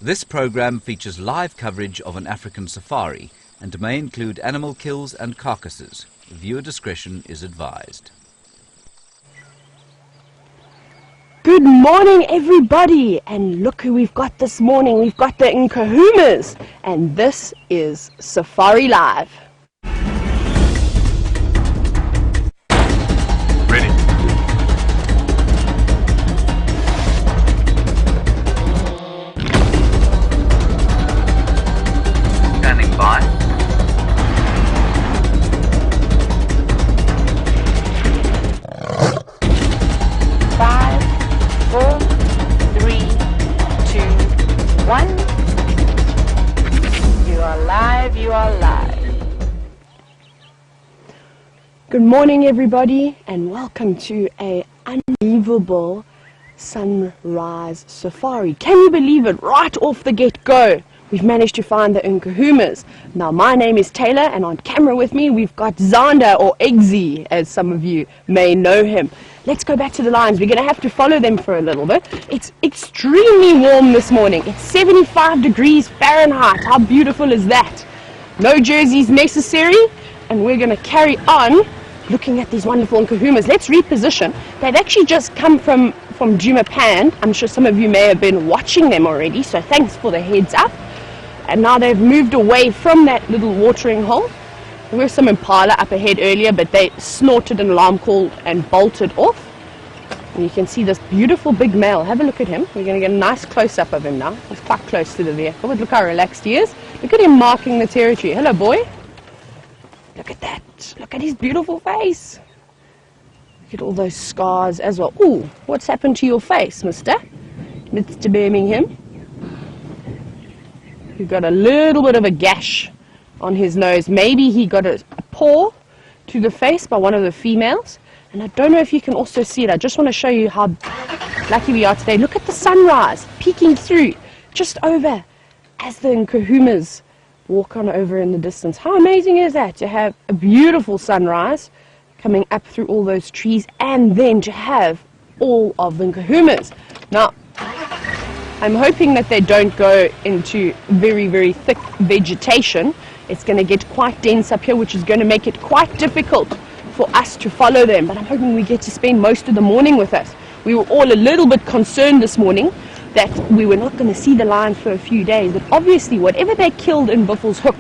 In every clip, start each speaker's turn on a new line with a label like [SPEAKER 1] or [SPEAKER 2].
[SPEAKER 1] This program features live coverage of an African safari and may include animal kills and carcasses. Viewer discretion is advised.
[SPEAKER 2] Good morning, everybody, and look who we've got this morning. We've got the Nkuhumas, and this is Safari Live.
[SPEAKER 3] Ready.
[SPEAKER 1] Standing by.
[SPEAKER 4] Five, 4, 3, 2, 1. You are live, you are live.
[SPEAKER 2] Good morning, everybody, and welcome to an unbelievable sunrise safari. Can you believe it? Right off the get-go, we've managed to find the Nkuhumas. Now, my name is Tayla, and on camera with me, we've got Xanda, or Eggsy, as some of you may know him. Let's go back to the lions. We're going to have to follow them for a little bit. It's extremely warm this morning. It's 75 degrees Fahrenheit. How beautiful is that? No jerseys necessary, and we're going to carry on looking at these wonderful Nkuhumas. Let's reposition. They've actually just come from Jumapan. I'm sure some of you may have been watching them already, so thanks for the heads up. And now they've moved away from that little watering hole. There were some impala up ahead earlier, but they snorted an alarm call and bolted off. And you can see this beautiful big male. Have a look at him. We're going to get a nice close-up of him now. He's quite close to the vehicle, but look how relaxed he is. Look at him marking the territory. Hello, boy. Look at that. Look at his beautiful face. Look at all those scars as well. Ooh, what's happened to your face, Mr. Birmingham? You've got a little bit of a gash on his nose. Maybe he got a paw to the face by one of the females. And I don't know if you can also see it. I just want to show you how lucky we are today. Look at the sunrise peeking through just over as the Nkuhumas walk on over in the distance. How amazing is that, to have a beautiful sunrise coming up through all those trees and then to have all of the Nkuhumas. Now, I'm hoping that they don't go into very, very thick vegetation. It's going to get quite dense up here, which is going to make it quite difficult for us to follow them. But I'm hoping we get to spend most of the morning with us. We were all a little bit concerned this morning that we were not going to see the lions for a few days. But obviously, whatever they killed in Buffel's Hook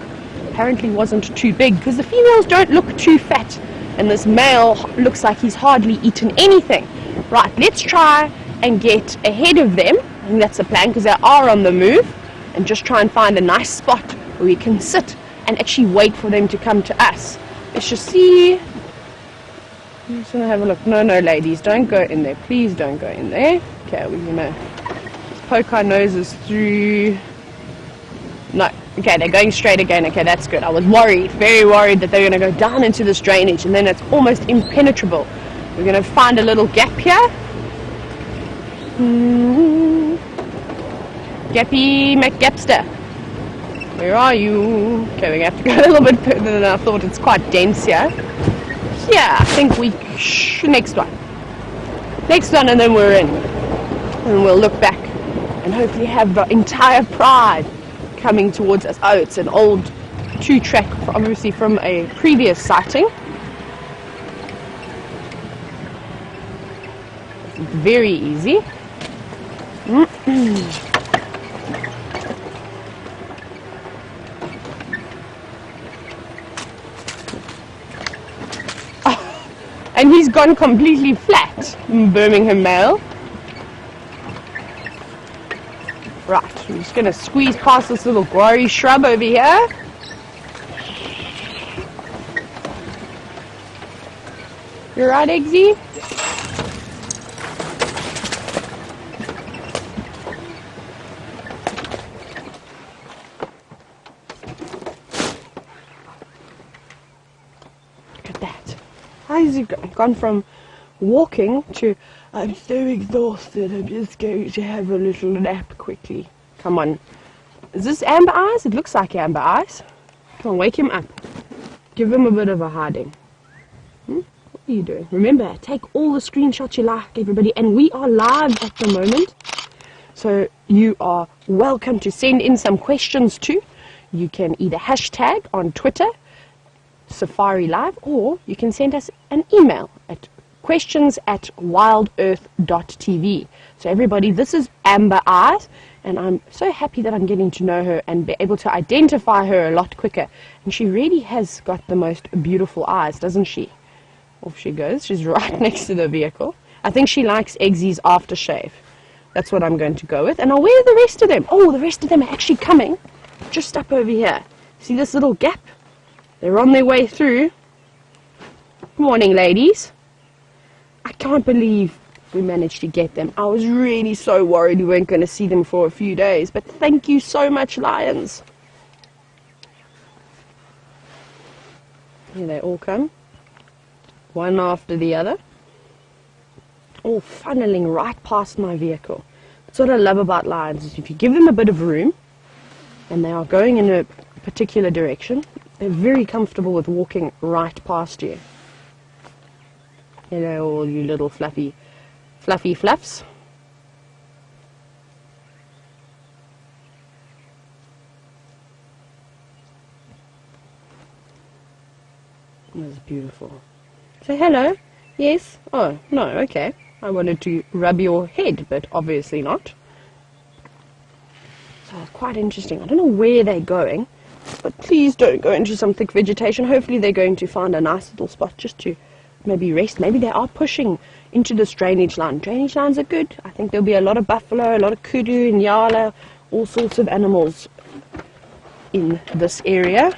[SPEAKER 2] apparently wasn't too big, because the females don't look too fat. And this male looks like he's hardly eaten anything. Right, let's try and get ahead of them. I think that's the plan, because they are on the move. And just try and find a nice spot where we can sit and actually wait for them to come to us. Let's just see. I'm just going to have a look. No, ladies, don't go in there. Please don't go in there. Okay, we're going to poke our noses through. No. Okay, they're going straight again. Okay, that's good. I was worried, very worried that they're going to go down into this drainage and then it's almost impenetrable. We're going to find a little gap here. Gappy McGapster. Where are you? Okay, we have to go a little bit further than I thought. It's quite dense here. Yeah, I think we... Next one. Next one, and then we're in. And we'll look back and hopefully have the entire pride coming towards us. Oh, it's an old two-track, obviously from a previous sighting. It's very easy. And he's gone completely flat, Birmingham male. Right, I'm just going to squeeze past this little guari shrub over here. You're right, Eggsy? Look at that. How's he gone from walking to, I'm so exhausted, I'm just going to have a little nap quickly. Come on. Is this Amber Eyes? It looks like Amber Eyes. Come on, wake him up. Give him a bit of a hiding. What are you doing? Remember, take all the screenshots you like, everybody. And we are live at the moment. So you are welcome to send in some questions too. You can either hashtag on Twitter, Safari Live, or you can send us an email at questions@wildearth.tv. So everybody, this is Amber Eyes, and I'm so happy that I'm getting to know her and be able to identify her a lot quicker. And she really has got the most beautiful eyes, doesn't she? Off she goes. She's right next to the vehicle. I think she likes Eggsy's aftershave. That's what I'm going to go with. And now where are the rest of them? Oh, the rest of them are actually coming just up over here. See this little gap? They're on their way through. Morning, ladies. I can't believe we managed to get them. I was really so worried we weren't going to see them for a few days. But thank you so much, lions. Here they all come. One after the other. All funneling right past my vehicle. That's what I love about lions, is if you give them a bit of room and they are going in a particular direction, they're very comfortable with walking right past you. Hello, all you little fluffy fluffs. That's beautiful. Say hello. Yes? Oh, no, okay. I wanted to rub your head, but obviously not. So it's quite interesting. I don't know where they're going, but please don't go into some thick vegetation. Hopefully they're going to find a nice little spot just to maybe rest. Maybe they are pushing into this drainage line. Drainage lines are good. I think there'll be a lot of buffalo, a lot of kudu and yala, all sorts of animals in this area.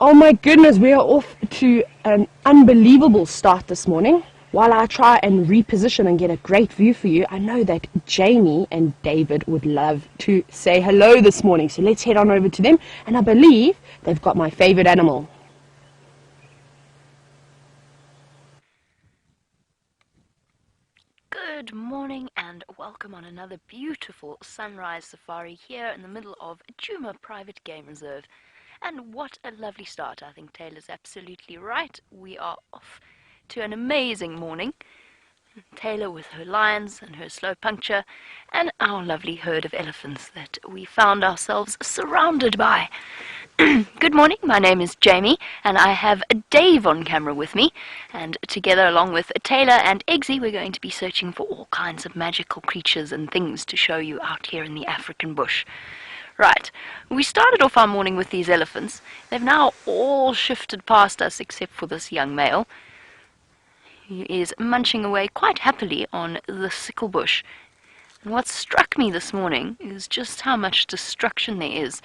[SPEAKER 2] Oh my goodness, we are off to an unbelievable start this morning. While I try and reposition and get a great view for you, I know that Jamie and David would love to say hello this morning. So let's head on over to them. And I believe they've got my favorite animal.
[SPEAKER 3] Good morning and welcome on another beautiful sunrise safari here in the middle of Nkuhuma Private Game Reserve. And what a lovely start. I think Tayla's absolutely right. We are off to an amazing morning. Tayla with her lions and her slow puncture, and our lovely herd of elephants that we found ourselves surrounded by. Good morning, my name is Jamie, and I have Dave on camera with me, and together along with Tayla and Eggsy, we're going to be searching for all kinds of magical creatures and things to show you out here in the African bush. Right, we started off our morning with these elephants. They've now all shifted past us except for this young male. He is munching away quite happily on the sickle bush. And what struck me this morning is just how much destruction there is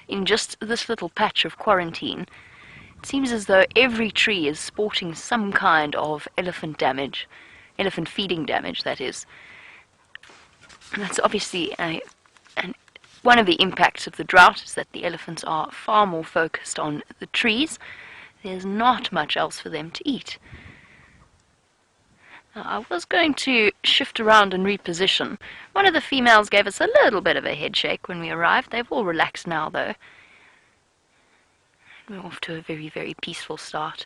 [SPEAKER 3] in just this little patch of quarantine. It seems as though every tree is sporting some kind of elephant damage, elephant feeding damage, that is. And that's obviously one of the impacts of the drought is that the elephants are far more focused on the trees. There's not much else for them to eat. Now, I was going to shift around and reposition. One of the females gave us a little bit of a head shake when we arrived. They've all relaxed now, though. We're off to a very, very peaceful start.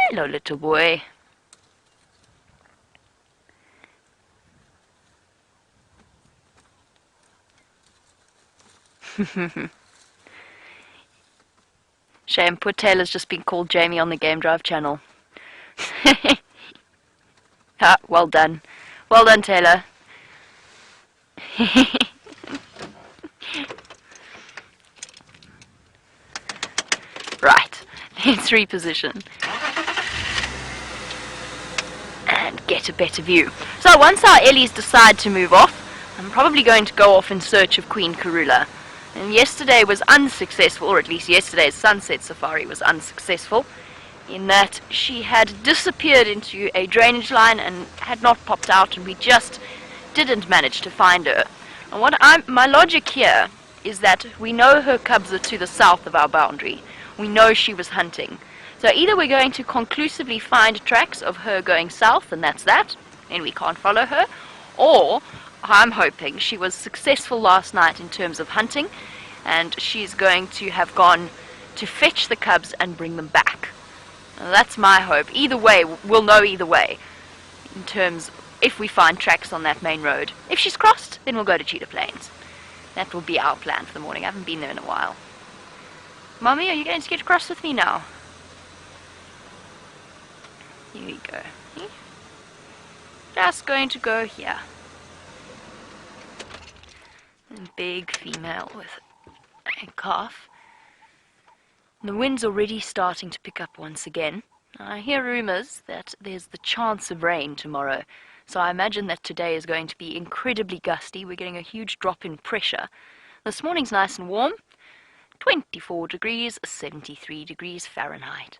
[SPEAKER 3] Hello, little boy. Shame, poor Taylor's just been called Jamie on the Game Drive channel. Ah, well done. Well done, Taylor. Right, let's reposition. And get a better view. So once our ellies decide to move off, I'm probably going to go off in search of Queen Karula. And yesterday was unsuccessful, or at least yesterday's sunset safari was unsuccessful, in that she had disappeared into a drainage line and had not popped out, and we just didn't manage to find her. And my logic here is that we know her cubs are to the south of our boundary. We know she was hunting. So either we're going to conclusively find tracks of her going south, and that's that, and we can't follow her, or I'm hoping she was successful last night in terms of hunting, and she's going to have gone to fetch the cubs and bring them back. Now, that's my hope. Either way, we'll know either way. in terms if we find tracks on that main road. If she's crossed, then we'll go to Cheetah Plains. That will be our plan for the morning. I haven't been there in a while. Mommy, are you going to get across with me now? Here we go. Just going to go here. A big female with a calf. The wind's already starting to pick up once again. I hear rumours that there's the chance of rain tomorrow, so I imagine that today is going to be incredibly gusty. We're getting a huge drop in pressure. This morning's nice and warm, 24 degrees, 73 degrees Fahrenheit.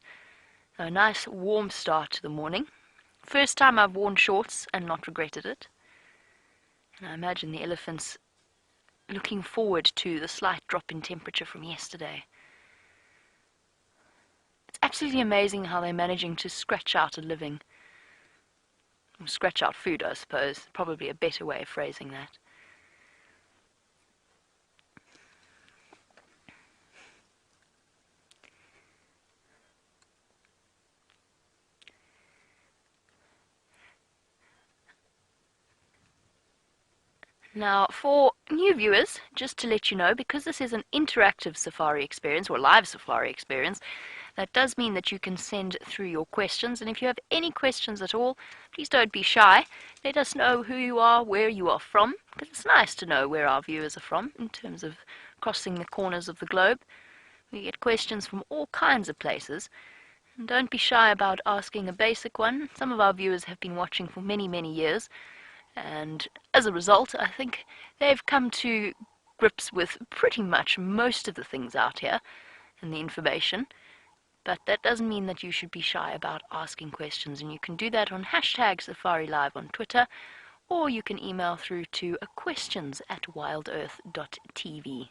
[SPEAKER 3] So a nice warm start to the morning. First time I've worn shorts and not regretted it. And I imagine the elephants looking forward to the slight drop in temperature from yesterday. It's absolutely amazing how they're managing to scratch out a living. Or scratch out food, I suppose. Probably a better way of phrasing that. Now, for new viewers, just to let you know, because this is an interactive safari experience, or live safari experience, that does mean that you can send through your questions. And if you have any questions at all, please don't be shy. Let us know who you are, where you are from, because it's nice to know where our viewers are from in terms of crossing the corners of the globe. We get questions from all kinds of places. And don't be shy about asking a basic one. Some of our viewers have been watching for many, many years. And as a result, I think they've come to grips with pretty much most of the things out here and the information. But that doesn't mean that you should be shy about asking questions. And you can do that on #SafariLive on Twitter, or you can email through to questions@wildearth.tv.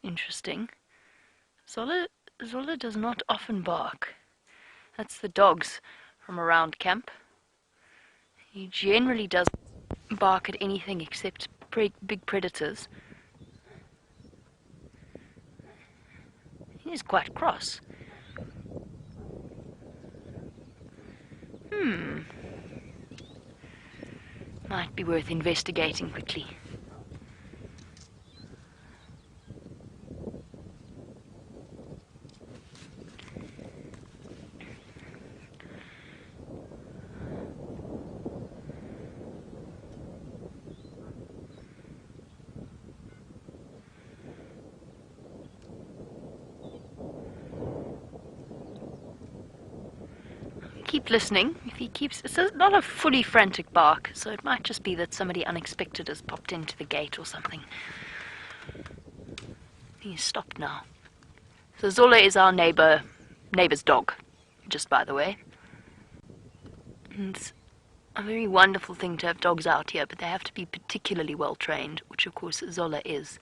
[SPEAKER 3] Interesting. Zola does not often bark. That's the dogs from around camp. He generally doesn't bark at anything except big predators. He is quite cross. Might be worth investigating quickly. Keep listening. If he keeps, it's not a fully frantic bark, so it might just be that somebody unexpected has popped into the gate or something. He's stopped now. So Zola is our neighbor's dog, just by the way. And it's a very wonderful thing to have dogs out here, but they have to be particularly well trained, which of course Zola is.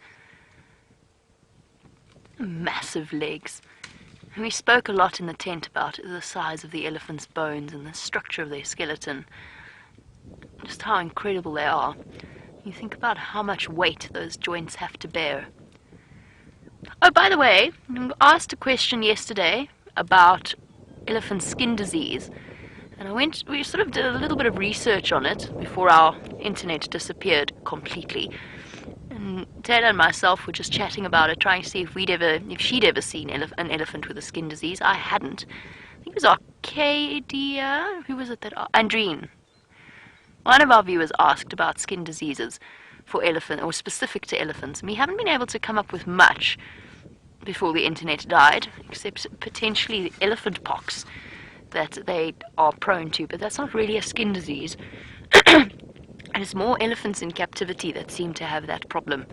[SPEAKER 3] Massive legs. We spoke a lot in the tent about the size of the elephant's bones and the structure of their skeleton. Just how incredible they are. You think about how much weight those joints have to bear. Oh, by the way, I asked a question yesterday about elephant skin disease. And we sort of did a little bit of research on it before our internet disappeared completely. And Tayla and myself were just chatting about it, trying to see if she'd ever seen an elephant with a skin disease. I hadn't. I think it was Arcadia. Who was it that? Andreen. One of our viewers asked about skin diseases for elephant, or specific to elephants. And we haven't been able to come up with much before the internet died, except potentially elephant pox that they are prone to. But that's not really a skin disease. And it's more elephants in captivity that seem to have that problem.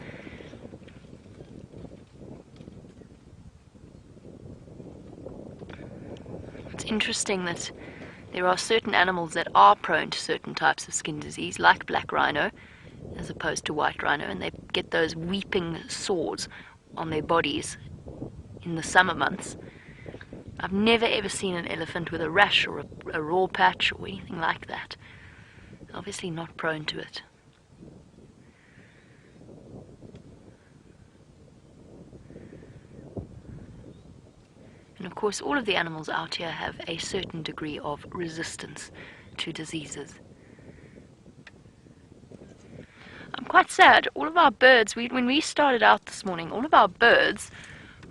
[SPEAKER 3] It's interesting that there are certain animals that are prone to certain types of skin disease, like black rhino, as opposed to white rhino, and they get those weeping sores on their bodies in the summer months. I've never ever seen an elephant with a rash or a raw patch or anything like that. Obviously not prone to it. And of course, all of the animals out here have a certain degree of resistance to diseases. I'm quite sad. All of our birds, when we started out this morning, all of our birds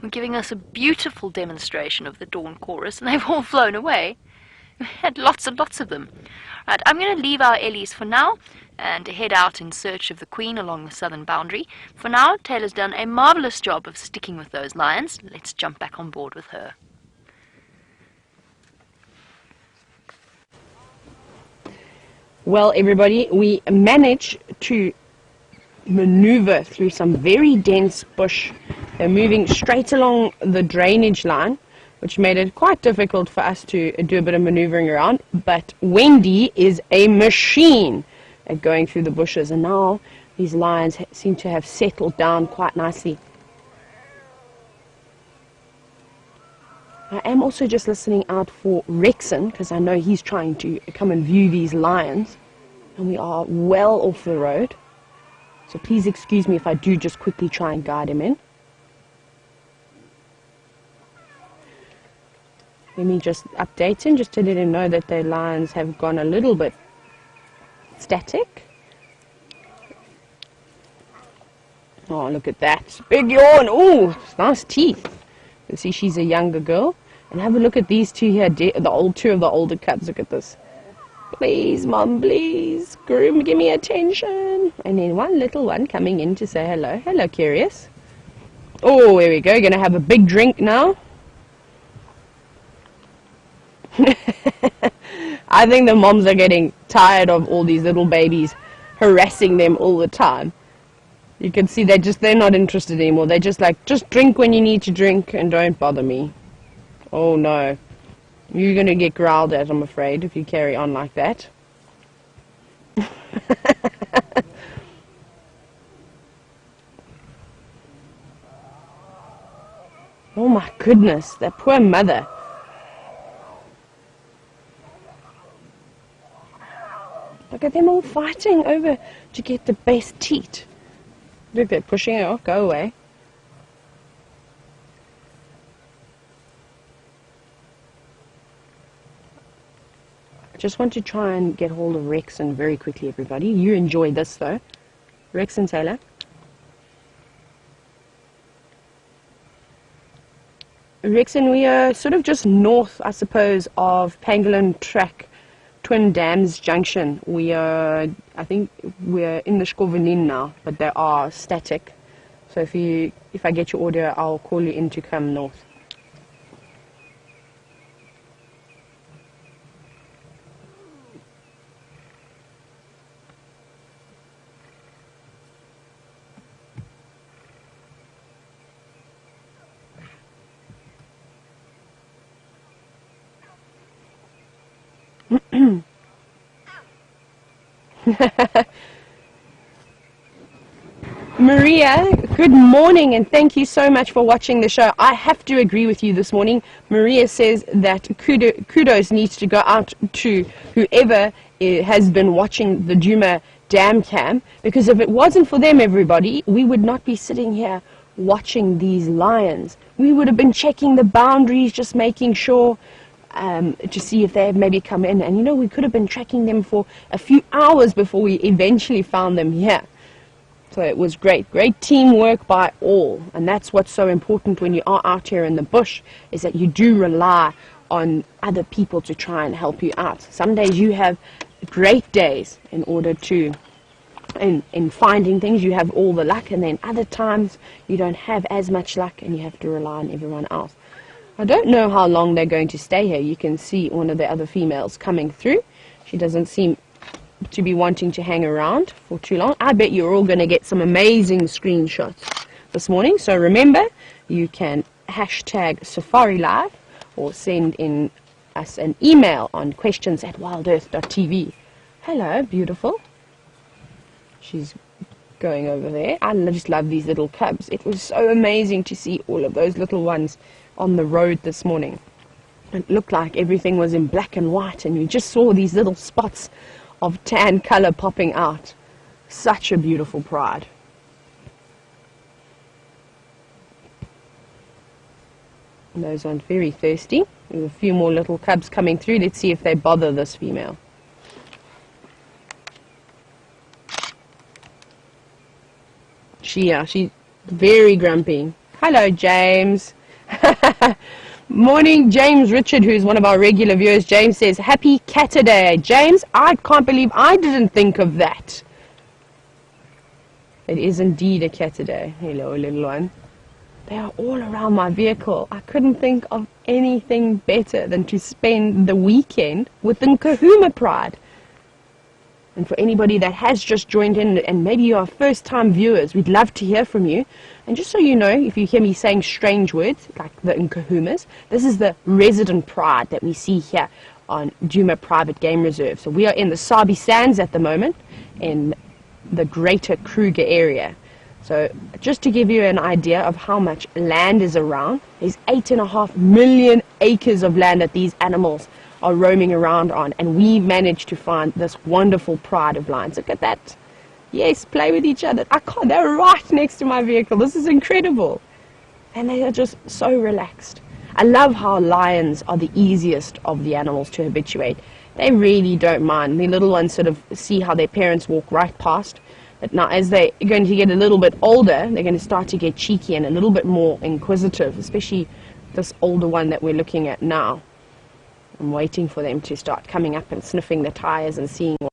[SPEAKER 3] were giving us a beautiful demonstration of the dawn chorus, and they've all flown away. We had lots and lots of them. Right, I'm going to leave our ellies for now and head out in search of the queen along the southern boundary. For now, Tayla's done a marvellous job of sticking with those lions. Let's jump back on board with her.
[SPEAKER 2] Well, everybody, we managed to maneuver through some very dense bush. They're moving straight along the drainage line, which made it quite difficult for us to do a bit of maneuvering around. But Wendy is a machine at going through the bushes, and now these lions seem to have settled down quite nicely. I am also just listening out for Rexon, because I know he's trying to come and view these lions, and we are well off the road. So please excuse me if I do just quickly try and guide him in. Let me just update him, just to let him know that the lions have gone a little bit static. Oh, look at that. Big yawn. Oh, nice teeth. You see she's a younger girl. And have a look at these two here, two of the older cubs. Look at this. Please, Mom, please. Groom, give me attention. And then one little one coming in to say hello. Hello, Curious. Oh, here we go. Going to have a big drink now. I think the moms are getting tired of all these little babies harassing them all the time. You can see they're not interested anymore. They're just like, just drink when you need to drink and don't bother me. Oh no. You're going to get growled at, I'm afraid, if you carry on like that. Oh my goodness, that poor mother. Look at them all fighting over to get the best teat. Look, they're pushing it off. Go away. I just want to try and get hold of Rexon very quickly, everybody. You enjoy this, though. Rexon, Tayla. Rexon, we are sort of just north, I suppose, of Pangolin Track Twin Dams Junction. I think we're in the Shkovenin now, but they are static. So if I get your order, I'll call you in to come north. Maria, good morning, and thank you so much for watching the show. I have to agree with you this morning. Maria says that kudos needs to go out to whoever has been watching the Djuma Dam Cam, because if it wasn't for them, everybody, we would not be sitting here watching these lions. We would have been checking the boundaries, just making sure to see if they have maybe come in. And, you know, we could have been tracking them for a few hours before we eventually found them here. So it was great teamwork by all. And that's what's so important when you are out here in the bush, is that you do rely on other people to try and help you out. Some days you have great days in order to, in finding things, you have all the luck, and then other times you don't have as much luck and you have to rely on everyone else. I don't know how long they're going to stay here. You can see one of the other females coming through. She doesn't seem to be wanting to hang around for too long. I bet you're all going to get some amazing screenshots this morning. So remember, you can hashtag Safari Live or send in us an email on questions@wildearth.tv. Hello, beautiful. She's going over there. I just love these little cubs. It was so amazing to see all of those little ones on the road this morning. It looked like everything was in black and white, and you just saw these little spots of tan color popping out. Such a beautiful pride. And those ones very thirsty. There's a few more little cubs coming through. Let's see if they bother this female. She's very grumpy. Hello, James. Morning, James Richard, who's one of our regular viewers. James says, happy Cataday. James, I can't believe I didn't think of that. It is indeed a Cataday. Hello, little one. They are all around my vehicle. I couldn't think of anything better than to spend the weekend with the Nkuhuma Pride. And for anybody that has just joined in, and maybe you are first-time viewers, we'd love to hear from you. And just so you know, if you hear me saying strange words, like the Nkuhumas, this is the resident pride that we see here on Djuma Private Game Reserve. So we are in the Sabi Sands at the moment, in the greater Kruger area. So just to give you an idea of how much land is around, there's 8.5 million acres of land that these animals are roaming around on, and we managed to find this wonderful pride of lions. Look at that. Yes, play with each other. I can't, they're right next to my vehicle. This is incredible. And they are just so relaxed. I love how lions are the easiest of the animals to habituate. They really don't mind. The little ones sort of see how their parents walk right past. But now as they're going to get a little bit older, they're going to start to get cheeky and a little bit more inquisitive, especially this older one that we're looking at now. I'm waiting for them to start coming up and sniffing the tires and seeing what.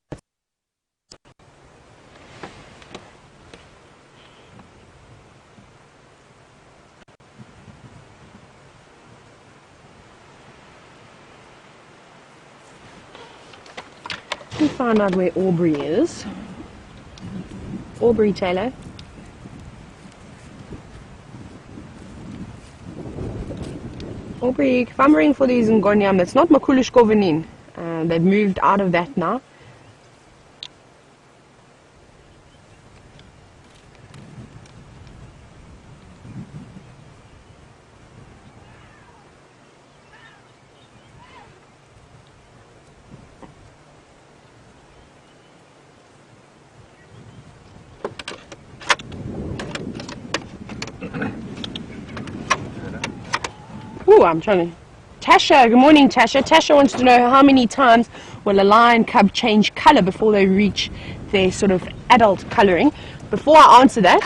[SPEAKER 2] Let me find out where Aubrey is. Aubrey, Tayla. Aubrey, farmering for these in Gonyam, it's not Makulish Govenin. They've moved out of that now. Ooh, I'm trying to... Tasha, good morning, Tasha. Tasha wants to know how many times will a lion cub change color before they reach their sort of adult coloring. Before I answer that,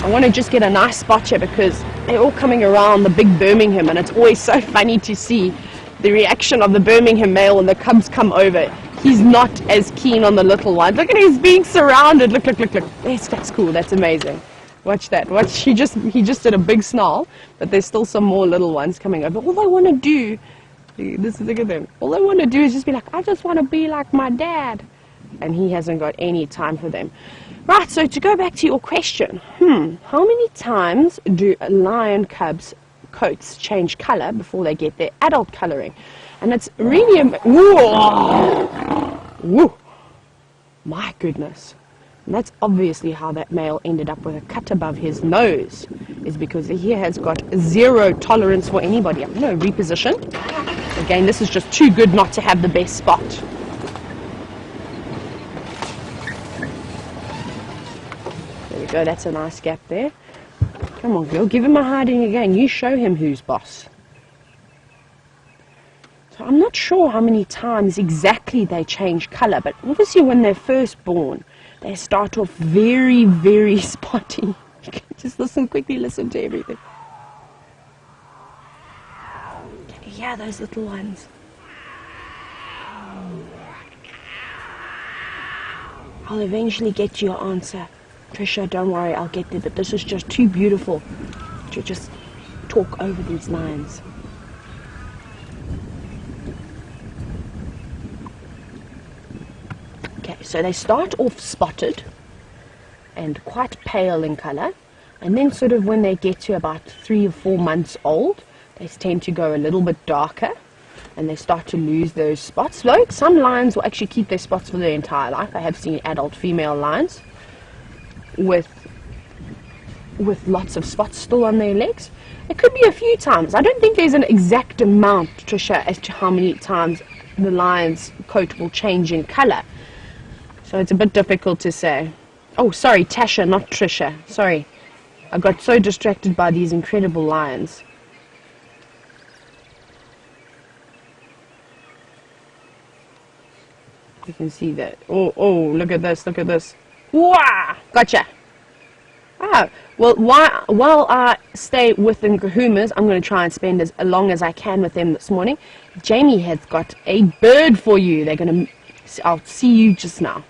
[SPEAKER 2] I want to just get a nice spot here because they're all coming around the big Birmingham, and it's always so funny to see the reaction of the Birmingham male when the cubs come over. He's not as keen on the little ones. Look at him, he's being surrounded. Look, look, look, look. Yes, that's cool. That's amazing. Watch that. Watch. He just did a big snarl, but there's still some more little ones coming over. All they want to do, look at them. All they want to do is just be like, I just want to be like my dad. And he hasn't got any time for them. Right, so to go back to your question, how many times do lion cubs' coats change color before they get their adult coloring? And it's really, whoa, my goodness. And that's obviously how that male ended up with a cut above his nose, is because he has got zero tolerance for anybody. I'm going to reposition. Again, this is just too good not to have the best spot. There we go, that's a nice gap there. Come on, girl, give him a hiding again. You show him who's boss. So I'm not sure how many times exactly they change color, but obviously when they're first born, they start off very, very spotty. Just quickly listen to everything. Can you hear those little ones? I'll eventually get you your answer. Trisha, don't worry, I'll get there, but this is just too beautiful to just talk over these lines. Okay, so they start off spotted and quite pale in color, and then sort of when they get to about 3 or 4 months old, they tend to go a little bit darker and they start to lose those spots. Though some lions will actually keep their spots for their entire life. I have seen adult female lions with lots of spots still on their legs. It could be a few times. I don't think there's an exact amount, Trisha, as to how many times the lion's coat will change in color. So it's a bit difficult to say. Oh, sorry, Tasha, not Trisha. Sorry. I got so distracted by these incredible lions. You can see that. Oh, look at this, look at this. Wah! Gotcha. Ah, well, while I stay with the Nkuhumas, I'm going to try and spend as long as I can with them this morning. Jamie has got a bird for you. I'll see you just now.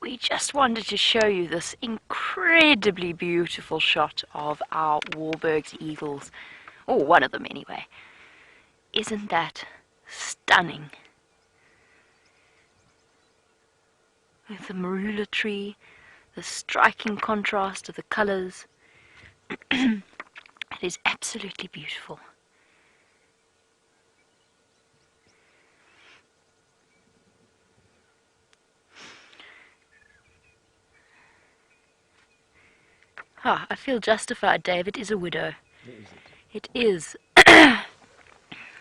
[SPEAKER 3] We just wanted to show you this incredibly beautiful shot of our Wahlberg's eagles. Or one of them anyway. Isn't that stunning? With the marula tree, the striking contrast of the colours. It is absolutely beautiful. I feel justified, Dave. It is a widow. It is.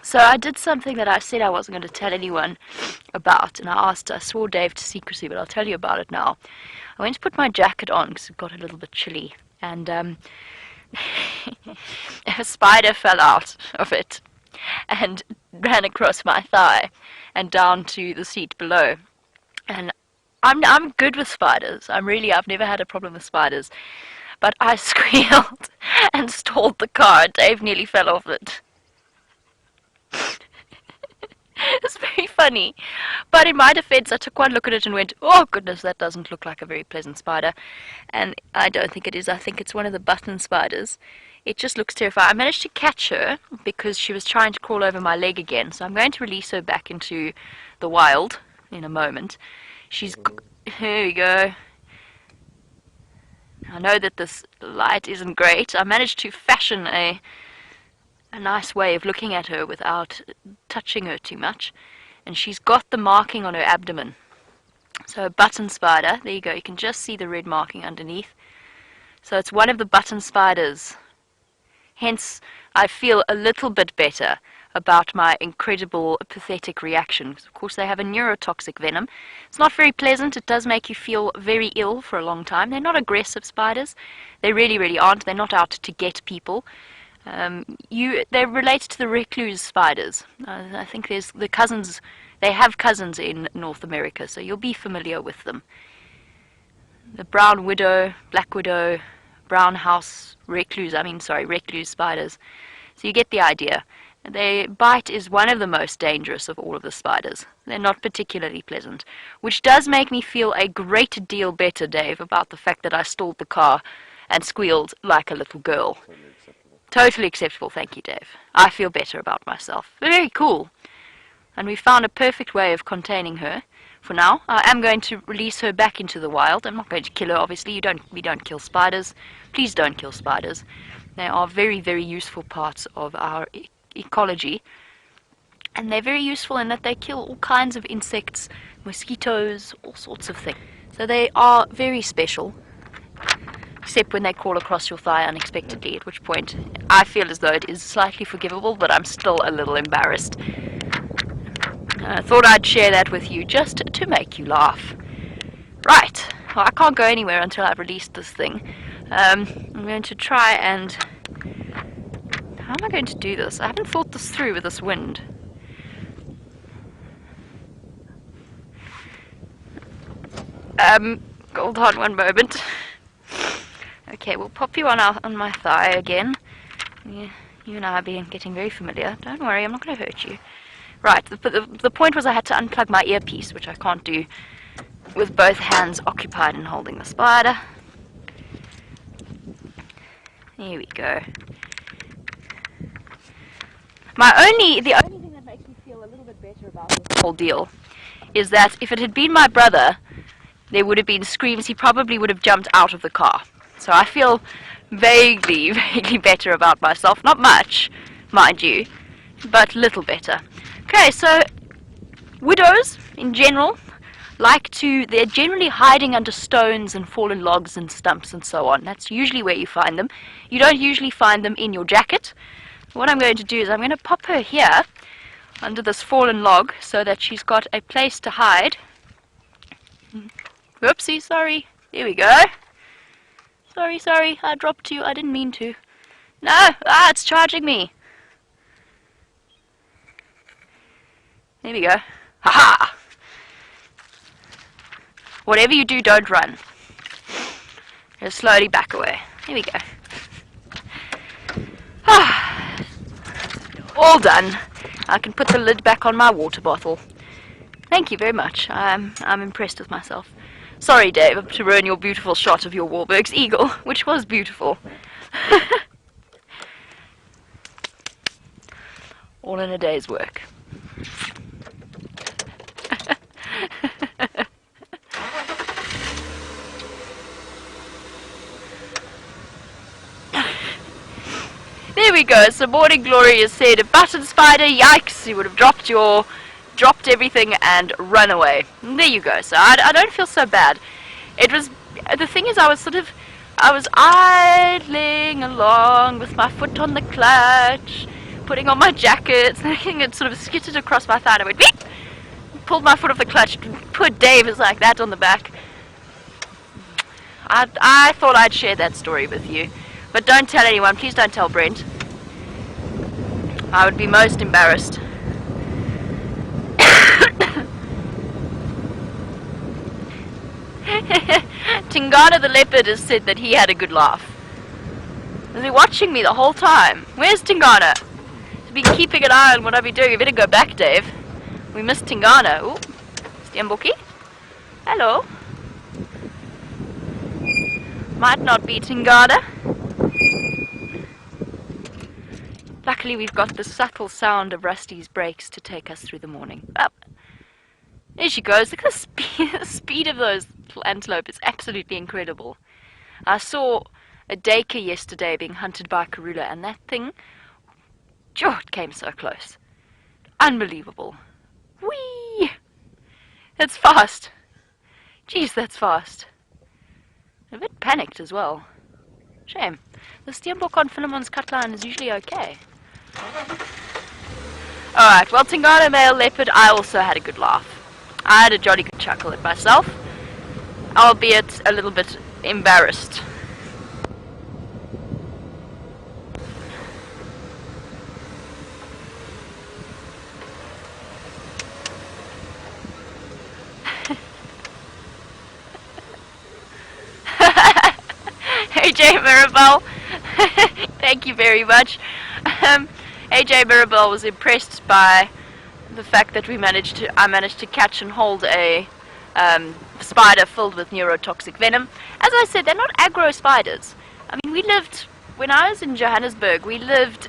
[SPEAKER 3] So I did something that I said I wasn't going to tell anyone about, and I swore Dave to secrecy, but I'll tell you about it now. I went to put my jacket on because it got a little bit chilly, and a spider fell out of it and ran across my thigh and down to the seat below. And I'm good with spiders. I've never had a problem with spiders. But I squealed and stalled the car. Dave nearly fell off it. It's very funny. But in my defense, I took one look at it and went, oh goodness, that doesn't look like a very pleasant spider. And I don't think it is. I think it's one of the button spiders. It just looks terrifying. I managed to catch her because she was trying to crawl over my leg again. So I'm going to release her back into the wild in a moment. Here we go. I know that this light isn't great. I managed to fashion a nice way of looking at her without touching her too much. And she's got the marking on her abdomen. So a button spider, there you go, you can just see the red marking underneath. So it's one of the button spiders. Hence, I feel a little bit better about my incredible pathetic reaction. Of course, they have a neurotoxic venom. It's not very pleasant. It does make you feel very ill for a long time. They're not aggressive spiders. They really, really aren't. They're not out to get people. They're related to the recluse spiders. I think there's the cousins. They have cousins in North America, so you'll be familiar with them. The brown widow, black widow, brown house, recluse spiders. So you get the idea. Their bite is one of the most dangerous of all of the spiders. They're not particularly pleasant, which does make me feel a great deal better, Dave, about the fact that I stalled the car and squealed like a little girl. Totally acceptable, thank you, Dave. I feel better about myself. Very cool. And we found a perfect way of containing her. For now, I am going to release her back into the wild. I'm not going to kill her, obviously. We don't kill spiders. Please don't kill spiders. They are very, very useful parts of our ecology, and they're very useful in that they kill all kinds of insects, mosquitoes, all sorts of things. So they are very special, except when they crawl across your thigh unexpectedly, at which point I feel as though it is slightly forgivable, but I'm still a little embarrassed. I thought I'd share that with you just to make you laugh. Right, well, I can't go anywhere until I've released this thing. I'm going to try and... How am I going to do this? I haven't thought this through with this wind. Hold on one moment. Okay, we'll pop you on my thigh again. Yeah, you and I are getting very familiar. Don't worry, I'm not going to hurt you. Right, the point was I had to unplug my earpiece, which I can't do with both hands occupied in holding the spider. Here we go. The only thing that makes me feel a little bit better about this whole deal is that if it had been my brother, there would have been screams. He probably would have jumped out of the car. So I feel vaguely better about myself. Not much, mind you, but little better. Okay, so widows, in general, they're generally hiding under stones and fallen logs and stumps and so on. That's usually where you find them. You don't usually find them in your jacket. What I'm going to do is I'm going to pop her here under this fallen log so that she's got a place to hide. Whoopsie, sorry. Here we go. Sorry, I dropped you. I didn't mean to. No, it's charging me. There we go. Ha-ha! Whatever you do, don't run. Just slowly back away. Here we go. All done. I can put the lid back on my water bottle. Thank you very much. I'm impressed with myself. Sorry, Dave, to ruin your beautiful shot of your Wahlberg's eagle, which was beautiful. All in a day's work. There we go. So Morning Glory has said, a button spider, yikes, you would have dropped everything and run away. And there you go. So I don't feel so bad. It was, the thing is, I was idling along with my foot on the clutch, putting on my jacket, thinking it sort of skittered across my thigh, and I went, beep! Pulled my foot off the clutch. Poor Dave is like that on the back. I thought I'd share that story with you. But don't tell anyone. Please don't tell Brent. I would be most embarrassed. Tingana the leopard has said that he had a good laugh. Was he watching me the whole time? Where's Tingana? He's been keeping an eye on what I've been doing. You better go back, Dave. We missed Tingana. Ooh, Steenbokkie. Hello. Might not be Tingana. Luckily we've got the subtle sound of Rusty's brakes to take us through the morning. Oh, there she goes. Look at the speed of those antelope. It's absolutely incredible. I saw a duiker yesterday being hunted by Karula, and that thing, it came so close. Unbelievable. Whee! That's fast. Jeez, that's fast. A bit panicked as well. Shame. The Steenbok on Philemon's cut line is usually okay. Alright, well, Tingana male leopard, I also had a good laugh. I had a jolly good chuckle at myself, albeit a little bit embarrassed. AJ Mirabelle, thank you very much. AJ Mirabelle was impressed by the fact that I managed to catch and hold a spider filled with neurotoxic venom. As I said, they're not aggro spiders. I mean, when I was in Johannesburg, we lived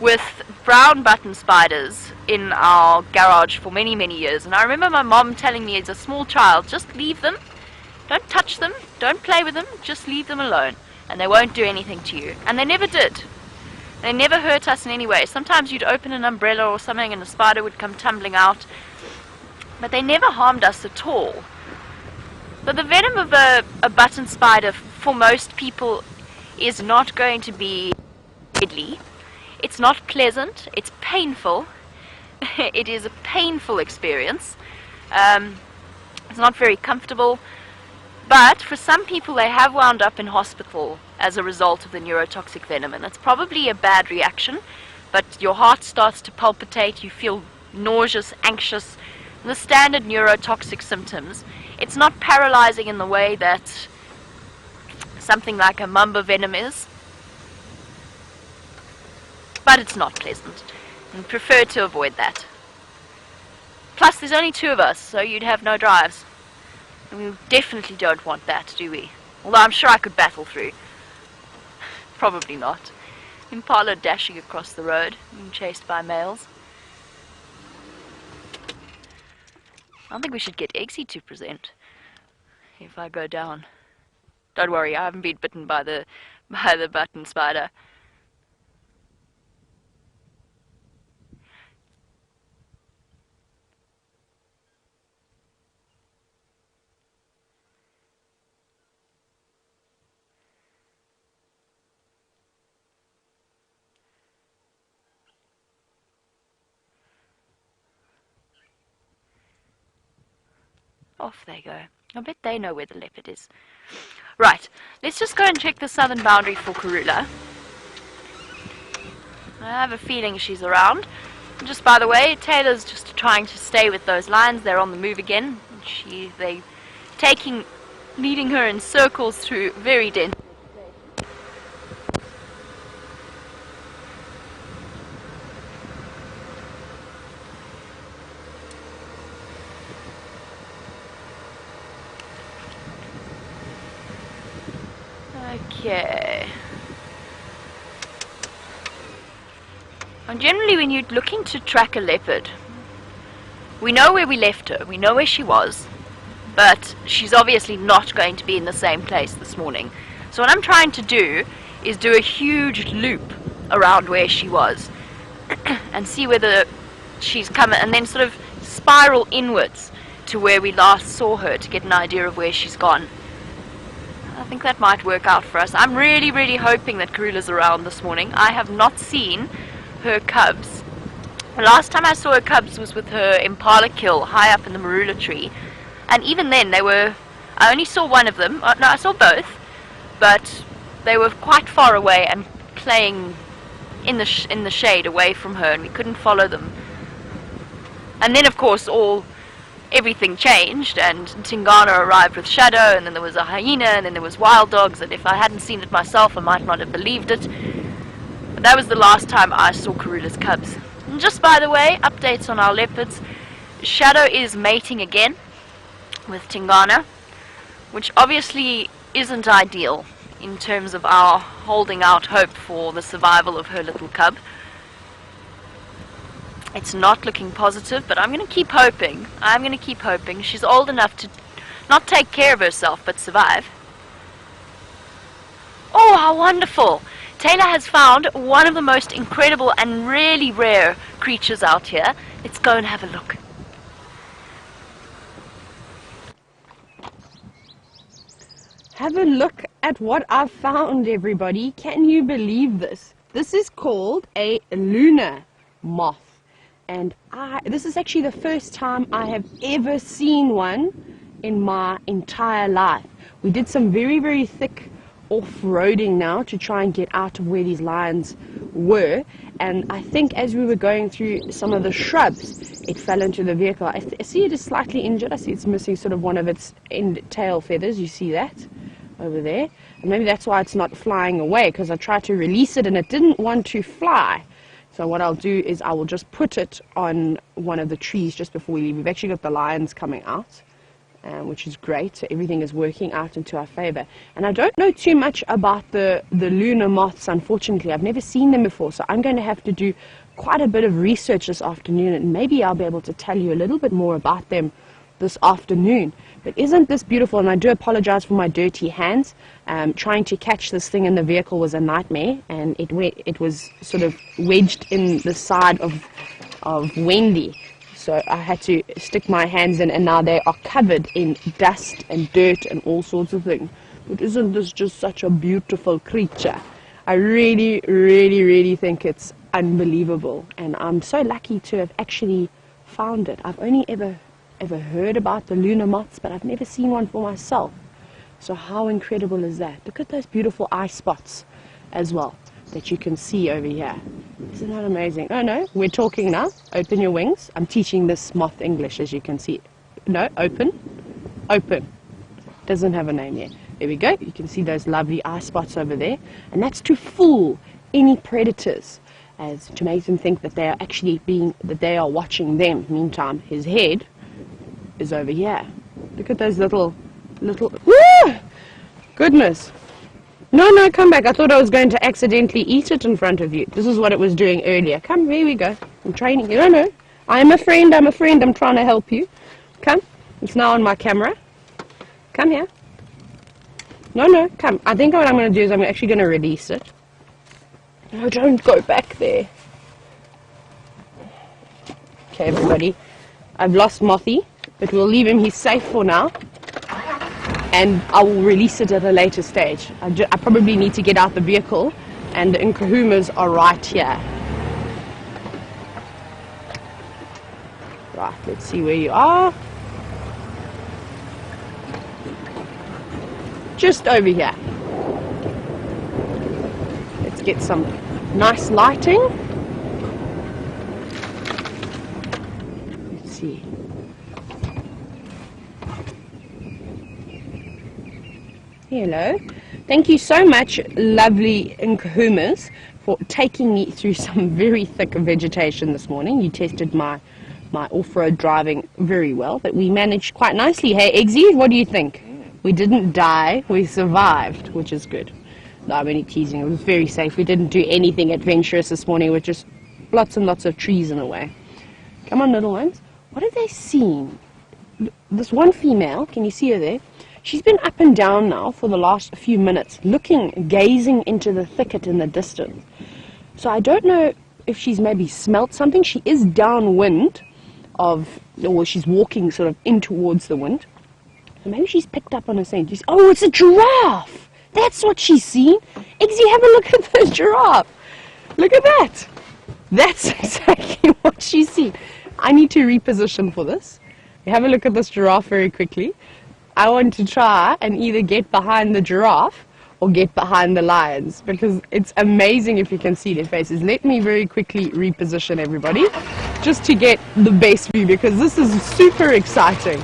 [SPEAKER 3] with brown button spiders in our garage for many, many years. And I remember my mom telling me as a small child, just leave them. Don't touch them. Don't play with them. Just leave them alone. And they won't do anything to you. And they never did. They never hurt us in any way. Sometimes you'd open an umbrella or something and a spider would come tumbling out. But they never harmed us at all. But the venom of a button spider for most people is not going to be deadly. It's not pleasant. It's painful. It is a painful experience. It's not very comfortable. But for some people, they have wound up in hospital as a result of the neurotoxic venom. And it's probably a bad reaction. But your heart starts to palpitate. You feel nauseous, anxious. The standard neurotoxic symptoms. It's not paralyzing in the way that something like a mamba venom is. But it's not pleasant. And prefer to avoid that. Plus, there's only 2 of us, so you'd have no drives. And we definitely don't want that, do we? Although I'm sure I could battle through. Probably not. Impala dashing across the road, being chased by males. I think we should get Eggsy to present. If I go down. Don't worry, I haven't been bitten by the button spider. Off they go. I bet they know where the leopard is. Right, let's just go and check the southern boundary for Karula. I have a feeling she's around. And just by the way, Tayla's just trying to stay with those lions. They're on the move again. They leading her in circles through very dense. Okay. And generally when you're looking to track a leopard, we know where we left her, we know where she was, but she's obviously not going to be in the same place this morning. So what I'm trying to do is do a huge loop around where she was and see whether she's coming, and then sort of spiral inwards to where we last saw her to get an idea of where she's gone. I think that might work out for us. I'm really, really hoping that Karula's around this morning. I have not seen her cubs. The last time I saw her cubs was with her impala kill high up in the marula tree, and even then I only saw one of them. No, I saw both, but they were quite far away and playing in the shade away from her, and we couldn't follow them. And then of course everything changed, and Tingana arrived with Shadow, and then there was a hyena, and then there was wild dogs, and if I hadn't seen it myself I might not have believed it. But that was the last time I saw Karula's cubs. And just by the way, updates on our leopards. Shadow is mating again with Tingana, which obviously isn't ideal in terms of our holding out hope for the survival of her little cub. It's not looking positive, but I'm going to keep hoping. I'm going to keep hoping. She's old enough to not take care of herself, but survive. Oh, how wonderful! Tayla has found one of the most incredible and really rare creatures out here. Let's go and have a look.
[SPEAKER 2] Have a look at what I've found, everybody. Can you believe this? This is called a lunar moth. And this is actually the first time I have ever seen one in my entire life. We did some very, very thick off-roading now to try and get out of where these lions were. And I think as we were going through some of the shrubs, it fell into the vehicle. I see it is slightly injured. I see it's missing sort of one of its tail feathers. You see that over there? And maybe that's why it's not flying away, because I tried to release it and it didn't want to fly. So what I'll do is I will just put it on one of the trees just before we leave. We've actually got the lions coming out, which is great. So everything is working out into our favor. And I don't know too much about the lunar moths, unfortunately. I've never seen them before. So I'm going to have to do quite a bit of research this afternoon, and maybe I'll be able to tell you a little bit more about them this afternoon. But isn't this beautiful? And I do apologize for my dirty hands. Trying to catch this thing in the vehicle was a nightmare, and it was sort of wedged in the side of Wendy. So I had to stick my hands in, and now they are covered in dust and dirt and all sorts of things. But isn't this just such a beautiful creature? I really, really, really think it's unbelievable, and I'm so lucky to have actually found it. I've only ever heard about the lunar moths, but I've never seen one for myself. So how incredible is that? Look at those beautiful eye spots as well that you can see over here. Isn't that amazing? Oh no, we're talking now. Open your wings. I'm teaching this moth English, as you can see. No, open. Doesn't have a name yet. There we go. You can see those lovely eye spots over there, and that's to fool any predators, as to make them think that they are actually they are watching them. Meantime, his head is over here. Look at those little woo! Goodness. No, come back. I thought I was going to accidentally eat it in front of you. This is what it was doing earlier. Come, here we go. I'm training you. No. I'm a friend. I'm trying to help you. Come. It's now on my camera. Come here. No, come. I think what I'm going to do is I'm actually going to release it. No, don't go back there. Okay, everybody. I've lost Mothy, but we'll leave him. He's safe for now. And I will release it at a later stage. I probably need to get out the vehicle, and the Nkuhumas are right here. Right, let's see where you are. Just over here. Let's get some nice lighting. see. Hello. Thank you so much, lovely Nkuhumas, for taking me through some very thick vegetation this morning. You tested my off-road driving very well, but we managed quite nicely. Hey, Eggsy, what do you think? We didn't die, we survived, which is good. No, I'm only teasing. It was very safe. We didn't do anything adventurous this morning. With just lots and lots of trees in the way. Come on, little ones. What have they seen? This one female, can you see her there? She's been up and down now for the last few minutes, gazing into the thicket in the distance. So I don't know if she's maybe smelt something. She is downwind or she's walking sort of in towards the wind. So maybe she's picked up on a scent. Oh, it's a giraffe! That's what she's seen. Eggsy, have a look at the giraffe. Look at that. That's exactly what she's seen. I need to reposition for this. Have a look at this giraffe very quickly. I want to try and either get behind the giraffe or get behind the lions, because it's amazing if you can see their faces. Let me very quickly reposition everybody just to get the best view, because this is super exciting.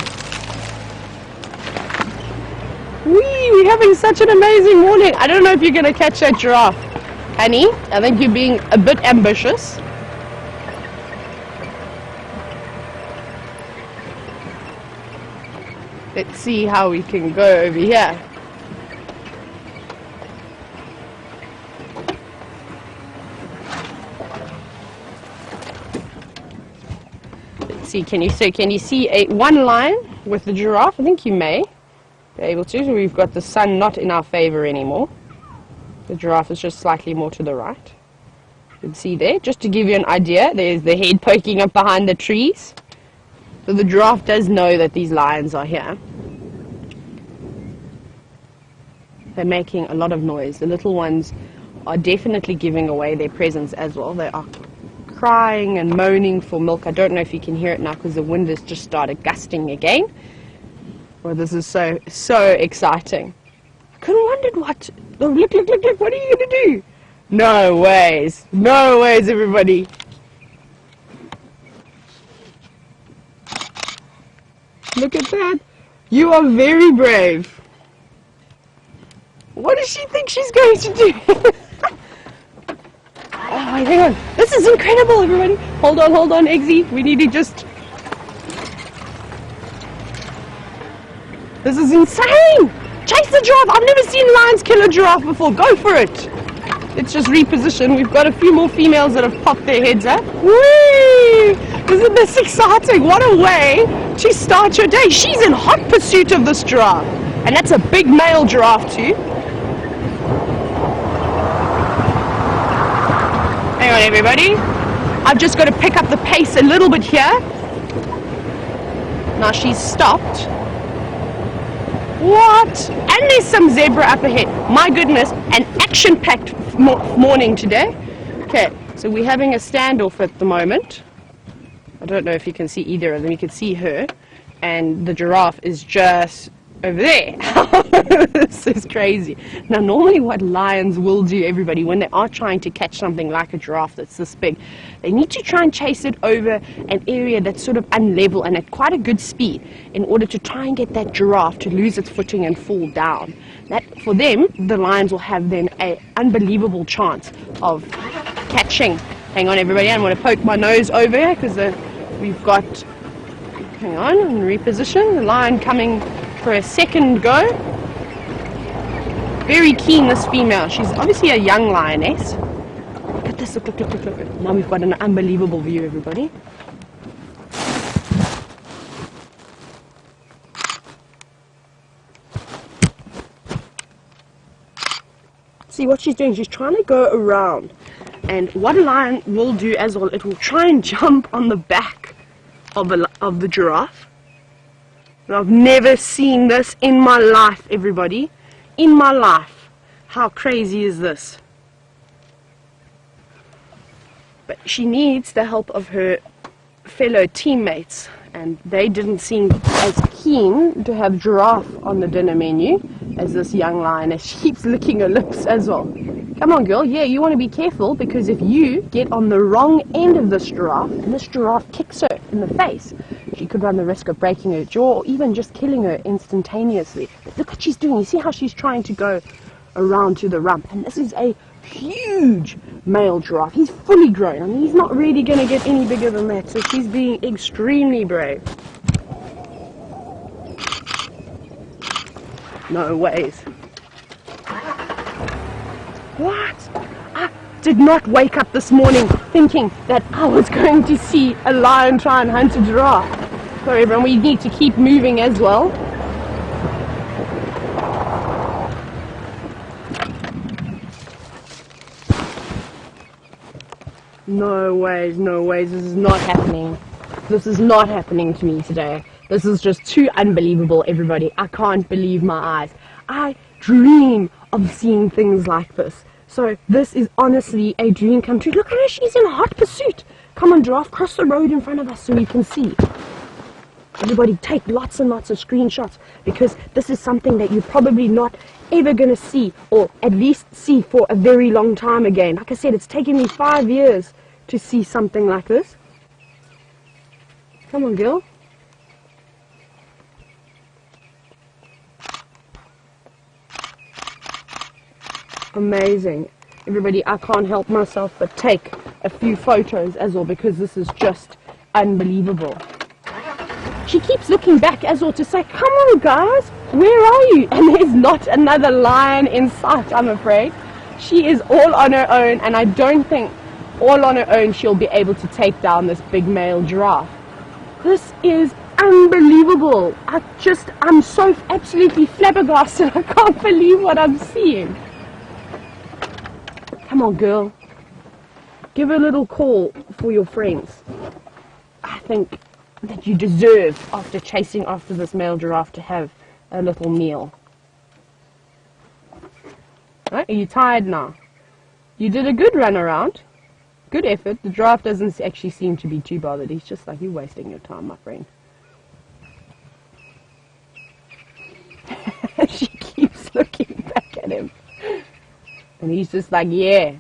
[SPEAKER 2] We're having such an amazing morning. I don't know if you're going to catch that giraffe. Honey, I think you're being a bit ambitious. Let's see how we can go over here. Let's see, can you see one line with the giraffe? I think you may be able to. So we've got the sun not in our favor anymore. The giraffe is just slightly more to the right. You can see there, just to give you an idea, there's the head poking up behind the trees. So the giraffe does know that these lions are here. They're making a lot of noise. The little ones are definitely giving away their presence as well. They are crying and moaning for milk. I don't know if you can hear it now because the wind has just started gusting again. Well, this is so exciting. I could have wondered what... Oh, look, what are you going to do? No ways, everybody. Look at that. You are very brave. What does she think she's going to do? Oh, wait, hang on. This is incredible, everybody. Hold on, Eggsy. We need to just... This is insane. Chase the giraffe. I've never seen lions kill a giraffe before. Go for it. Let's just reposition. We've got a few more females that have popped their heads up. Whee! Isn't this exciting? What a way to start your day. She's in hot pursuit of this giraffe. And that's a big male giraffe too. Hang on, everybody. I've just got to pick up the pace a little bit here. Now she's stopped. What? And there's some zebra up ahead. My goodness, an action-packed morning today. Okay, so we're having a standoff at the moment. I don't know if you can see either of them. You can see her, and the giraffe is just over there. This is crazy. Now, normally what lions will do, everybody, when they are trying to catch something like a giraffe that's this big, they need to try and chase it over an area that's sort of unlevel and at quite a good speed in order to try and get that giraffe to lose its footing and fall down. That, for them, the lions will have then an unbelievable chance of catching. Hang on, everybody, I'm going to poke my nose over here because we've got, hang on, and reposition, the lion coming for a second go. Very keen, this female. She's obviously a young lioness. Look at this, look. Now we've got an unbelievable view, everybody. See what she's doing? She's trying to go around. And what a lion will do as well, it will try and jump on the back of the giraffe. And I've never seen this in my life, everybody. In my life. How crazy is this? But she needs the help of her fellow teammates, and they didn't seem as keen to have giraffe on the dinner menu as this young lioness. She keeps licking her lips as well. Come on, girl. Yeah, you want to be careful, because if you get on the wrong end of this giraffe and this giraffe kicks her in the face, She could run the risk of breaking her jaw or even just killing her instantaneously. But look what she's doing. You see how she's trying to go around to the rump. And this is a huge male giraffe. He's fully grown. I mean, he's not really going to get any bigger than that. So she's being extremely brave. No ways. What? I did not wake up this morning thinking that I was going to see a lion try and hunt a giraffe. Sorry everyone, we need to keep moving as well. No ways, no ways, this is not happening. This is not happening to me today. This is just too unbelievable, everybody. I can't believe my eyes. I dream of seeing things like this. So this is honestly a dream come true. Look at her, she's in hot pursuit. Come on, giraffe, cross the road in front of us so we can see. Everybody take lots and lots of screenshots, because this is something that you're probably not ever going to see, or at least see for a very long time again. Like I said, it's taken me 5 years to see something like this. Come on, girl. Amazing. Everybody, I can't help myself but take a few photos as well, because this is just unbelievable. She keeps looking back as well to say, come on guys, where are you? And there's not another lion in sight, I'm afraid. She is all on her own, and I don't think all on her own she'll be able to take down this big male giraffe. This is unbelievable. I'm so absolutely flabbergasted. I can't believe what I'm seeing. Come on, girl. Give a little call for your friends. I think that you deserve, after chasing after this male giraffe, to have a little meal. Right, are you tired now? You did a good run around. Good effort. The giraffe doesn't actually seem to be too bothered. He's just like, you're wasting your time, my friend. She keeps looking back at him. And he's just like, yeah,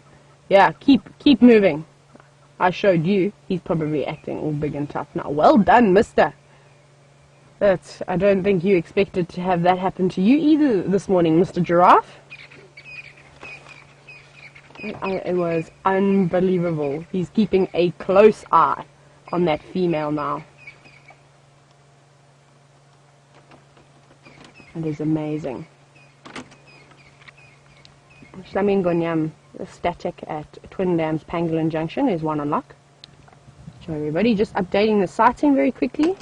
[SPEAKER 2] keep moving. I showed you. He's probably acting all big and tough now. Well done, mister. I don't think you expected to have that happen to you either this morning, Mr. Giraffe. It was unbelievable. He's keeping a close eye on that female now. It is amazing. Slamingonyam, the static at Twin Dams Pangolin Junction, is one unlock. So everybody, just updating the sighting very quickly.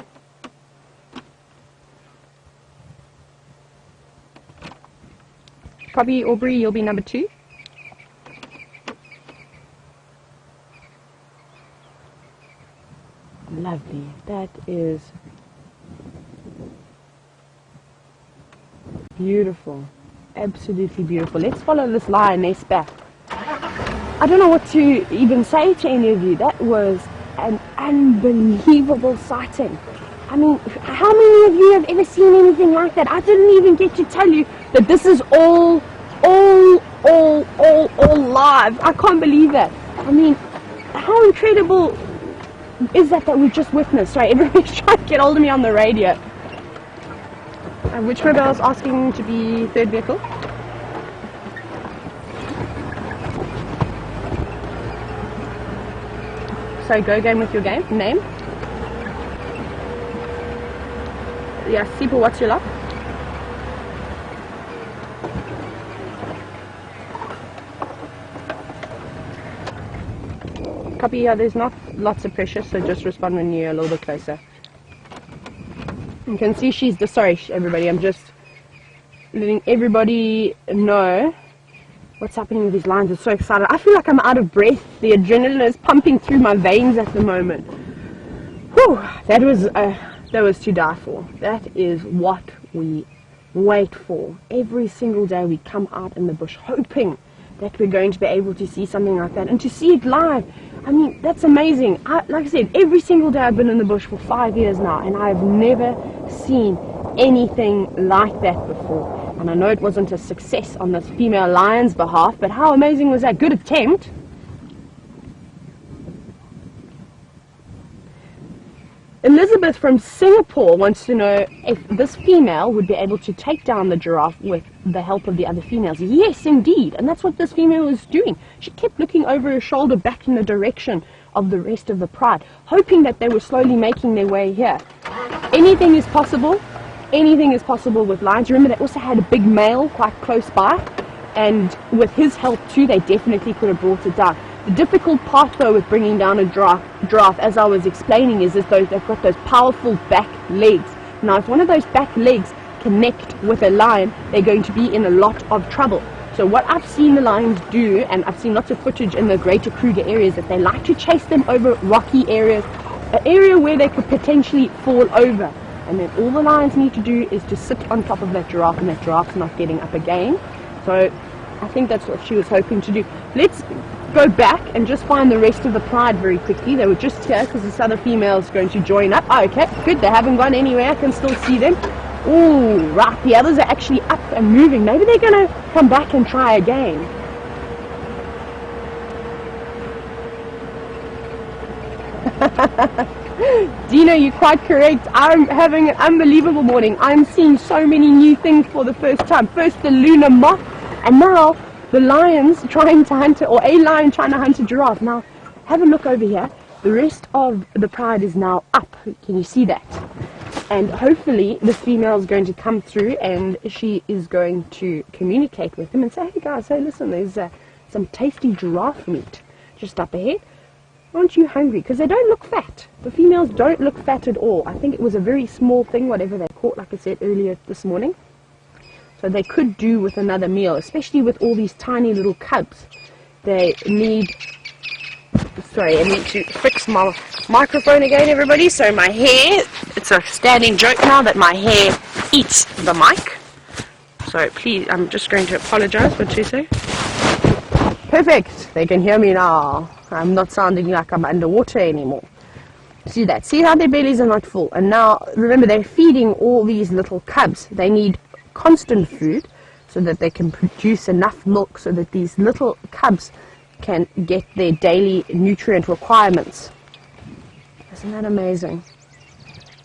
[SPEAKER 2] Probably Aubrey, you'll be number 2. Lovely. That is beautiful. Absolutely beautiful. Let's follow this lioness back. I don't know what to even say to any of you. That was an unbelievable sighting. I mean, how many of you have ever seen anything like that? I didn't even get to tell you that this is all live. I can't believe that. I mean, how incredible is that we just witnessed? Sorry, everybody's trying to get hold of me on the radio. Which mobile is asking to be third vehicle? So go game with your name. Yeah, Sipo, what's your lock? Copy, yeah, there's not lots of pressure, so just respond when you're a little bit closer. You can see she's sorry everybody, I'm just letting everybody know what's happening with these lions. I'm so excited. I feel like I'm out of breath. The adrenaline is pumping through my veins at the moment. Whew, that was to die for. That is what we wait for. Every single day we come out in the bush hoping that we're going to be able to see something like that, and to see it live. I mean, that's amazing. Like I said, every single day I've been in the bush for 5 years now, and I've never seen anything like that before. And I know it wasn't a success on this female lion's behalf, but how amazing was that? Good attempt. Elizabeth from Singapore wants to know if this female would be able to take down the giraffe with the help of the other females. Yes, indeed. And that's what this female was doing. She kept looking over her shoulder back in the direction of the rest of the pride, hoping that they were slowly making their way here. Anything is possible. Anything is possible with lions. Remember, they also had a big male quite close by, and with his help too, they definitely could have brought it down. The difficult part though with bringing down a giraffe, as I was explaining, is that they've got those powerful back legs. Now if one of those back legs connect with a lion, they're going to be in a lot of trouble. So what I've seen the lions do, and I've seen lots of footage in the greater Kruger areas, that they like to chase them over rocky areas, an area where they could potentially fall over. And then all the lions need to do is to sit on top of that giraffe, and that giraffe's not getting up again. So I think that's what she was hoping to do. Let's go back and just find the rest of the pride very quickly. They were just here because this other female is going to join up. Oh, okay, good. They haven't gone anywhere. I can still see them. Oh, right. The others are actually up and moving. Maybe they're going to come back and try again. Dina, you're quite correct. I'm having an unbelievable morning. I'm seeing so many new things for the first time. First the lunar moth, and now the lions trying to hunt, or a lion trying to hunt a giraffe. Now, have a look over here. The rest of the pride is now up. Can you see that? And hopefully the female is going to come through, and she is going to communicate with them and say, hey guys, hey listen, there's some tasty giraffe meat just up ahead. Aren't you hungry? Because they don't look fat. The females don't look fat at all. I think it was a very small thing, whatever they caught, like I said earlier this morning. So they could do with another meal, especially with all these tiny little cubs. They need... Sorry, I need to fix my microphone again, everybody. So my hair, it's a standing joke now that my hair eats the mic. So please, I'm just going to apologize. What you say? Perfect. They can hear me now. I'm not sounding like I'm underwater anymore. See that? See how their bellies are not full. And now, remember, they're feeding all these little cubs. They need constant food so that they can produce enough milk so that these little cubs can get their daily nutrient requirements. Isn't that amazing?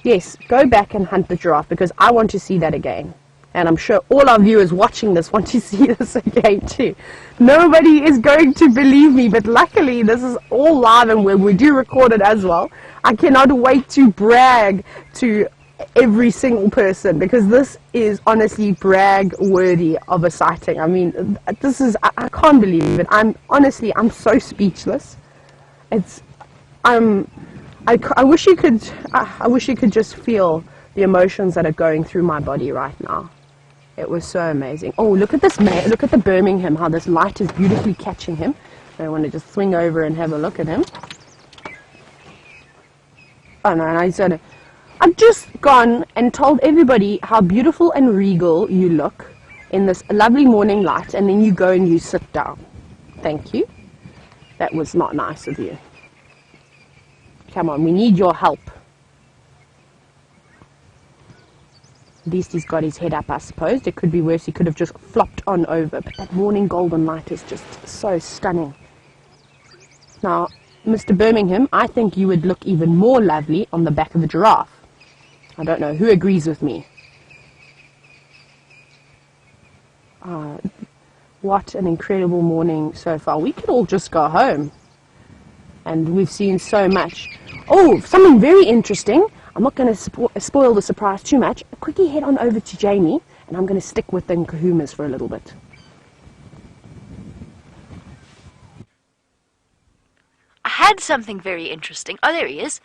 [SPEAKER 2] Yes, go back and hunt the giraffe, because I want to see that again. And I'm sure all our viewers watching this want to see this again too. Nobody is going to believe me, but luckily this is all live and we do record it as well. I cannot wait to brag to every single person, because this is honestly brag worthy of a sighting. I mean, this is, I can't believe it. I'm so speechless. I wish you could just feel the emotions that are going through my body right now. It was so amazing. Oh, look at this man. Look at the Birmingham, how this light is beautifully catching him. I want to just swing over and have a look at him. Oh no, I've just gone and told everybody how beautiful and regal you look in this lovely morning light, and then you go and you sit down. Thank you. That was not nice of you. Come on, we need your help. At least he's got his head up, I suppose. It could be worse. He could have just flopped on over. But that morning golden light is just so stunning. Now, Mr. Birmingham, I think you would look even more lovely on the back of a giraffe. I don't know. Who agrees with me? What an incredible morning so far. We could all just go home. And we've seen so much. Oh, something very interesting. I'm not going to spoil the surprise too much. Quickly head on over to Jamie, and I'm going to stick with the Nkuhumas for a little bit.
[SPEAKER 3] I had something very interesting. Oh, there he is.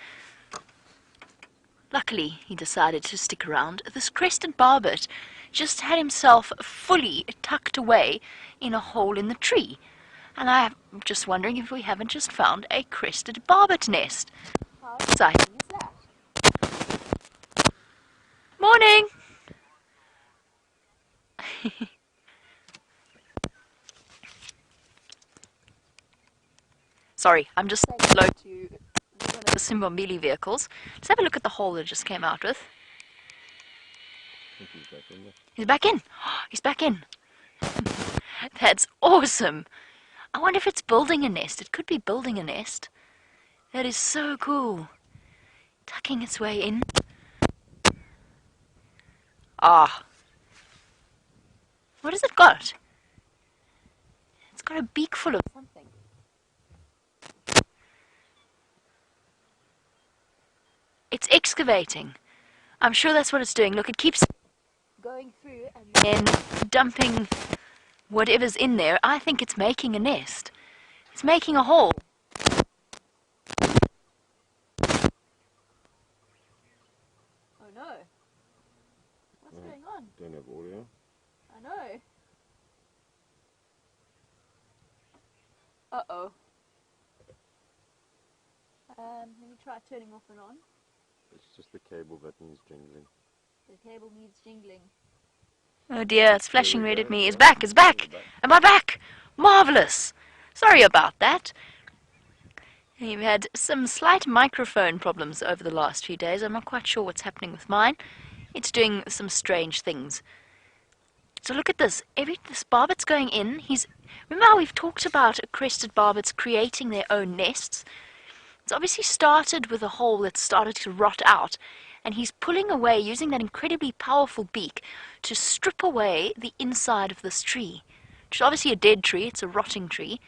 [SPEAKER 3] Luckily, he decided to stick around. This crested barbet just had himself fully tucked away in a hole in the tree. And I'm just wondering if we haven't just found a crested barbet nest. How exciting is that? Morning! Sorry, I'm just saying hello to one of the Simbombili vehicles. Let's have a look at the hole that just came out with. He's back in. He's back in. That's awesome. I wonder if it's building a nest. It could be building a nest. That is so cool. tucking its way in. Ah. What has it got? It's got a beak full of something. It's excavating. I'm sure that's what it's doing. Look, it keeps going through and then dumping whatever's in there. I think it's making a nest. It's making a hole. Oh no. What's going on?
[SPEAKER 5] Don't have audio.
[SPEAKER 3] I know. Uh-oh. Let me try turning off and on.
[SPEAKER 5] It's just the cable that needs jingling.
[SPEAKER 3] The cable needs jingling. Oh dear, it's flashing
[SPEAKER 5] There we
[SPEAKER 3] red
[SPEAKER 5] go.
[SPEAKER 3] at me. It's
[SPEAKER 5] Yeah.
[SPEAKER 3] back, it's back!
[SPEAKER 5] Back.
[SPEAKER 3] Am I back? Marvellous! Sorry about that. We've had some slight microphone problems over the last few days. I'm not quite sure what's happening with mine. It's doing some strange things. So look at this. This barbet's going in. Remember how we've talked about crested barbets creating their own nests? It's obviously started with a hole that started to rot out, and he's pulling away using that incredibly powerful beak to strip away the inside of this tree, which is obviously a dead tree. It's a rotting tree,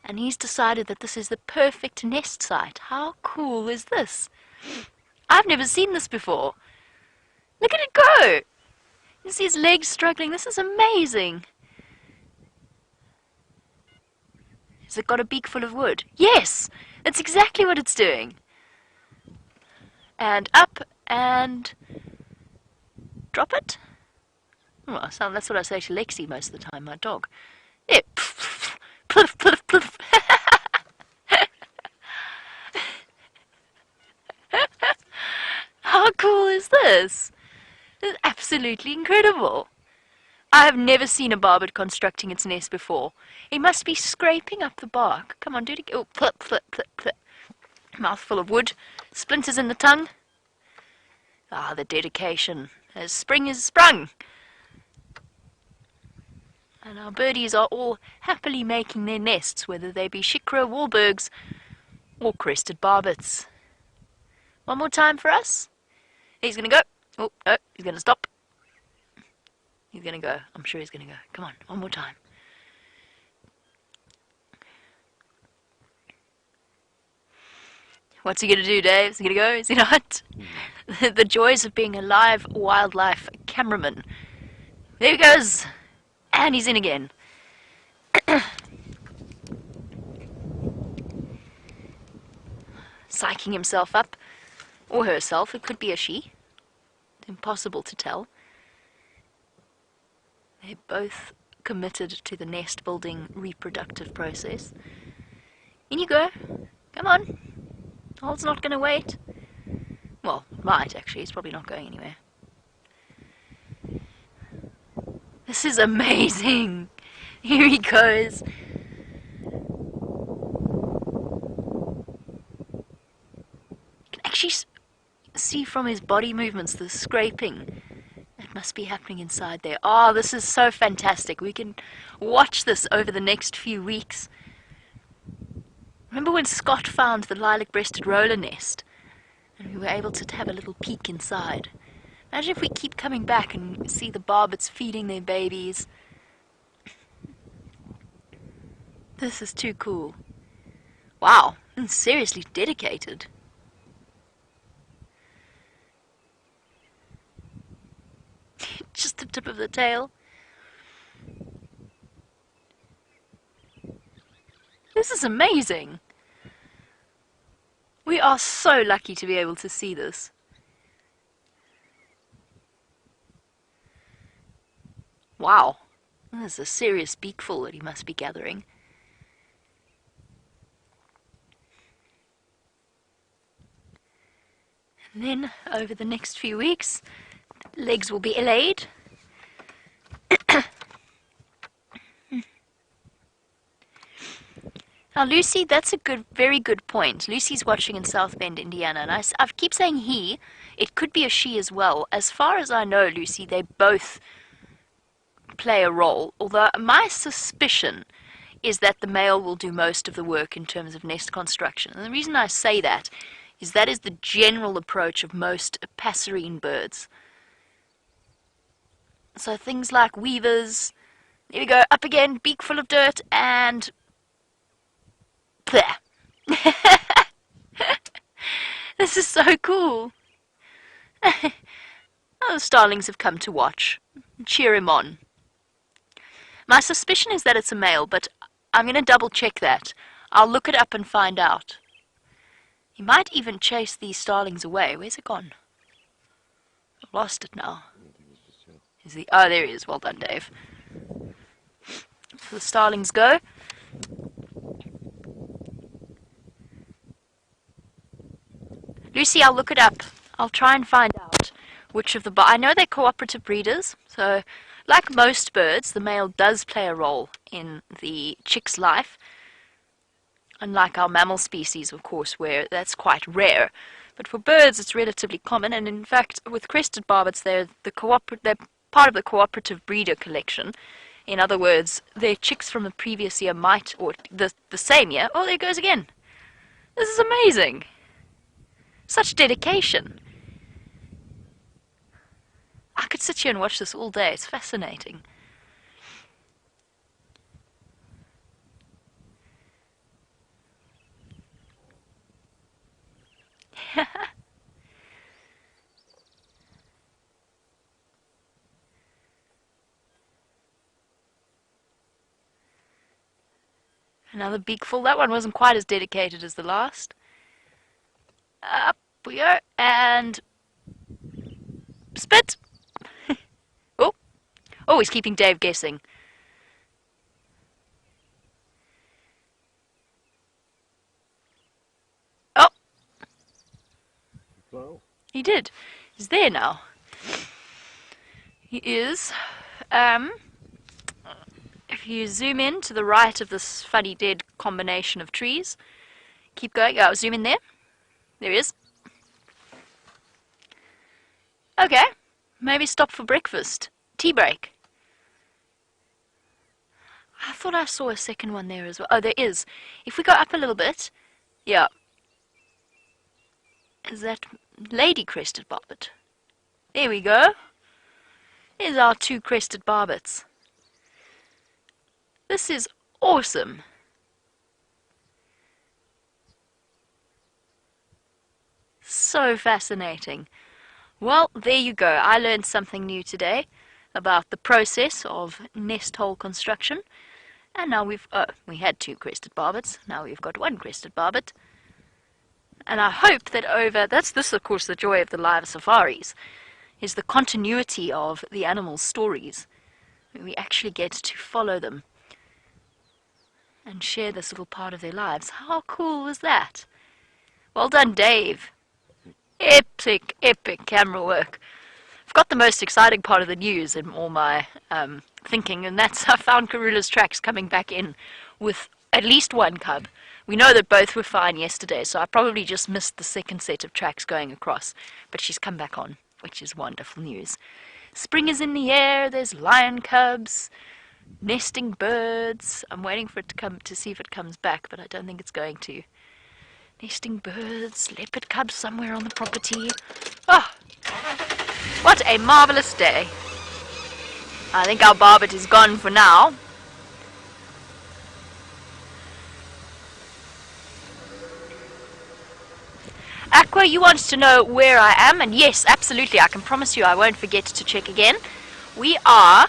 [SPEAKER 3] and he's decided that this is the perfect nest site. How cool is this? I've never seen this before. Look at it go! You see his legs struggling. This is amazing. Has it got a beak full of wood? Yes! That's exactly what it's doing. And up and drop it. Well, that's what I say to Lexi most of the time, my dog. Yeah. Pluff, pluff, pluff. How cool is this? This is absolutely incredible. I have never seen a barbet constructing its nest before. It must be scraping up the bark. Come on, do it again. Oh, plip, plip, plip, plip. Mouthful of wood. Splinters in the tongue. Ah, the dedication. As spring is sprung. And our birdies are all happily making their nests, whether they be Shikra, Wahlbergs, or crested barbets. One more time for us. He's going to go. Oh, no, he's going to stop. He's going to go. I'm sure he's going to go. Come on, one more time. What's he going to do, Dave? Is he going to go? Is he not? The joys of being a live wildlife cameraman. There he goes. And he's in again. Psyching himself up. Or herself. It could be a she. It's impossible to tell. They're both committed to the nest building reproductive process. In you go. Come on. Hole's not going to wait. Well, it might actually. It's probably not going anywhere. This is amazing. Here he goes. You can actually see from his body movements the scraping that must be happening inside there. Oh, this is so fantastic. We can watch this over the next few weeks. Remember when Scott found the lilac-breasted roller nest and we were able to have a little peek inside? Imagine if we keep coming back and see the barbets feeding their babies. This is too cool. Wow, and seriously dedicated. Just the tip of the tail. This is amazing. We are so lucky to be able to see this. Wow, there's a serious beakful that he must be gathering. And then, over the next few weeks, legs will be laid. Now, Lucy, that's a very good point. Lucy's watching in South Bend, Indiana, and I keep saying he. It could be a she as well. As far as I know, Lucy, they both play a role, although my suspicion is that the male will do most of the work in terms of nest construction. And the reason I say that that is the general approach of most passerine birds. So things like weavers, there we go, up again, beak full of dirt, and there. This is so cool. Oh, the starlings have come to watch. Cheer him on. My suspicion is that it's a male, but I'm going to double check that. I'll look it up and find out. He might even chase these starlings away. Where's it gone? I've lost it now. Is he? Oh, there he is. Well done, Dave. So the starlings go. Lucy, I'll look it up. I'll try and find out which of the... I know they're cooperative breeders, so like most birds, the male does play a role in the chick's life. Unlike our mammal species, of course, where that's quite rare. But for birds, it's relatively common, and in fact, with crested barbets, they're part of the cooperative breeder collection. In other words, their chicks from the previous year might, or the same year... Oh, there it goes again. This is amazing. Such dedication. I could sit here and watch this all day. It's fascinating. Another beakful. That one wasn't quite as dedicated as the last. Up we go, and spit. Oh, he's keeping Dave guessing. Oh,
[SPEAKER 5] Well,
[SPEAKER 3] he did. He's there now. He is. If you zoom in to the right of this funny dead combination of trees, keep going. Oh, zoom in there. There he is. Okay, maybe stop for breakfast. Tea break. I thought I saw a second one there as well. Oh, there is. If we go up a little bit, yeah. Is that lady crested barbet? There we go. Here's our two crested barbets. This is awesome. So fascinating. Well, there you go. I learned something new today about the process of nest hole construction. And now we had two crested barbets. Now we've got one crested barbet. And I hope that this of course the joy of the live safaris, is the continuity of the animals' stories. We actually get to follow them and share this little part of their lives. How cool was that? Well done, Dave. Epic, epic camera work. I've got the most exciting part of the news in all my thinking, and that's I found Karula's tracks coming back in with at least one cub. We know that both were fine yesterday, so I probably just missed the second set of tracks going across, but she's come back on, which is wonderful news. Spring is in the air, there's lion cubs, nesting birds. I'm waiting for it to come to see if it comes back, but I don't think it's going to. Nesting birds, leopard cubs somewhere on the property. Oh, what a marvelous day. I think our barbet is gone for now. Aqua, you want to know where I am, and yes, absolutely, I can promise you I won't forget to check again. We are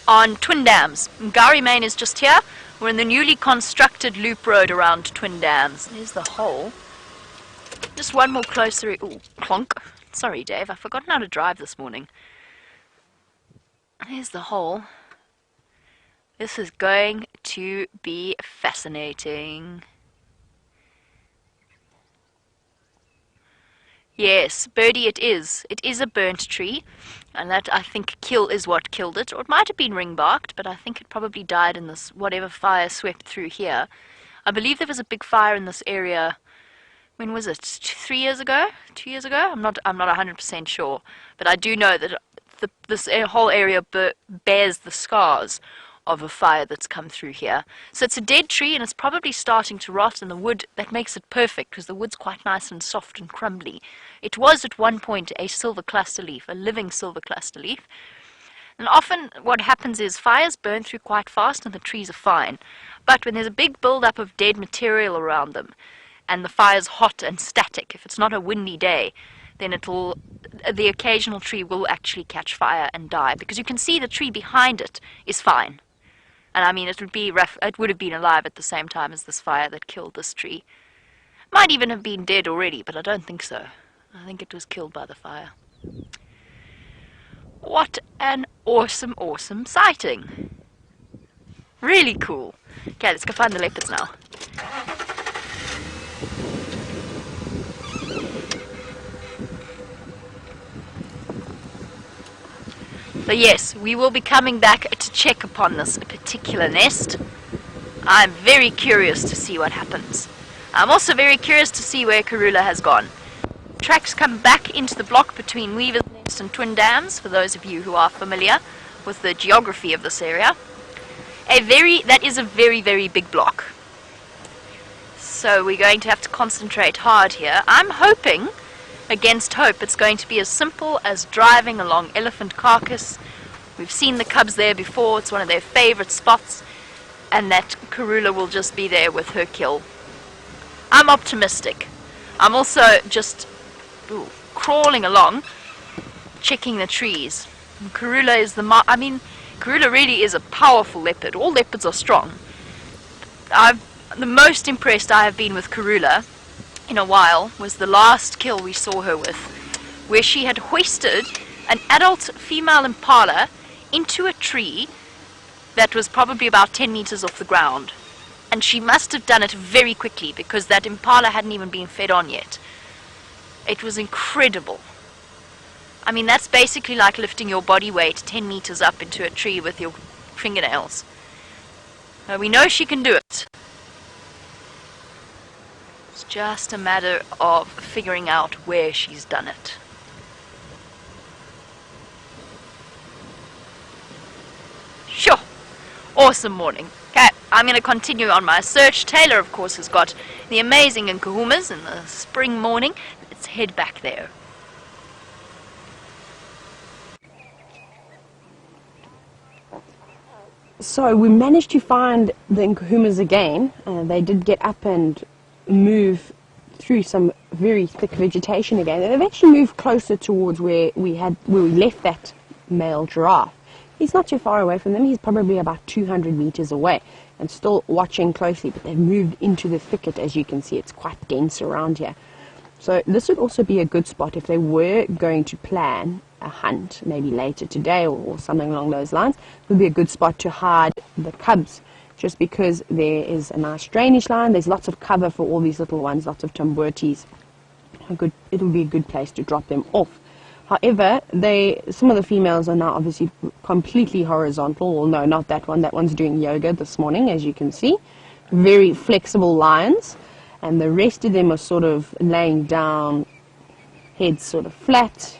[SPEAKER 3] on Twin Dams. Ngari Main is just here. We're in the newly constructed loop road around Twin Dams. There's the hole. Just one more closer. Ooh, clonk. Sorry, Dave, I've forgotten how to drive this morning. There's the hole. This is going to be fascinating. Yes, Birdie, it is. It is a burnt tree, and that, I think, kill is what killed it. Or it might have been ring-barked, but I think it probably died in this, whatever fire swept through here. I believe there was a big fire in this area, when was it? 3 years ago? 2 years ago? I'm not 100% sure, but I do know that this whole area bears the scars of a fire that's come through here. So it's a dead tree and it's probably starting to rot, and the wood, that makes it perfect because the wood's quite nice and soft and crumbly. It was at one point a silver cluster leaf, a living silver cluster leaf. And often what happens is fires burn through quite fast and the trees are fine. But when there's a big build-up of dead material around them and the fire's hot and static, if it's not a windy day, then the occasional tree will actually catch fire and die, because you can see the tree behind it is fine. And I mean, it would have been alive at the same time as this fire that killed this tree. Might even have been dead already, but I don't think so. I think it was killed by the fire. What an awesome, awesome sighting. Really cool. Okay, let's go find the leopards now. So yes, we will be coming back to check upon this particular nest. I'm very curious to see what happens. I'm also very curious to see where Karula has gone. Tracks come back into the block between Weaver's Nest and Twin Dams, for those of you who are familiar with the geography of this area. That is a very, very big block. So we're going to have to concentrate hard here. I'm hoping, against hope, it's going to be as simple as driving along Elephant Carcass. We've seen the cubs there before, it's one of their favorite spots, and that Karula will just be there with her kill. I'm optimistic. I'm also just crawling along, checking the trees. And Karula is Karula really is a powerful leopard. All leopards are strong. The most impressed I have been with Karula in a while was the last kill we saw her with, where she had hoisted an adult female impala into a tree that was probably about 10 meters off the ground. And she must have done it very quickly because that impala hadn't even been fed on yet. It was incredible. I mean, that's basically like lifting your body weight 10 meters up into a tree with your fingernails. We know she can do it. It's just a matter of figuring out where she's done it. Sure. Awesome morning. Okay, I'm going to continue on my search. Tayla, of course, has got the amazing Nkuhumas in the spring morning. Let's head back there.
[SPEAKER 2] So we managed to find the Nkuhumas again. They did get up and move through some very thick vegetation again. And they've actually moved closer towards where we left that male giraffe. He's not too far away from them. He's probably about 200 meters away and still watching closely, but they've moved into the thicket. As you can see, it's quite dense around here. So this would also be a good spot if they were going to plan a hunt, maybe later today or something along those lines. It would be a good spot to hide the cubs, just because there is a nice drainage line. There's lots of cover for all these little ones, lots of tamburtis. It would be a good place to drop them off. However, some of the females are now obviously completely horizontal. Well, no, not that one. That one's doing yoga this morning, as you can see. Very flexible lions. And the rest of them are sort of laying down, heads sort of flat,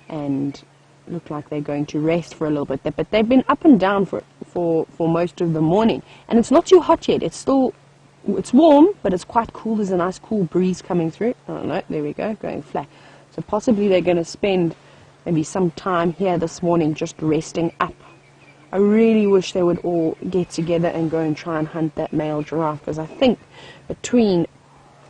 [SPEAKER 2] and look like they're going to rest for a little bit. But they've been up and down for most of the morning. And it's not too hot yet. It's warm, but it's quite cool. There's a nice cool breeze coming through. Oh no, there we go, going flat. So possibly they're going to spend maybe some time here this morning just resting up. I really wish they would all get together and go and try and hunt that male giraffe, because I think between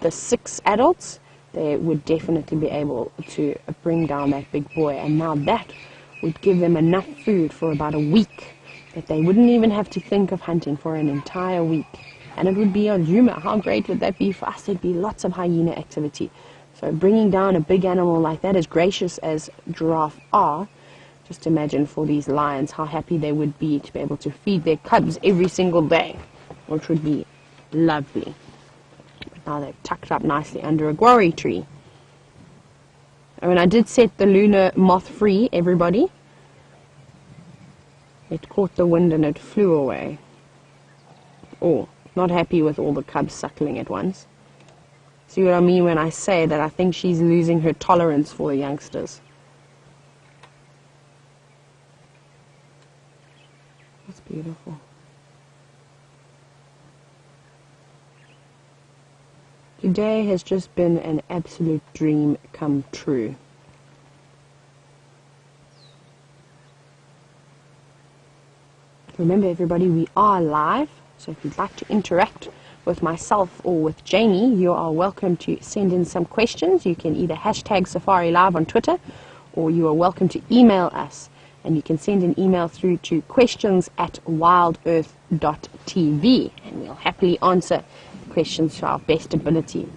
[SPEAKER 2] the 6 adults, they would definitely be able to bring down that big boy. And now that would give them enough food for about a week, that they wouldn't even have to think of hunting for an entire week. And it would be on Djuma. How great would that be for us? There'd be lots of hyena activity. So bringing down a big animal like that, as gracious as giraffe are, just imagine for these lions how happy they would be to be able to feed their cubs every single day, which would be lovely. But now they've tucked up nicely under a guarri tree. And I did set the lunar moth free, everybody. It caught the wind and it flew away. Oh, not happy with all the cubs suckling at once. See what I mean when I say that I think she's losing her tolerance for the youngsters. Must Beautiful. Today has just been an absolute dream come true. Remember everybody, we are live, so if you'd like to interact with myself or with Jamie, you are welcome to send in some questions. You can either hashtag Safari Live on Twitter, or you are welcome to email us. And you can send an email through to questions@wildearth.tv, and we'll happily answer questions to our best ability.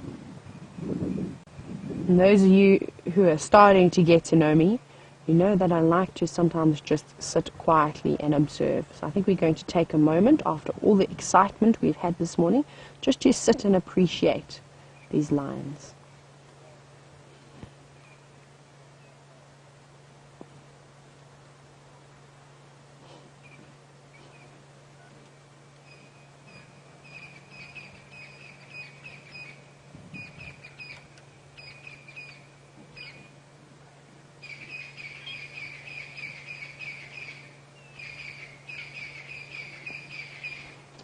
[SPEAKER 2] And those of you who are starting to get to know me, you know that I like to sometimes just sit quietly and observe. So I think we're going to take a moment after all the excitement we've had this morning just to sit and appreciate these lions.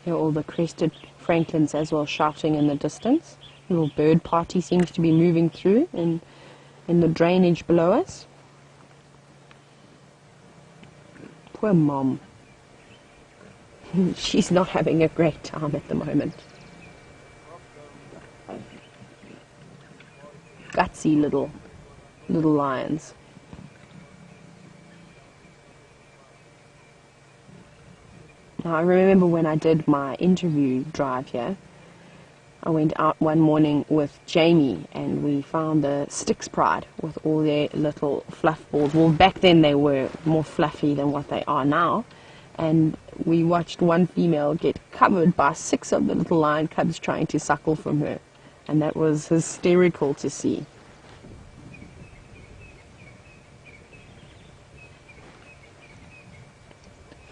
[SPEAKER 2] Hear all the crested francolins as well shouting in the distance. A little bird party seems to be moving through in the drainage below us. Poor Mom. She's not having a great time at the moment. Gutsy little lions. Now, I remember when I did my interview drive here, I went out one morning with Jamie and we found the Styx Pride with all their little fluff balls. Well, back then they were more fluffy than what they are now. And we watched one female get covered by 6 of the little lion cubs trying to suckle from her. And that was hysterical to see.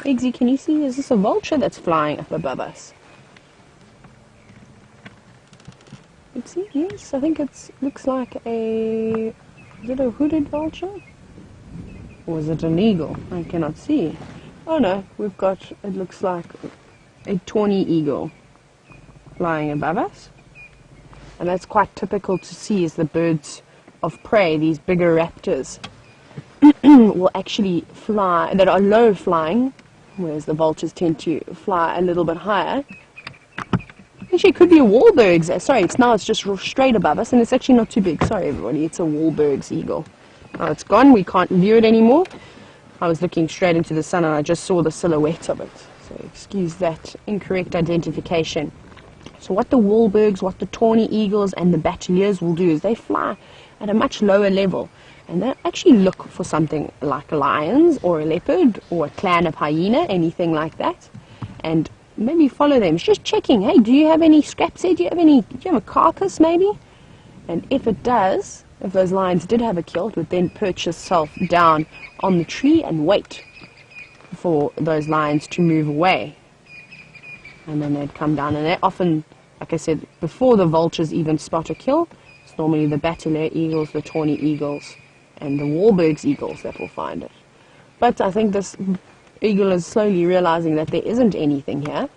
[SPEAKER 2] Eggsy, can you see, is this a vulture that's flying up above us? Eggsy, yes, I think it looks like is it a hooded vulture? Or is it an eagle? I cannot see. Oh no, we've got, it looks like a tawny eagle flying above us. And that's quite typical to see as the birds of prey, these bigger raptors, will actually fly, that are low flying, whereas the vultures tend to fly a little bit higher. Actually, it could be a Wahlberg's. Sorry, it's just straight above us, and it's actually not too big. Sorry, everybody, it's a Wahlberg's eagle. Now it's gone. We can't view it anymore. I was looking straight into the sun, and I just saw the silhouette of it. So excuse that incorrect identification. So what the Wahlbergs, what the tawny eagles, and the Bateleurs will do is they fly at a much lower level. And they actually look for something like lions or a leopard or a clan of hyena, anything like that. And maybe follow them. It's just checking, hey, do you have any scraps there? Do you have a carcass maybe? And if it does, if those lions did have a kill, it would then perch itself down on the tree and wait for those lions to move away. And then they'd come down. And they often, like I said, before the vultures even spot a kill, it's normally the Bateleur eagles, the tawny eagles, and the Wahlberg's eagles that will find it. But I think this eagle is slowly realizing that there isn't anything here.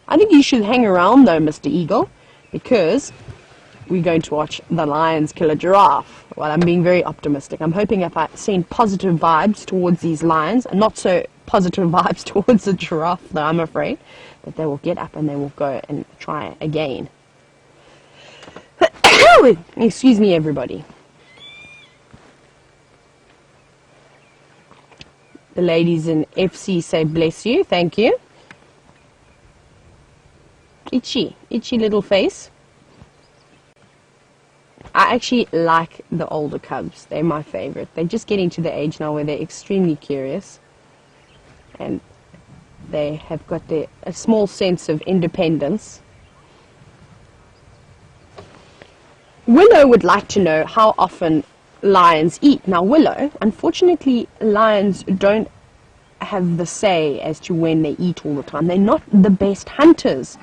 [SPEAKER 2] I think you should hang around though, Mr. Eagle, because we're going to watch the lions kill a giraffe. Well, I'm being very optimistic. I'm hoping if I send positive vibes towards these lions, and not so positive vibes towards the giraffe, though, I'm afraid, that they will get up and they will go and try again. Excuse me, everybody. The ladies in FC say bless you, thank you. Itchy little face. I actually like the older cubs. They're my favorite. They're just getting to the age now where they're extremely curious. And they have got a small sense of independence. Willow would like to know how often lions eat. Now Willow, unfortunately, lions don't have the say as to when they eat all the time. They're not the best hunters,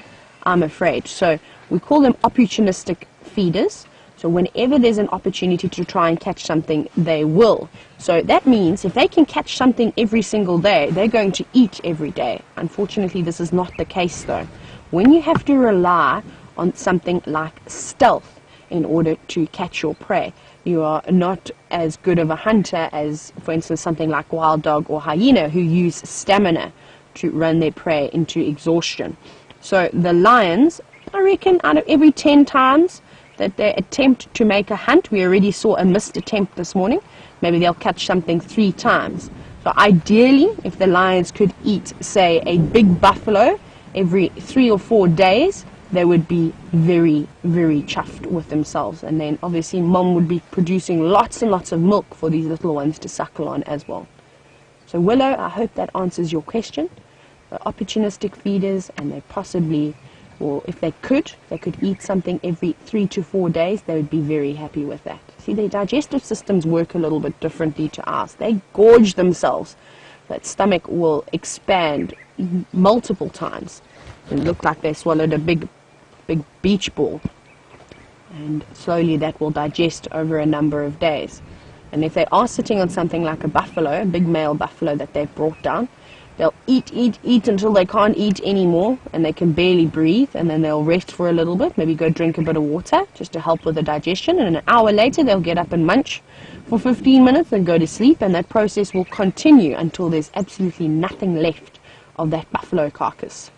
[SPEAKER 2] I'm afraid. So we call them opportunistic feeders. So So whenever there's an opportunity to try and catch something, they will. So that means if they can catch something every single day, they're going to eat every day. Unfortunately, this is not the case though. When you have to rely on something like stealth in order to catch your prey, you are not as good of a hunter as, for instance, something like wild dog or hyena, who use stamina to run their prey into exhaustion. So the lions, I reckon, out of every 10 times that they attempt to make a hunt, we already saw a missed attempt this morning, maybe they'll catch something 3 times. So ideally, if the lions could eat, say, a big buffalo every 3 or 4 days, they would be very, very chuffed with themselves. And then obviously mom would be producing lots and lots of milk for these little ones to suckle on as well. So Willow, I hope that answers your question. The opportunistic feeders, and they possibly, or if they could eat something every 3 to 4 days, they would be very happy with that. See, their digestive systems work a little bit differently to ours. They gorge themselves. That stomach will expand multiple times and look like they swallowed a big beach ball. And slowly that will digest over a number of days. And if they are sitting on something like a buffalo, a big male buffalo that they've brought down, they'll eat until they can't eat anymore and they can barely breathe, and then they'll rest for a little bit, maybe go drink a bit of water just to help with the digestion, and an hour later they'll get up and munch for 15 minutes and go to sleep, and that process will continue until there's absolutely nothing left of that buffalo carcass.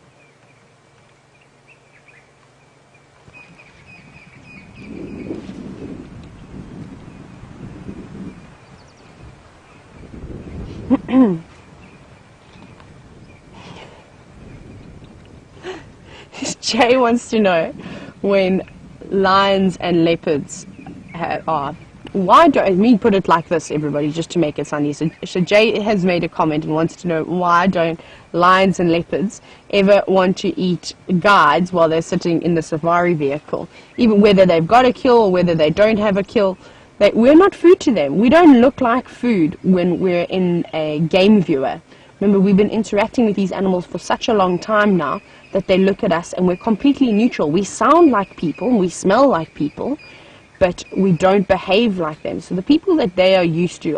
[SPEAKER 2] Jay wants to know, when lions and leopards are, why don't, let me put it like this, everybody, just to make it sound easy. So Jay has made a comment and wants to know, why don't lions and leopards ever want to eat guides while they're sitting in the safari vehicle, even whether they've got a kill or whether they don't have a kill? We're not food to them. We don't look like food when we're in a game viewer. Remember, we've been interacting with these animals for such a long time now that they look at us and we're completely neutral. We sound like people, we smell like people, but we don't behave like them. So the people that they are used to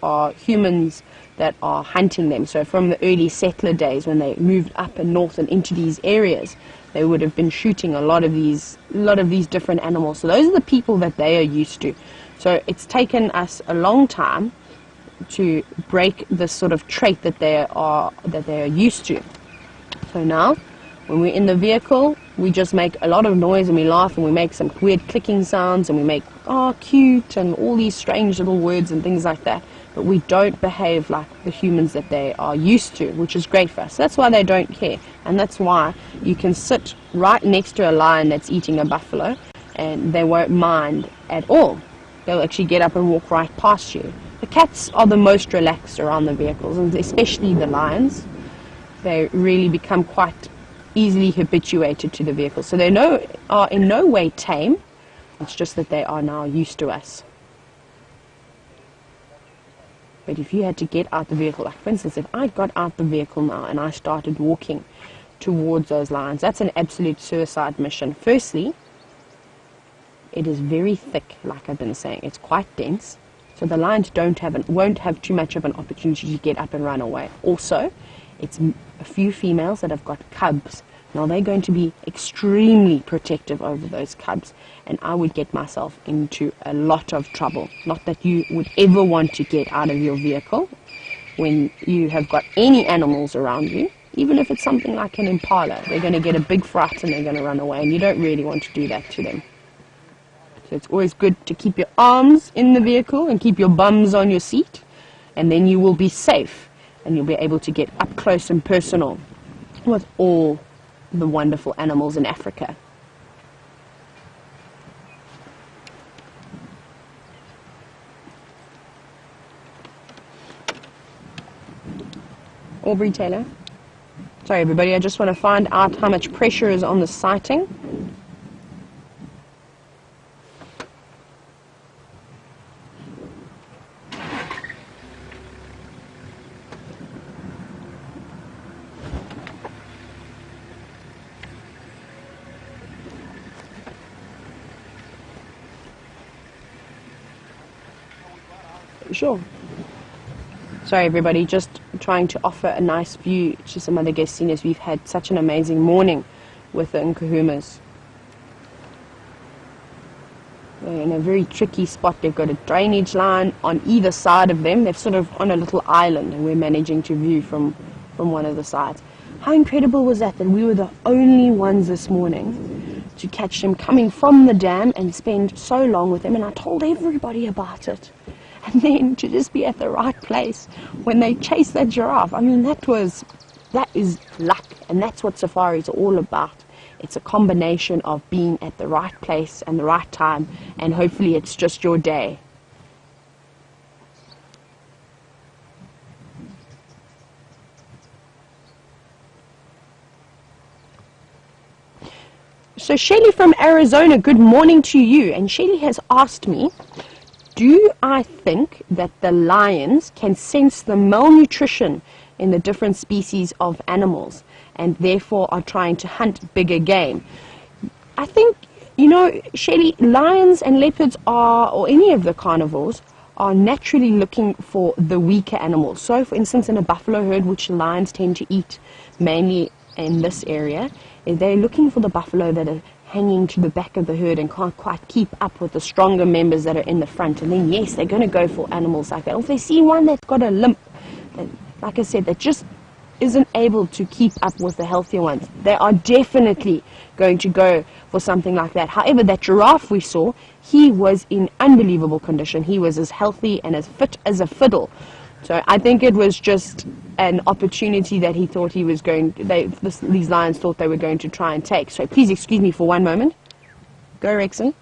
[SPEAKER 2] are humans that are hunting them. So from the early settler days, when they moved up and north and into these areas, they would have been shooting a lot of these different animals. So those are the people that they are used to. So it's taken us a long time to break this sort of trait that they are used to. So now, when we're in the vehicle, we just make a lot of noise and we laugh and we make some weird clicking sounds and we make, oh, cute, and all these strange little words and things like that. But we don't behave like the humans that they are used to, which is great for us. That's why they don't care. And that's why you can sit right next to a lion that's eating a buffalo and they won't mind at all. They'll actually get up and walk right past you. The cats are the most relaxed around the vehicles, and especially the lions. They really become quite easily habituated to the vehicle. So they are in no way tame. It's just that they are now used to us. But if you had to get out the vehicle, like for instance, if I got out the vehicle now and I started walking towards those lions, that's an absolute suicide mission. Firstly, it is very thick, like I've been saying. It's quite dense. So the lions won't have too much of an opportunity to get up and run away. Also, it's a few females that have got cubs. Now they're going to be extremely protective over those cubs, and I would get myself into a lot of trouble. Not that you would ever want to get out of your vehicle when you have got any animals around you, even if it's something like an impala. They're going to get a big fright and they're going to run away, and you don't really want to do that to them. So it's always good to keep your arms in the vehicle and keep your bums on your seat, and then you will be safe and you'll be able to get up close and personal with all the wonderful animals in Africa. Aubrey Taylor. Sorry everybody, I just want to find out how much pressure is on the sighting. for sure. Sorry everybody, just trying to offer a nice view to some other guest seniors. We've had such an amazing morning with the Nkuhumas. They're in a very tricky spot. They've got a drainage line on either side of them. They're sort of on a little island, and we're managing to view from one of the sides. How incredible was that we were the only ones this morning to catch them coming from the dam and spend so long with them, and I told everybody about it. And then to just be at the right place when they chased that giraffe, I mean, that is luck, and that's what safaris are all about. It's a combination of being at the right place and the right time, and hopefully it's just your day. So Shelly from Arizona, good morning to you. And Shelly has asked me, do I think that the lions can sense the malnutrition in the different species of animals and therefore are trying to hunt bigger game? I think, Shelly, lions and leopards or any of the carnivores, are naturally looking for the weaker animals. So, for instance, in a buffalo herd, which lions tend to eat mainly in this area, they're looking for the buffalo that are hanging to the back of the herd and can't quite keep up with the stronger members that are in the front. And then, yes, they're going to go for animals like that. Or if they see one that's got a limp, like I said, that just isn't able to keep up with the healthier ones, they are definitely going to go for something like that. However, that giraffe we saw, he was in unbelievable condition. He was as healthy and as fit as a fiddle. So I think it was just an opportunity that he thought he was going, these lions thought they were going to try and take. So please excuse me for one moment. Go, Rexon.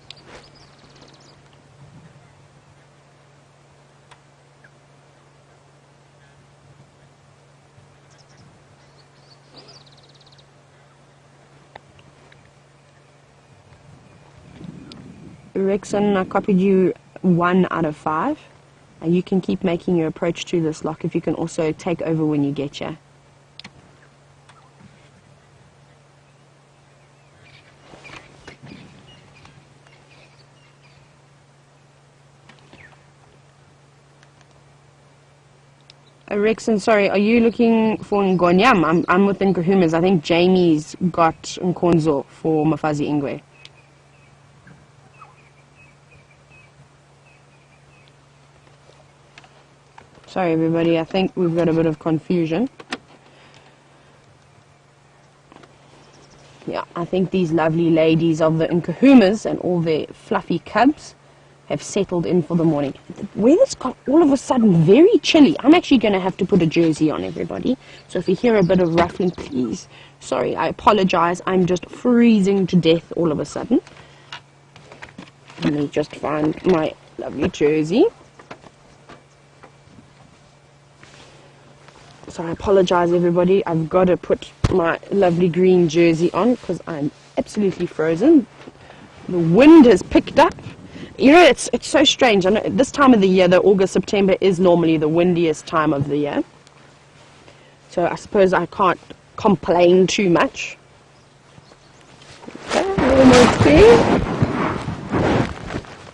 [SPEAKER 2] Rexon, I copied you 1 out of 5. And you can keep making your approach to this lock if you can also take over when you get here. Rexon, sorry, are you looking for Ngonyam? I'm with Nkuhumas. I think Jamie's got Nkonzo for Mafazi Ingwe. Sorry everybody, I think we've got a bit of confusion. Yeah, I think these lovely ladies of the Nkuhumas and all their fluffy cubs have settled in for the morning. The weather's got all of a sudden very chilly. I'm actually going to have to put a jersey on, everybody. So if you hear a bit of ruffling, please, sorry, I apologize. I'm just freezing to death all of a sudden. Let me just find my lovely jersey. So I apologize everybody, I've got to put my lovely green jersey on because I'm absolutely frozen. The wind has picked up. It's so strange. I know this time of the year, the August, September is normally the windiest time of the year. So I suppose I can't complain too much. Okay, almost there.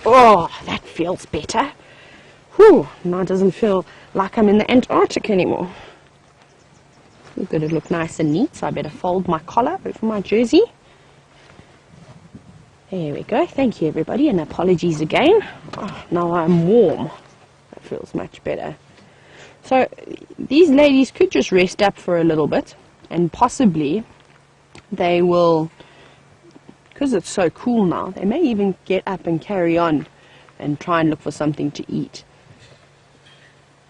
[SPEAKER 2] Oh, that feels better. Whew, now it doesn't feel like I'm in the Antarctic anymore. We've got to look nice and neat, so I better fold my collar over my jersey. There we go. Thank you, everybody, and apologies again. Oh, now I'm warm. That feels much better. So these ladies could just rest up for a little bit, and possibly they will, because it's so cool now, they may even get up and carry on and try and look for something to eat.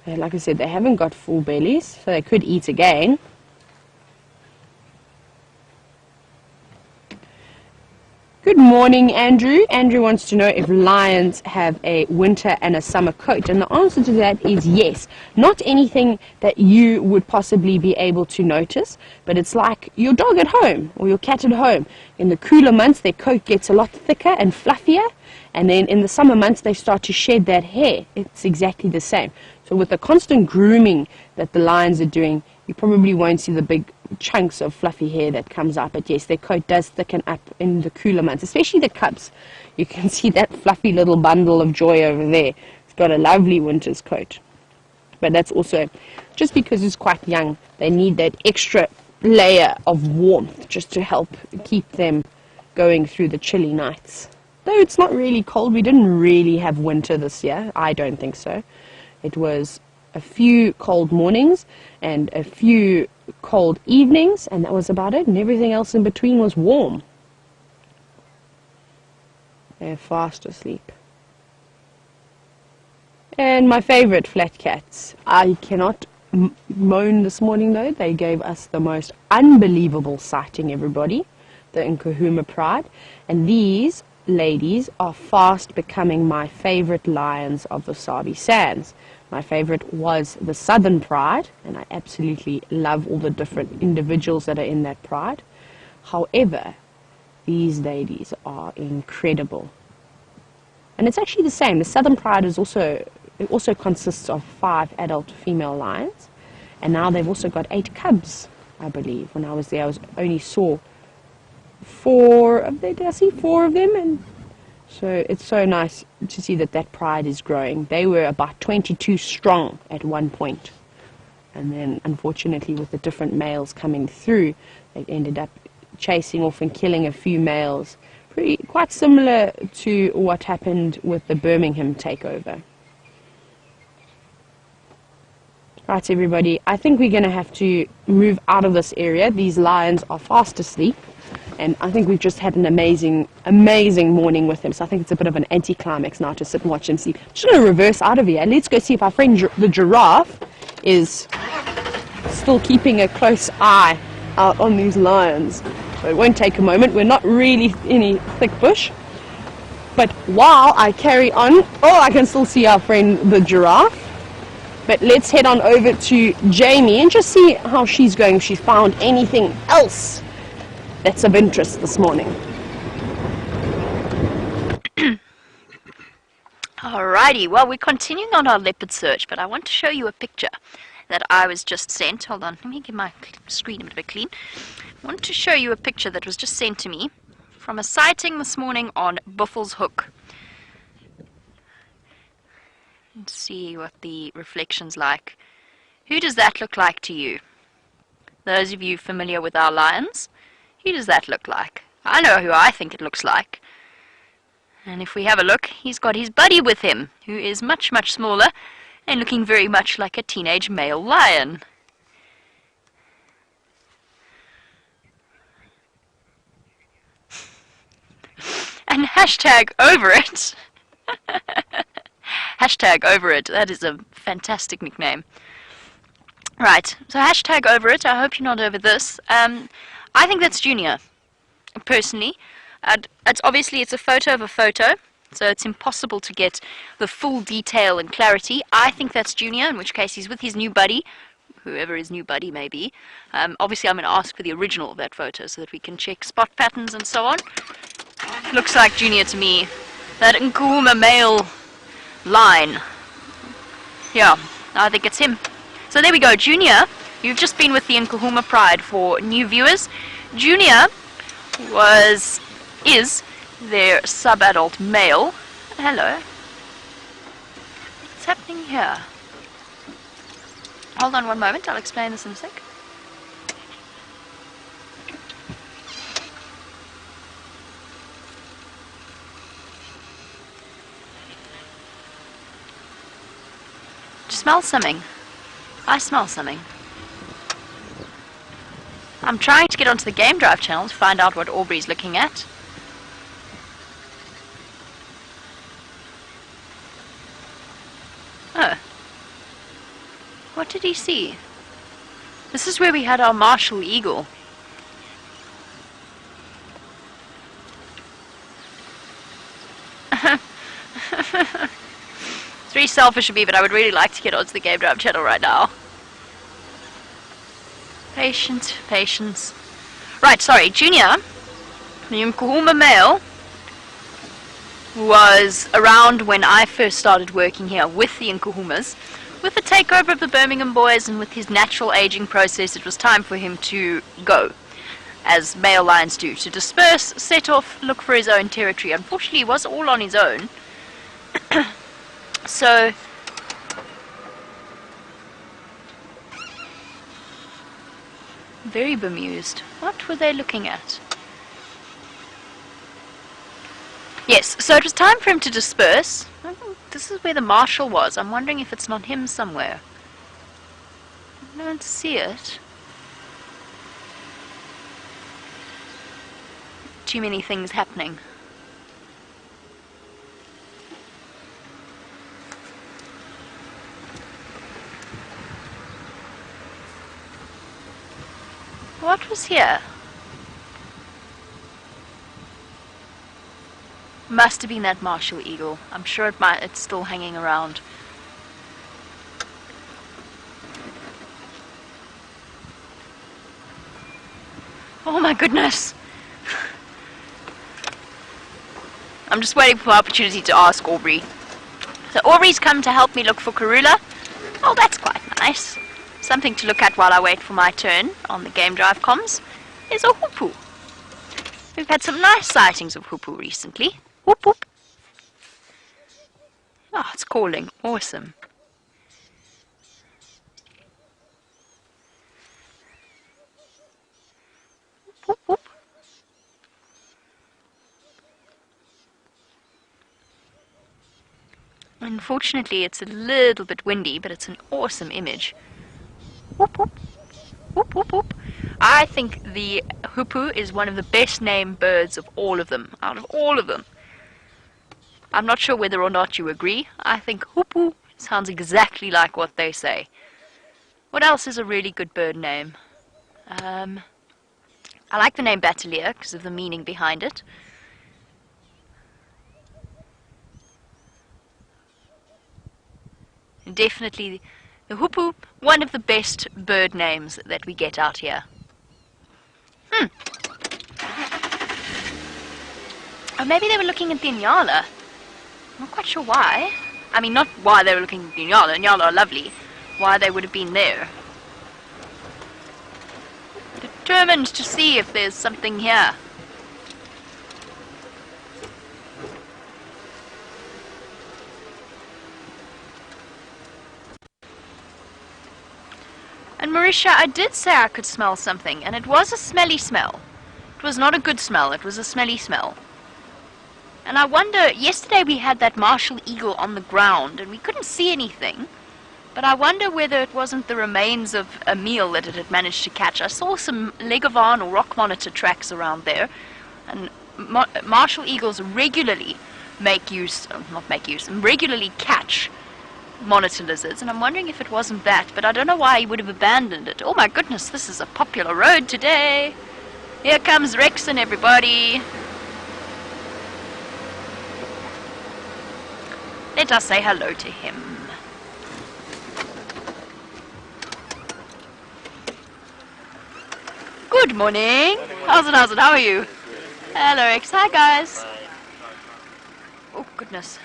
[SPEAKER 2] Like I said, they haven't got full bellies, so they could eat again. Good morning, Andrew. Andrew wants to know if lions have a winter and a summer coat, and the answer to that is yes. Not anything that you would possibly be able to notice, but it's like your dog at home or your cat at home. In the cooler months, their coat gets a lot thicker and fluffier, and then in the summer months, they start to shed that hair. It's exactly the same. So with the constant grooming that the lions are doing, you probably won't see the big chunks of fluffy hair that comes up. But yes, their coat does thicken up in the cooler months, especially the cubs. You can see that fluffy little bundle of joy over there. got a lovely winter's coat. But that's also just because it's quite young. They need that extra layer of warmth just to help keep them going through the chilly nights. Though it's not really cold. We didn't really have winter this year. I don't think so. It was a few cold mornings and a few cold evenings, and that was about it. And everything else in between was warm. They're fast asleep. And my favorite flat cats. I cannot moan this morning though. They gave us the most unbelievable sighting, everybody. The Nkuhuma pride. And these ladies are fast becoming my favorite lions of the Sabi Sands. My favorite was the Southern Pride, and I absolutely love all the different individuals that are in that pride. However, these ladies are incredible. And it's actually the same. The Southern Pride is also consists of 5 adult female lions, and now they've also got 8 cubs, I believe. When I was there, I only saw 4 of them. Did I see 4 of them? And so it's so nice to see that pride is growing. They were about 22 strong at one point, and then unfortunately with the different males coming through, they ended up chasing off and killing a few males. Quite similar to what happened with the Birmingham takeover. Right, everybody, I think we're going to have to move out of this area. These lions are fast asleep, and I think we've just had an amazing morning with them. So I think it's a bit of an anticlimax now to sit and watch them sleep. I'm just going to reverse out of here. Let's go see if our friend the giraffe is still keeping a close eye out on these lions. So it won't take a moment. We're not really in any thick bush. But while I carry on, I can still see our friend the giraffe. But let's head on over to Jamie and just see how she's going, if she's found anything else that's of interest this morning.
[SPEAKER 3] Alrighty, well, we're continuing on our leopard search, but I want to show you a picture that I was just sent. Hold on, let me get my screen a bit clean. I want to show you a picture that was just sent to me from a sighting this morning on Buffel's Hook. And see what the reflection's like. Who does that look like to you? Those of you familiar with our lions, who does that look like? I know who I think it looks like. And if we have a look, he's got his buddy with him, who is much, much smaller and looking very much like a teenage male lion. And hashtag over it. Hashtag over it. That is a fantastic nickname. Right, so hashtag over it. I hope you're not over this. I think that's Junior, personally. It's a photo of a photo, so it's impossible to get the full detail and clarity. I think that's Junior, in which case he's with his new buddy, whoever his new buddy may be. Obviously, I'm going to ask for the original of that photo so that we can check spot patterns and so on. Looks like Junior to me. That Nkuhuma male line. Yeah, I think it's him. So there we go, Junior. You've just been with the Nkuhuma Pride. For new viewers, Junior is their sub-adult male. Hello. What's happening here? Hold on one moment, I'll explain this in a sec. Do you smell something? I smell something. I'm trying to get onto the Game Drive channel to find out what Aubrey's looking at. Oh. What did he see? This is where we had our martial eagle. It's very selfish of me, but I would really like to get onto the Game Drive channel right now. Patience, patience. Right, sorry, Junior, the Nkuhuma male, was around when I first started working here with the Nkuhumas. With the takeover of the Birmingham boys and with his natural aging process, it was time for him to go, as male lions do, to disperse, set off, look for his own territory. Unfortunately, he was all on his own. So very bemused. What were they looking at? Yes, so it was time for him to disperse. I think this is where the marshal was. I'm wondering if it's not him somewhere. I don't see it. Too many things happening. What was here? Must have been that martial eagle. I'm sure it's still hanging around. Oh my goodness! I'm just waiting for the opportunity to ask Aubrey. So Aubrey's come to help me look for Karula. Oh, that's quite nice. Something to look at while I wait for my turn on the Game Drive comms is a hoopoe. We've had some nice sightings of hoopoe recently. Whoop whoop. Oh, it's calling. Awesome. Whoop whoop. Unfortunately, it's a little bit windy, but it's an awesome image. Whoop whoop. Whoop whoop whoop. I think the hoopoe is one of the best named birds of all of them. Out of all of them. I'm not sure whether or not you agree. I think hoopoe sounds exactly like what they say. What else is a really good bird name? I like the name Battalier because of the meaning behind it. Definitely the hoopoe, one of the best bird names that we get out here. Or maybe they were looking at the Nyala. I'm not quite sure why. I mean, not why they were looking at the Nyala. Nyala are lovely. Why they would have been there. Determined to see if there's something here. And Marisha, I did say I could smell something, and it was a smelly smell. It was not a good smell, it was a smelly smell. And I wonder, yesterday we had that martial eagle on the ground, and we couldn't see anything. But I wonder whether it wasn't the remains of a meal that it had managed to catch. I saw some Legovan or rock monitor tracks around there, and martial eagles regularly regularly catch monitor lizards, and I'm wondering if it wasn't that, but I don't know why he would have abandoned it. Oh my goodness, this is a popular road today. Here comes Rexon, everybody. Let us say hello to him. Good morning. How's it? How are you? Hello, Rex. Hi, guys. Oh, goodness.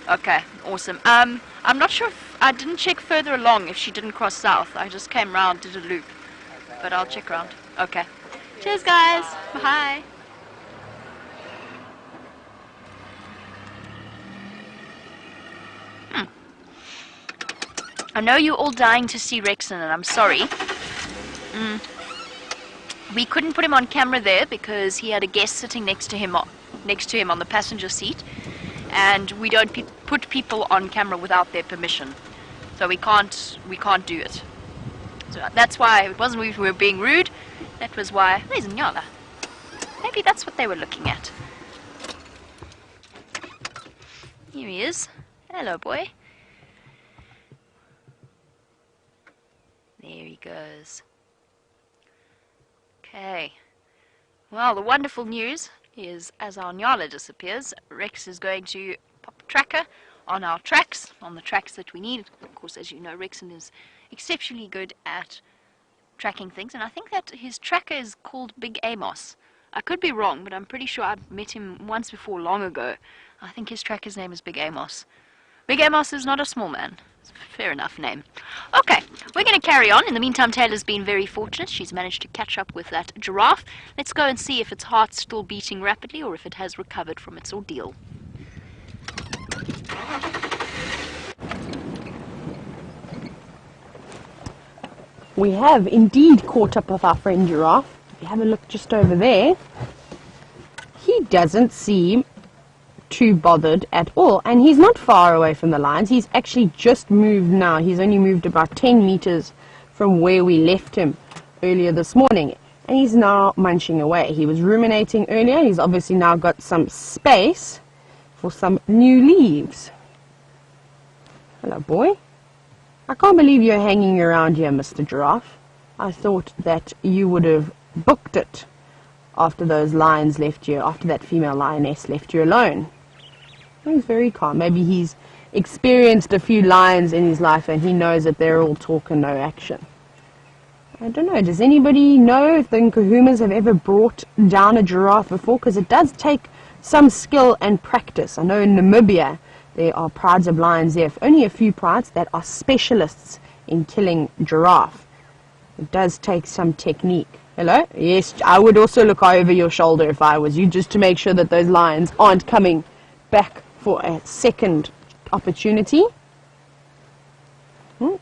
[SPEAKER 3] Okay, awesome. I'm not sure if I didn't check further along if she didn't cross south. I just came round, did a loop. But I'll check around. Okay. Cheers, guys. Bye. I know you're all dying to see Rexon, and I'm sorry. We couldn't put him on camera there because he had a guest sitting next to him on the passenger seat, and we don't put people on camera without their permission, so we can't do it. So that's why it wasn't we were being rude. That was why. There's Nyala. Maybe that's what they were looking at. Here he is. Hello, boy. There he goes. Okay. Well, the wonderful news is, as our Nyala disappears, Rex is going to pop a tracker on our tracks, on the tracks that we need. Of course, as you know, Rexon is exceptionally good at tracking things, and I think that his tracker is called Big Amos. I could be wrong, but I'm pretty sure I've met him once before long ago. I think his tracker's name is Big Amos. Big Amos is not a small man. It's a fair enough name. Okay, we're going to carry on. In the meantime, Tayla's been very fortunate. She's managed to catch up with that giraffe. Let's go and see if its heart's still beating rapidly or if it has recovered from its ordeal.
[SPEAKER 2] We have indeed caught up with our friend Giraffe. If you have a look just over there, he doesn't seem too bothered at all. And he's not far away from the lions. He's actually just moved now. He's only moved about 10 meters from where we left him earlier this morning. And he's now munching away. He was ruminating earlier. He's obviously now got some space for some new leaves. Hello, boy. I can't believe you're hanging around here, Mr. Giraffe. I thought that you would have booked it after those lions left you, after that female lioness left you alone. He's very calm. Maybe he's experienced a few lions in his life and he knows that they're all talk and no action. I don't know. Does anybody know if the Nkuhumas have ever brought down a giraffe before? Because it does take some skill and practice. I know in Namibia there are prides of lions there, only a few prides that are specialists in killing giraffe. It does take some technique. Hello? Yes, I would also look over your shoulder if I was you, just to make sure that those lions aren't coming back for a second opportunity.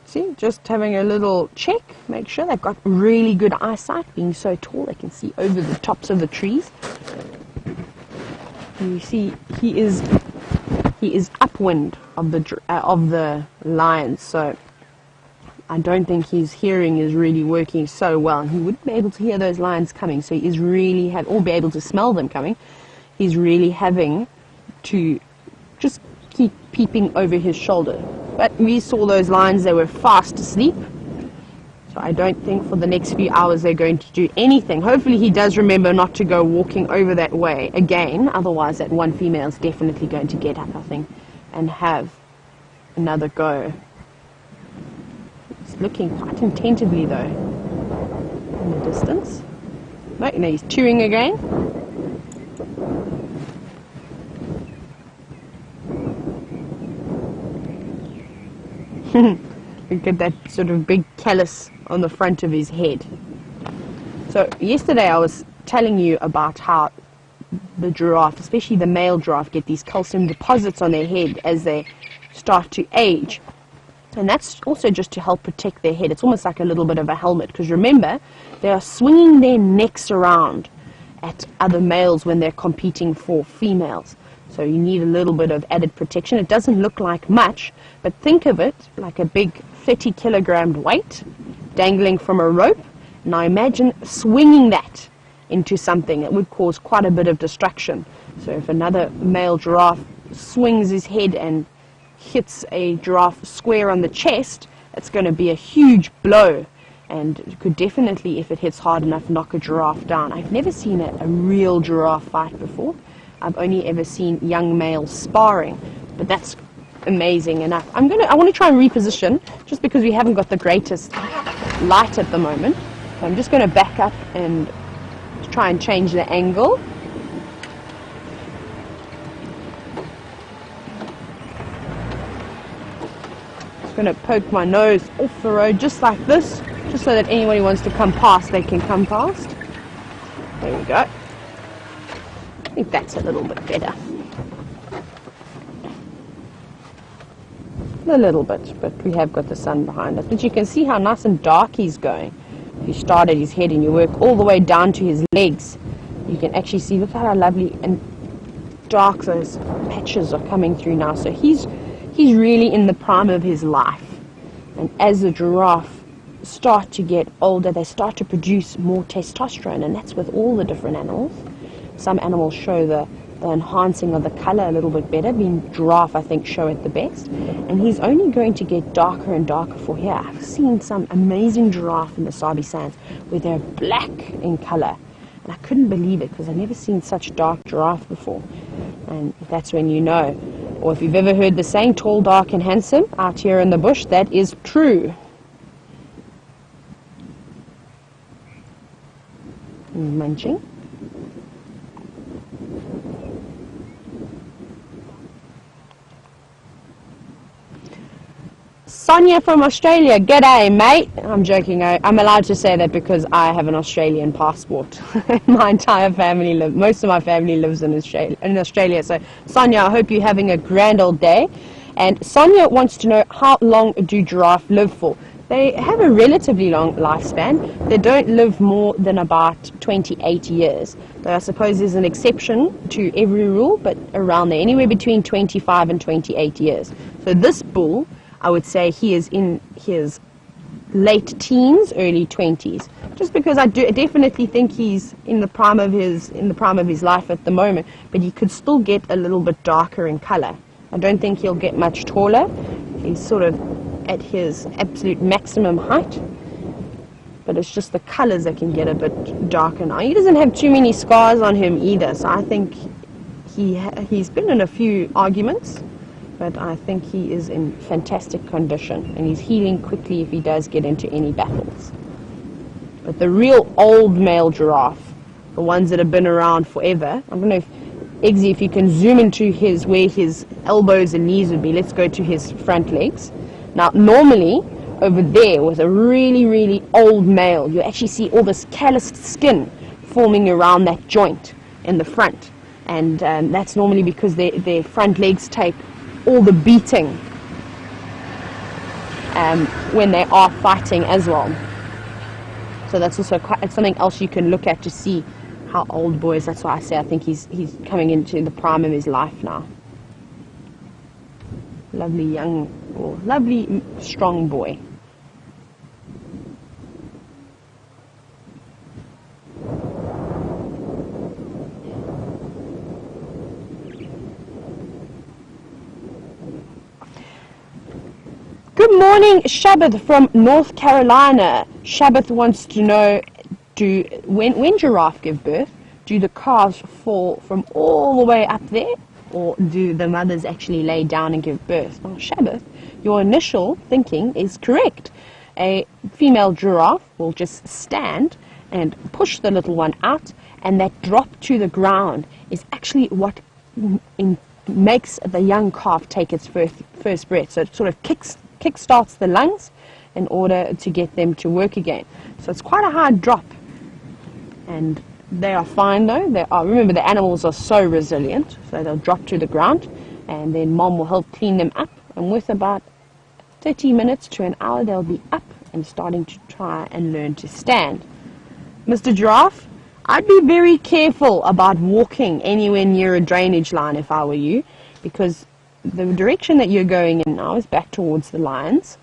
[SPEAKER 2] See, just having a little check, make sure they've got really good eyesight, being so tall they can see over the tops of the trees. You see, he is upwind of the lions, so I don't think his hearing is really working so well. He wouldn't be able to hear those lions coming, so he is really or be able to smell them coming. He's really having to just keep peeping over his shoulder. But we saw those lions, they were fast asleep. So I don't think for the next few hours they're going to do anything. Hopefully he does remember not to go walking over that way again. Otherwise that one female is definitely going to get up, I think, and have another go. He's looking quite attentively though in the distance. Right, now he's chewing again. Look at that sort of big callus on the front of his head. So yesterday I was telling you about how the giraffe, especially the male giraffe, get these calcium deposits on their head as they start to age. And that's also just to help protect their head. It's almost like a little bit of a helmet, because remember, they are swinging their necks around at other males when they're competing for females. So you need a little bit of added protection. It doesn't look like much, but think of it like a big 30-kilogram weight dangling from a rope. Now imagine swinging that into something. It would cause quite a bit of destruction. So if another male giraffe swings his head and hits a giraffe square on the chest, it's going to be a huge blow, and it could definitely, if it hits hard enough, knock a giraffe down. I've never seen a real giraffe fight before. I've only ever seen young males sparring, but that's amazing enough. I want to try and reposition, just because we haven't got the greatest light at the moment. So I'm just going to back up and try and change the angle. Just going to poke my nose off the road just like this, just so that anyone who wants to come past, they can come past. There we go. I think that's a little bit better. A little bit, but we have got the sun behind us. But you can see how nice and dark he's going. If you start at his head and you work all the way down to his legs, you can actually see, look how lovely and dark those patches are coming through now. So he's really in the prime of his life. And as the giraffe start to get older, they start to produce more testosterone, and that's with all the different animals. Some animals show the enhancing of the color a little bit better, being giraffe, I think, show it the best. And he's only going to get darker and darker for here. I've seen some amazing giraffe in the Sabi Sands where they're black in color. And I couldn't believe it, because I've never seen such dark giraffe before. And that's when you know. Or if you've ever heard the saying, tall, dark, and handsome, out here in the bush, that is true. Munching. Sonia from Australia, g'day mate. I'm joking, I'm allowed to say that because I have an Australian passport. My entire family most of my family lives in Australia. So Sonia, I hope you're having a grand old day. And Sonia wants to know, how long do giraffe live for? They have a relatively long lifespan. They don't live more than about 28 years. Though I suppose there's an exception to every rule, but around there, anywhere between 25 and 28 years. So this bull, I would say he is in his late teens, early 20s. Just because I definitely think he's in the prime of his life at the moment, but he could still get a little bit darker in color. I don't think he'll get much taller. He's sort of at his absolute maximum height, but it's just the colors that can get a bit darker now. He doesn't have too many scars on him either, so I think he's been in a few arguments, but I think he is in fantastic condition, and he's healing quickly if he does get into any battles. But the real old male giraffe, the ones that have been around forever, I don't know if, Eggsy, if you can zoom into where his elbows and knees would be. Let's go to his front legs. Now, normally, over there, with a really, really old male, you actually see all this calloused skin forming around that joint in the front. And that's normally because their front legs take all the beating when they are fighting as well. So that's also it's something else you can look at to see how old boy is. That's why I say I think he's coming into the prime of his life now. Lovely young, or lovely strong boy. Good morning, Shabbat from North Carolina. Shabbat wants to know, when giraffe give birth, do the calves fall from all the way up there, or do the mothers actually lay down and give birth? Well, Shabbat, your initial thinking is correct. A female giraffe will just stand and push the little one out, and that drop to the ground is actually what makes the young calf take its first breath. So it sort of kickstarts the lungs in order to get them to work again. So it's quite a hard drop, and they are fine though. Remember, the animals are so resilient, so they'll drop to the ground, and then mom will help clean them up, and with about 30 minutes to an hour they'll be up and starting to try and learn to stand. Mr. Giraffe, I'd be very careful about walking anywhere near a drainage line if I were you, because the direction that you're going in now is back towards the lions.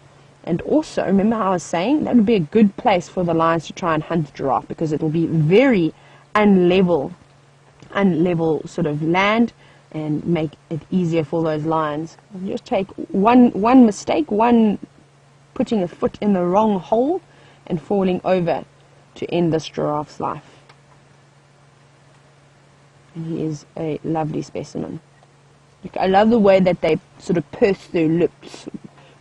[SPEAKER 2] And also, remember how I was saying, that would be a good place for the lions to try and hunt the giraffe, because it will be very unlevel sort of land, and make it easier for those lions. Just take one mistake, putting a foot in the wrong hole and falling over to end this giraffe's life. And he is a lovely specimen. I love the way that they sort of purse their lips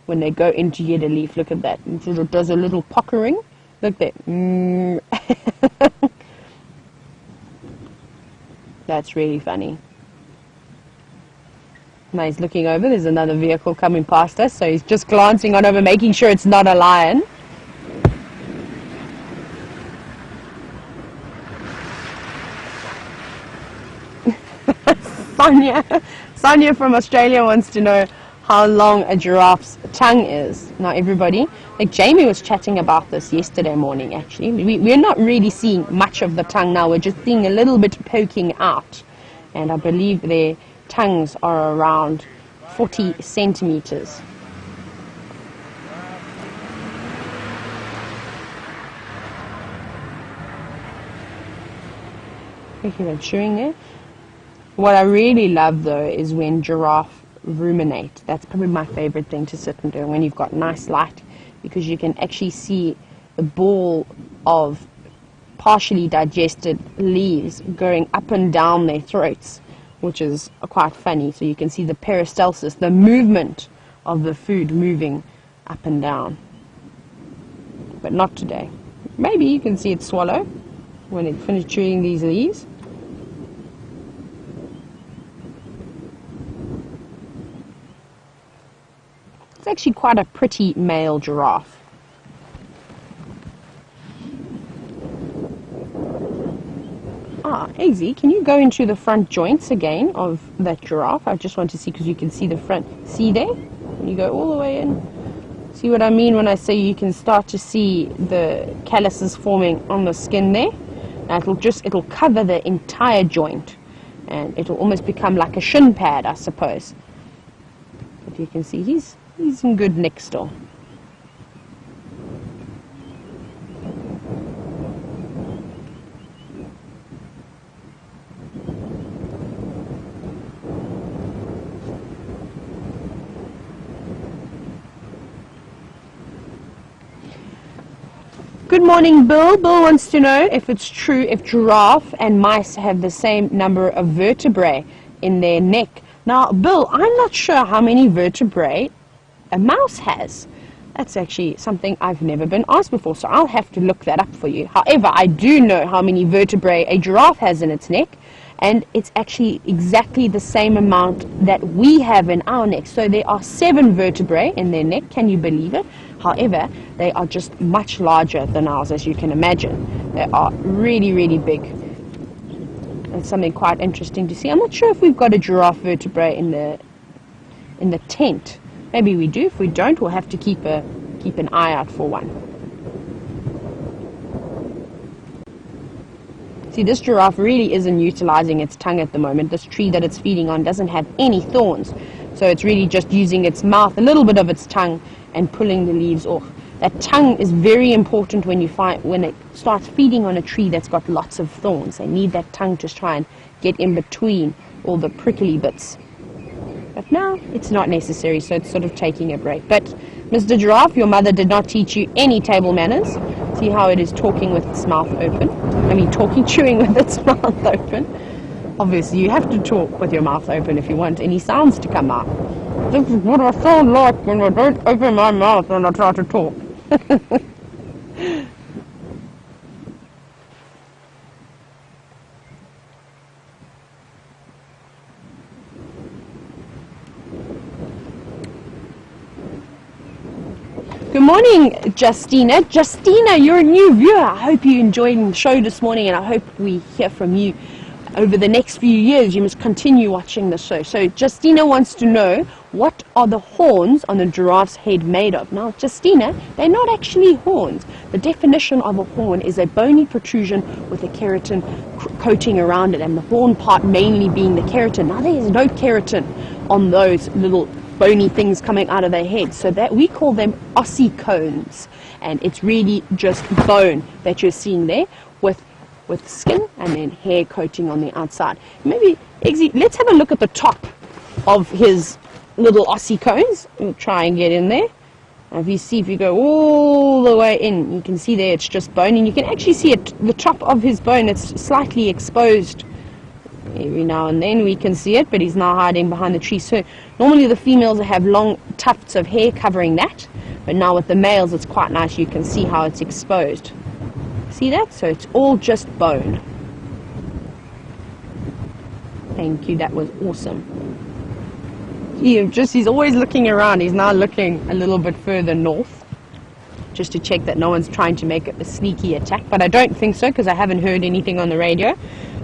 [SPEAKER 2] when they go in to get a leaf. Look at that. It sort of does a little puckering. Look there. That's really funny. Now he's looking over. There's another vehicle coming past us, so he's just glancing on over, making sure it's not a lion. Sonia from Australia wants to know how long a giraffe's tongue is. Now everybody, like Jamie was chatting about this yesterday morning actually. We're not really seeing much of the tongue now, we're just seeing a little bit poking out. And I believe their tongues are around 40 centimeters. Look at them chewing there. What I really love though is when giraffe ruminate. That's probably my favorite thing to sit and do when you've got nice light, because you can actually see the ball of partially digested leaves going up and down their throats, which is quite funny. So you can see the peristalsis, the movement of the food moving up and down. But not today. Maybe you can see it swallow when it finishes chewing these leaves. It's actually quite a pretty male giraffe. Eggsy, can you go into the front joints again of that giraffe? I just want to see, because you can see the front. See there? When you go all the way in. See what I mean when I say you can start to see the calluses forming on the skin there? Now it'll cover the entire joint, and it'll almost become like a shin pad, I suppose. But you can see he's in good nick still. Good morning, Bill. Bill wants to know if it's true if giraffe and mice have the same number of vertebrae in their neck. Now, Bill, I'm not sure how many vertebrae a mouse has. That's actually something I've never been asked before, so I'll have to look that up for you. However, I do know how many vertebrae a giraffe has in its neck, and it's actually exactly the same amount that we have in our neck. So there are 7 vertebrae in their neck. Can you believe it? However, they are just much larger than ours, as you can imagine. They are really, really big. It's something quite interesting to see. I'm not sure if we've got a giraffe vertebrae in the tent. Maybe we do. If we don't, we'll have to keep an eye out for one. See, this giraffe really isn't utilizing its tongue at the moment. This tree that it's feeding on doesn't have any thorns. So it's really just using its mouth, a little bit of its tongue, and pulling the leaves off. That tongue is very important when it starts feeding on a tree that's got lots of thorns. They need that tongue to try and get in between all the prickly bits. But now it's not necessary, so it's sort of taking a break. But Mr. Giraffe, your mother did not teach you any table manners. See how it is talking with its mouth open? Chewing with its mouth open. Obviously, you have to talk with your mouth open if you want any sounds to come out. This is what I sound like when I don't open my mouth when I try to talk. Good morning, Justina. Justina, you're a new viewer. I hope you enjoyed the show this morning, and I hope we hear from you over the next few years. You must continue watching the show. So Justina wants to know, what are the horns on the giraffe's head made of? Now, Justina, they're not actually horns. The definition of a horn is a bony protrusion with a keratin coating around it, and the horn part mainly being the keratin. Now, there is no keratin on those little bony things coming out of their head, so that we call them ossicones, and it's really just bone that you're seeing there with skin and then hair coating on the outside. Maybe, Eggsy, let's have a look at the top of his little ossicones. We'll try and get in there. If you go all the way in, you can see there it's just bone, and you can actually see it, the top of his bone, it's slightly exposed. Every now and then we can see it, but he's now hiding behind the tree. So normally the females have long tufts of hair covering that, but now with the males it's quite nice. You can see how it's exposed. See that? So it's all just bone. Thank you, that was awesome. He's always looking around. He's now looking a little bit further north, just to check that no one's trying to make a sneaky attack, but I don't think so, because I haven't heard anything on the radio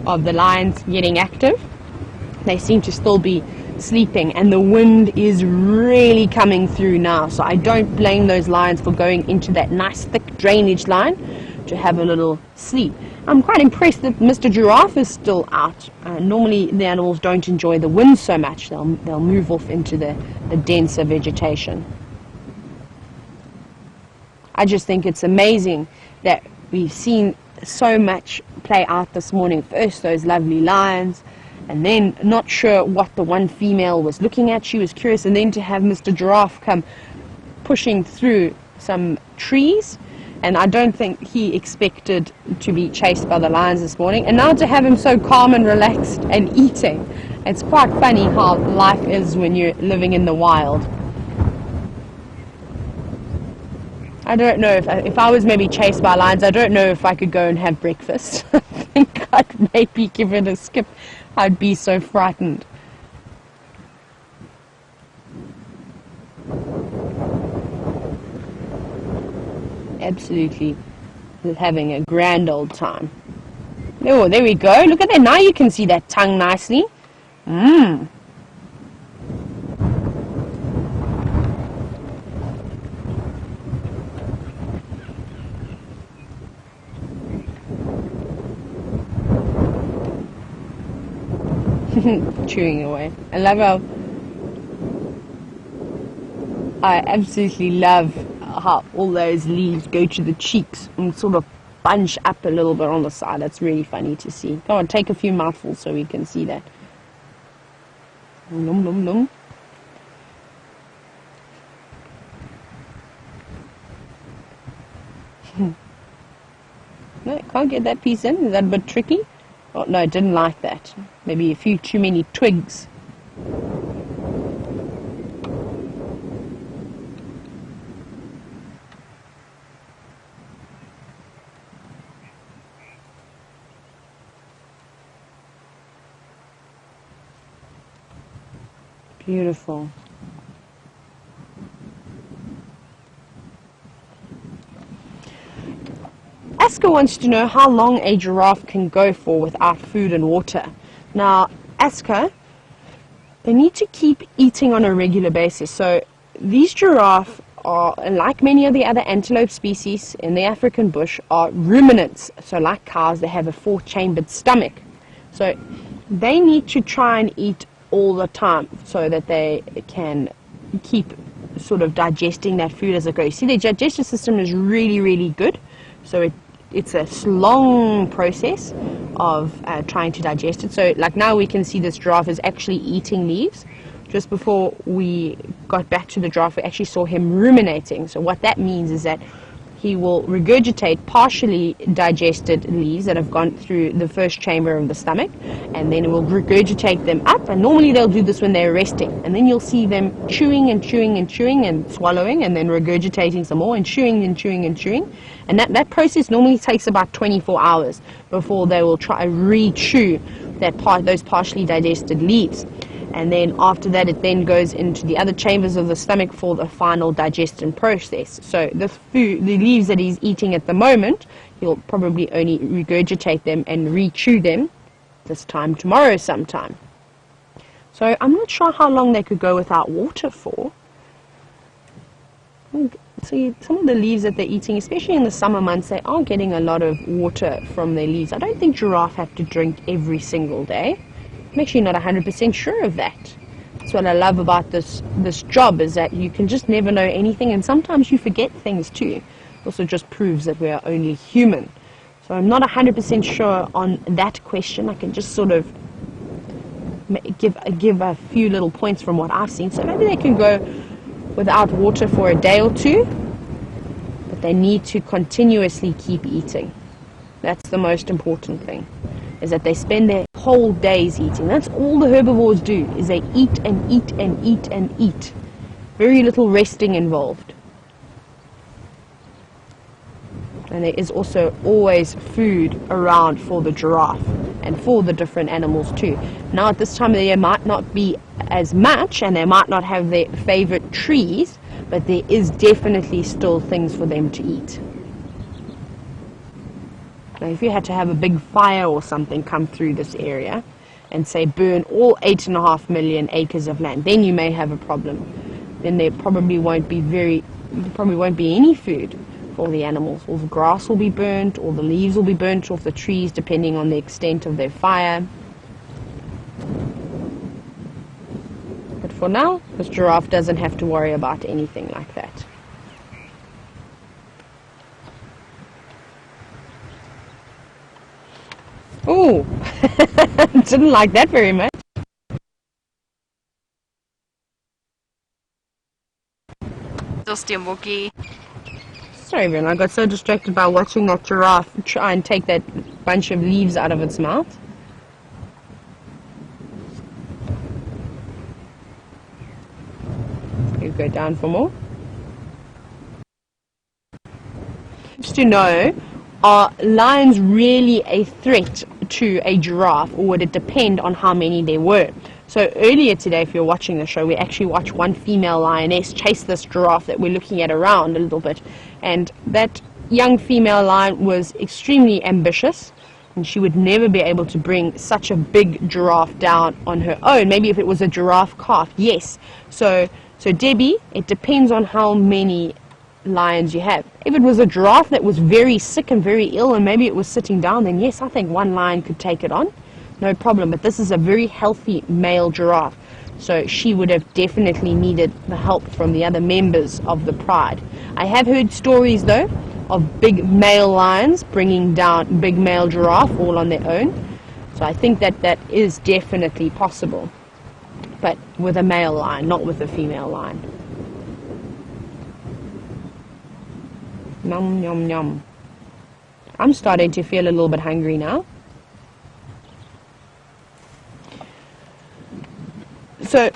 [SPEAKER 2] of the lions getting active. They seem to still be sleeping, and the wind is really coming through now, so I don't blame those lions for going into that nice thick drainage line to have a little sleep. I'm quite impressed that Mr. Giraffe is still out. Normally the animals don't enjoy the wind so much. They'll move off into the denser vegetation. I just think it's amazing that we've seen so much play out this morning. First those lovely lions, and then not sure what the one female was looking at. She was curious, and then to have Mr. Giraffe come pushing through some trees, and I don't think he expected to be chased by the lions this morning. And now to have him so calm and relaxed and eating. It's quite funny how life is when you're living in the wild. I don't know if I was maybe chased by lions, I don't know if I could go and have breakfast. I think I'd maybe give it a skip. I'd be so frightened. Absolutely having a grand old time. Oh, there we go. Look at that. Now you can see that tongue nicely. Mmm. Chewing away. I absolutely love how all those leaves go to the cheeks and sort of bunch up a little bit on the side. That's really funny to see. Come on, take a few mouthfuls so we can see that. Nom nom nom. No, can't get that piece in. Is that a bit tricky? Oh, no, it didn't like that. Maybe a few too many twigs. Beautiful. Aska wants to know how long a giraffe can go for without food and water. Now, Aska, they need to keep eating on a regular basis. So these giraffe are, like many of the other antelope species in the African bush, are ruminants. So like cows, they have a 4-chambered stomach. So they need to try and eat all the time so that they can keep sort of digesting that food as it goes. See, their digestive system is really, really good. So it's a long process of trying to digest it. So like now we can see this giraffe is actually eating leaves. Just before we got back to the giraffe, we actually saw him ruminating. So what that means is that he will regurgitate partially digested leaves that have gone through the first chamber of the stomach, and then it will regurgitate them up. And normally they'll do this when they're resting, and then you'll see them chewing and chewing and chewing and swallowing, and then regurgitating some more and chewing and chewing and chewing. And that process normally takes about 24 hours before they will try re-chew those partially digested leaves. And then after that, it then goes into the other chambers of the stomach for the final digestion process. So the leaves that he's eating at the moment, he'll probably only regurgitate them and re-chew them this time tomorrow sometime. So I'm not sure how long they could go without water for. See, some of the leaves that they're eating, especially in the summer months, they are getting a lot of water from their leaves. I don't think giraffe have to drink every single day. I'm actually not 100% sure of that. That's what I love about this job, is that you can just never know anything, and sometimes you forget things too. It also just proves that we are only human. So I'm not 100% sure on that question. I can just sort of give a few little points from what I've seen. So maybe they can go without water for a day or two, but they need to continuously keep eating. That's the most important thing, is that they spend their whole days eating. That's all the herbivores do, is they eat and eat and eat and eat. Very little resting involved. And there is also always food around for the giraffe and for the different animals too. Now at this time there might not be as much, and they might not have their favorite trees, but there is definitely still things for them to eat. Now, if you had to have a big fire or something come through this area and say burn all 8.5 million acres of land, then you may have a problem. Then there probably won't be any food for the animals. All the grass will be burnt, all the leaves will be burnt off the trees, depending on the extent of their fire. But for now, this giraffe doesn't have to worry about anything like that. Oh, didn't like that very much. Sorry everyone, I got so distracted by watching that giraffe try and take that bunch of leaves out of its mouth. You go down for more. Just to know, are lions really a threat to a giraffe, or would it depend on how many there were? So earlier today, if you're watching the show, we actually watched one female lioness chase this giraffe that we're looking at around a little bit, and that young female lion was extremely ambitious, and she would never be able to bring such a big giraffe down on her own. Maybe if it was a giraffe calf, yes. So Debbie, it depends on how many lions you have. If it was a giraffe that was very sick and very ill, and maybe it was sitting down, then yes, I think one lion could take it on, no problem. But this is a very healthy male giraffe, so she would have definitely needed the help from the other members of the pride. I have heard stories though of big male lions bringing down big male giraffe all on their own, so I think that is definitely possible, but with a male lion, not with a female lion. Yum, yum, yum. I'm starting to feel a little bit hungry now. So,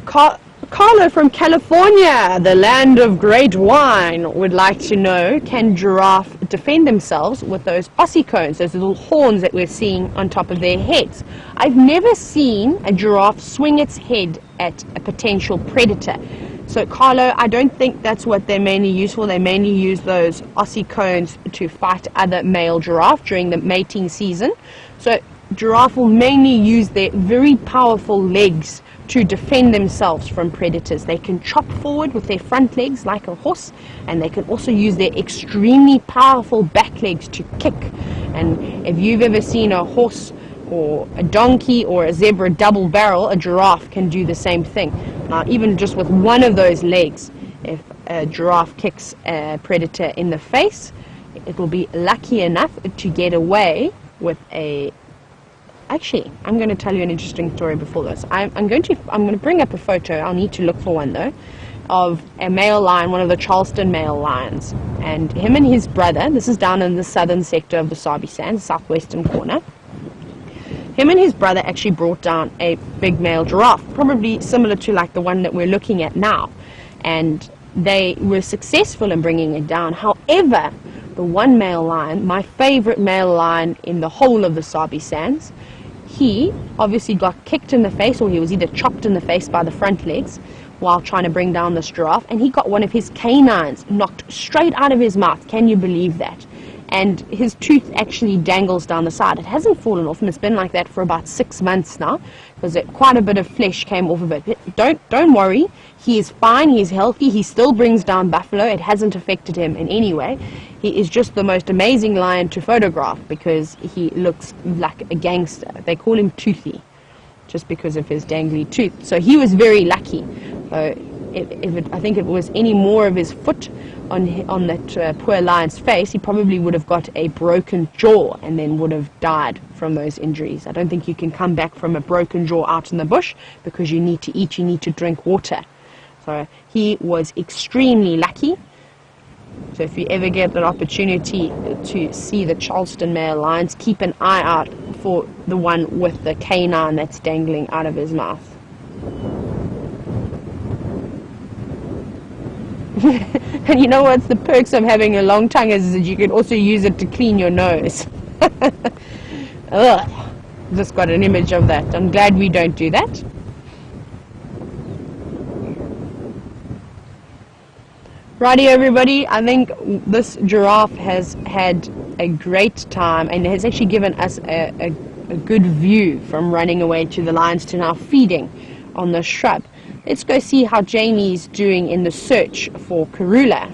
[SPEAKER 2] Carla from California, the land of great wine, would like to know, can giraffe defend themselves with those ossicones, those little horns that we're seeing on top of their heads? I've never seen a giraffe swing its head at a potential predator. So, Carlo, I don't think that's what they're mainly used for. They mainly use those ossicones to fight other male giraffe during the mating season. So, giraffe will mainly use their very powerful legs to defend themselves from predators. They can chop forward with their front legs like a horse, and they can also use their extremely powerful back legs to kick. And if you've ever seen a horse or a donkey or a zebra double barrel, a giraffe can do the same thing. Now, even just with one of those legs, if a giraffe kicks a predator in the face, it will be lucky enough to get away with a... Actually, I'm going to tell you an interesting story before this. I'm going to bring up a photo. I'll need to look for one though, of a male lion, one of the Charleston male lions, and him and his brother. This is down in the southern sector of the Sabi Sands, southwestern corner. Him and his brother actually brought down a big male giraffe, probably similar to like the one that we're looking at now, and they were successful in bringing it down. However, the one male lion, my favorite male lion in the whole of the Sabi Sands, he obviously got kicked in the face, or he was either chopped in the face by the front legs while trying to bring down this giraffe, and he got one of his canines knocked straight out of his mouth. Can you believe that? And his tooth actually dangles down the side. It hasn't fallen off, and it's been like that for about 6 months now, because quite a bit of flesh came off of it. Don't worry, he is fine, he is healthy, he still brings down buffalo. It hasn't affected him in any way. He is just the most amazing lion to photograph because he looks like a gangster. They call him Toothy just because of his dangly tooth. So he was very lucky. I think if it was any more of his foot on that poor lion's face, he probably would have got a broken jaw and then would have died from those injuries. I don't think you can come back from a broken jaw out in the bush, because you need to eat, you need to drink water. So he was extremely lucky. So if you ever get an opportunity to see the Charleston male lions, keep an eye out for the one with the canine that's dangling out of his mouth. And you know what's the perks of having a long tongue is that you can also use it to clean your nose. Ugh, just got an image of that. I'm glad we don't do that. Righty everybody, I think this giraffe has had a great time and has actually given us a good view from running away to the lions to now feeding on the shrub. Let's go see how Jamie's doing in the search for Karula.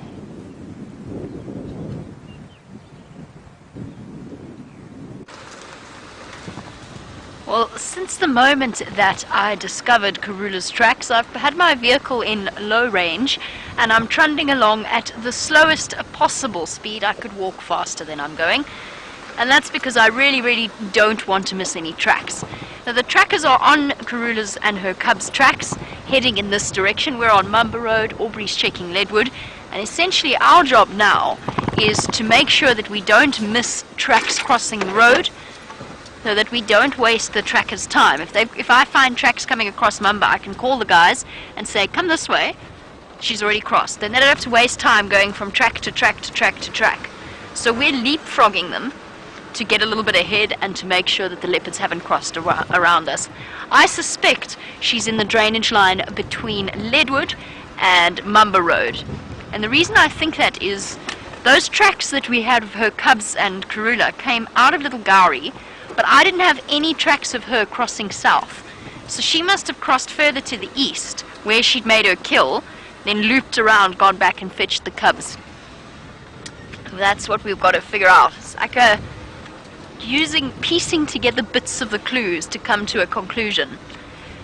[SPEAKER 3] Well, since the moment that I discovered Karula's tracks, I've had my vehicle in low range and I'm trundling along at the slowest possible speed. I could walk faster than I'm going, and that's because I really don't want to miss any tracks. Now the trackers are on Karula's and her cubs' tracks, heading in this direction. We're on Mumba Road, Aubrey's checking Leadwood, and essentially our job now is to make sure that we don't miss tracks crossing the road, so that we don't waste the trackers' time. If I find tracks coming across Mumba, I can call the guys and say, come this way, she's already crossed. Then they don't have to waste time going from track to track to track to track. So we're leapfrogging them to get a little bit ahead and to make sure that the leopards haven't crossed around us. I suspect she's in the drainage line between Leadwood and Mumba Road. And the reason I think that is Those tracks that we had of her cubs and Karula came out of Little Gowrie, but I didn't have any tracks of her crossing south. So she must have crossed further to the east, where she'd made her kill, then looped around, gone back and fetched the cubs. That's what we've got to figure out. It's like piecing together bits of the clues to come to a conclusion.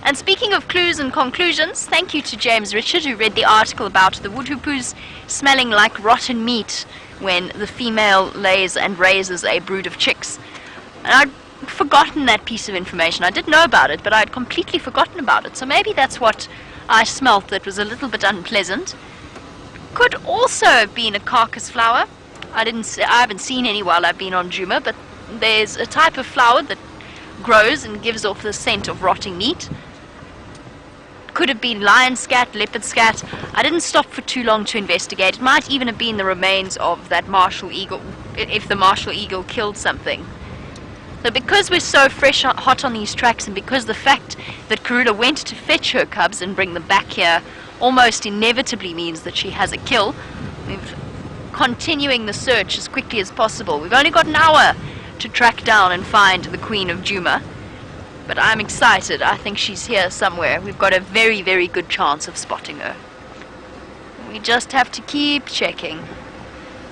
[SPEAKER 3] And speaking of clues and conclusions, thank you to James Richard, who read the article about the woodhoopers smelling like rotten meat when the female lays and raises a brood of chicks. And I'd forgotten that piece of information. I did know about it, but I'd completely forgotten about it. So maybe that's what I smelt that was a little bit unpleasant. Could also have been a carcass flower. I haven't seen any while I've been on Djuma, but there's a type of flower that grows and gives off the scent of rotting meat. Could have been lion scat, leopard scat. I didn't stop for too long to investigate. It might even have been the remains of that martial eagle, if the martial eagle killed something. So because we're so hot on these tracks, and because the fact that Karula went to fetch her cubs and bring them back here almost inevitably means that she has a kill, we're continuing the search as quickly as possible. We've only got an hour to track down and find the Queen of Djuma. But I'm excited. I think she's here somewhere. We've got a very, very good chance of spotting her. We just have to keep checking.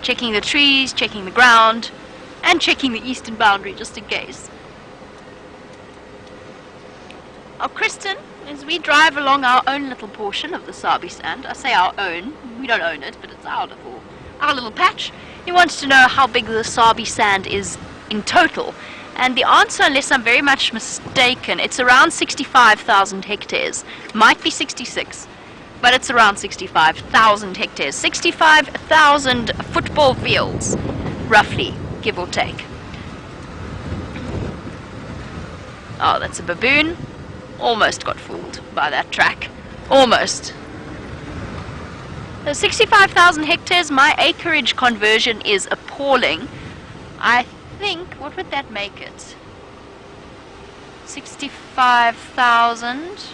[SPEAKER 3] Checking the trees, checking the ground, and checking the eastern boundary just in case. Now, Kristen, as we drive along our own little portion of the Sabi Sand, I say our own, we don't own it, but it's our little patch, he wants to know how big the Sabi Sand is in total. And the answer, unless I'm very much mistaken, it's around 65,000 hectares. Might be 66, but it's around 65,000 hectares. 65,000 football fields, roughly, give or take. Oh, that's a baboon. Almost got fooled by that track. Almost. So 65,000 hectares, my acreage conversion is appalling. I think, what would that make it? 65,000.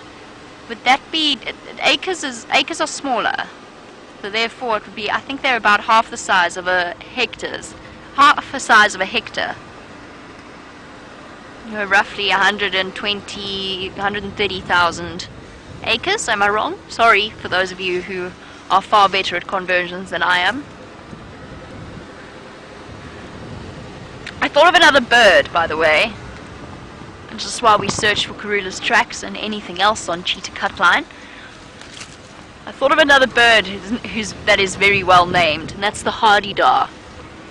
[SPEAKER 3] Would that be, acres are smaller, so therefore it would be, I think they're about half the size of a hectare. Roughly 130,000 acres. Am I wrong? Sorry for those of you who are far better at conversions than I am. I thought of another bird, by the way, just while we search for Karula's tracks and anything else on Cheetah Cutline. I thought of another bird that is very well named, and that's the hardy-dar,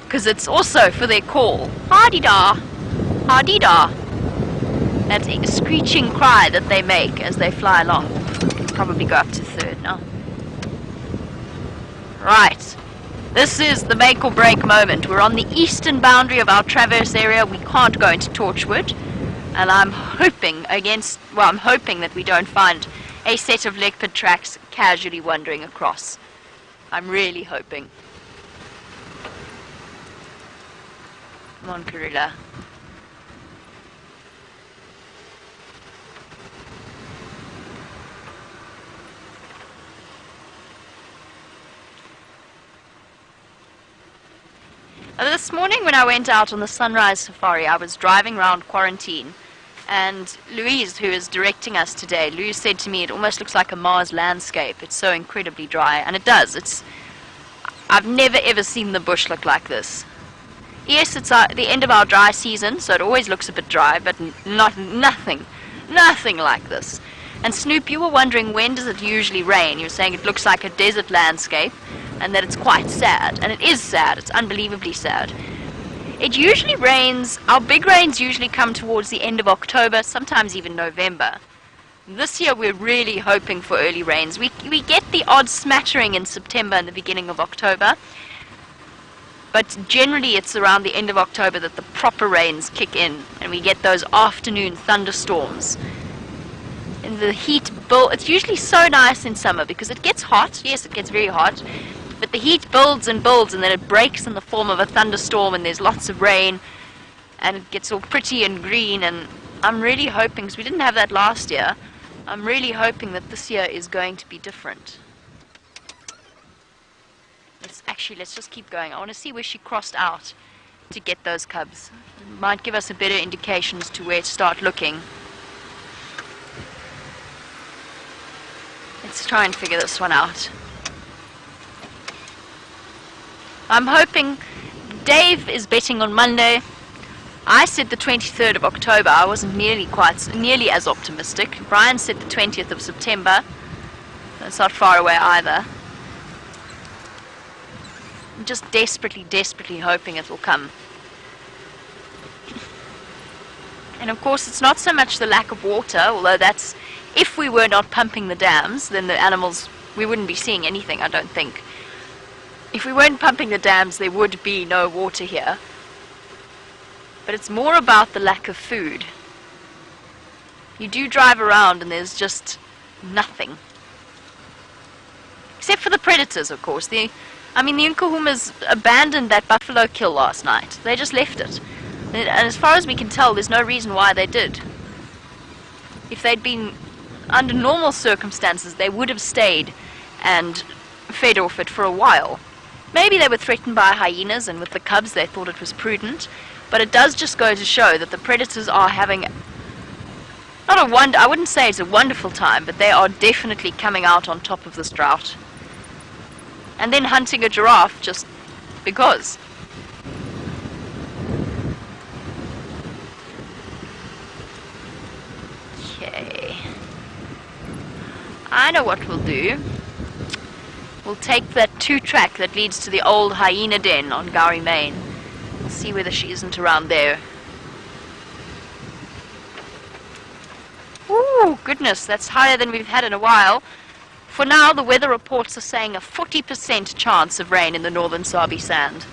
[SPEAKER 3] because it's also for their call. Hardy-dar, hardy-dar. That's a screeching cry that they make as they fly along. Can probably go up to third now. Right. This is the make or break moment. We're on the eastern boundary of our traverse area. We can't go into Torchwood. And I'm hoping that we don't find a set of leopard tracks casually wandering across. I'm really hoping. Come on, Karula. This morning when I went out on the sunrise safari, I was driving around Quarantine, and Louise, who is directing us today, Louise said to me it almost looks like a Mars landscape. It's so incredibly dry, and it does. I've never ever seen the bush look like this. Yes, it's the end of our dry season, so it always looks a bit dry, but nothing like this. And Snoop, you were wondering, when does it usually rain? You were saying it looks like a desert landscape, and that it's quite sad. And it is sad. It's unbelievably sad. It usually rains, our big rains usually come towards the end of October, sometimes even November. This year we're really hoping for early rains. We get the odd smattering in September and the beginning of October, but generally it's around the end of October that the proper rains kick in, and we get those afternoon thunderstorms. And the heat it's usually so nice in summer because it gets hot. Yes, it gets very hot. But the heat builds and builds, and then it breaks in the form of a thunderstorm, and there's lots of rain, and it gets all pretty and green. And I'm really hoping, because we didn't have that last year, I'm really hoping that this year is going to be different. Let's just keep going. I want to see where she crossed out to get those cubs. It might give us a better indication as to where to start looking. Let's try and figure this one out. I'm hoping Dave is betting on Monday. I said the 23rd of October. I wasn't nearly as optimistic. Brian said the 20th of September. That's not far away either. I'm just desperately hoping it will come. And of course it's not so much the lack of water, although that's, if we were not pumping the dams, then the animals, we wouldn't be seeing anything, I don't think. If we weren't pumping the dams, there would be no water here. But it's more about the lack of food. You do drive around and there's just nothing. Except for the predators, of course. The Nkuhumas abandoned that buffalo kill last night. They just left it. And as far as we can tell, there's no reason why they did. If they'd been under normal circumstances, they would have stayed and fed off it for a while. Maybe they were threatened by hyenas, and with the cubs they thought it was prudent. But it does just go to show that the predators are having, I wouldn't say it's a wonderful time, but they are definitely coming out on top of this drought. And then hunting a giraffe just because. Okay. I know what we'll do. We'll take that 2-track that leads to the old hyena den on Gowrie Main. We'll see whether she isn't around there. Oh goodness, that's higher than we've had in a while. For now, the weather reports are saying a 40% chance of rain in the northern Sabi Sand.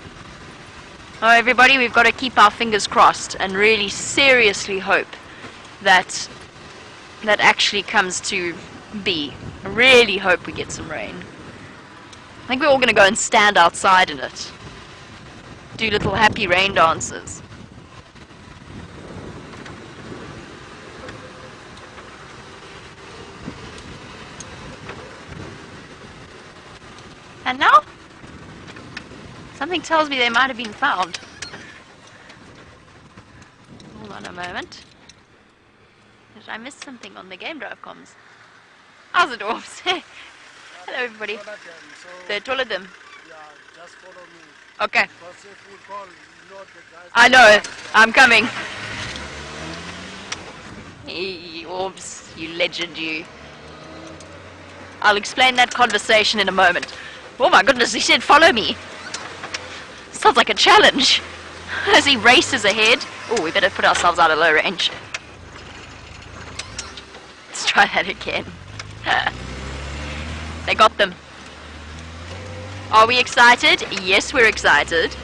[SPEAKER 3] Oh, everybody, we've got to keep our fingers crossed and really seriously hope that that actually comes to be. I really hope we get some rain. I think we're all going to go and stand outside in it. Do little happy rain dances. And now, something tells me they might have been found. Hold on a moment. Did I miss something on the game drive comms? How's the dwarfs? Hello everybody. They're taller than them.
[SPEAKER 6] Yeah, just follow me.
[SPEAKER 3] Okay.
[SPEAKER 6] Because if we call, you know the guys...
[SPEAKER 3] I know. I'm coming. Hey, orbs, you legend, you. I'll explain that conversation in a moment. Oh my goodness, he said follow me. Sounds like a challenge. As he races ahead. Oh, we better put ourselves out of low range. Let's try that again. They got them. Are we excited? Yes, we're excited.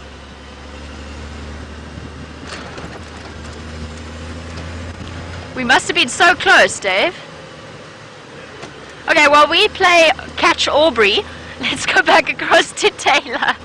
[SPEAKER 3] We must have been so close, Dave. Okay, while we play Catch Aubrey, let's go back across to Tayla.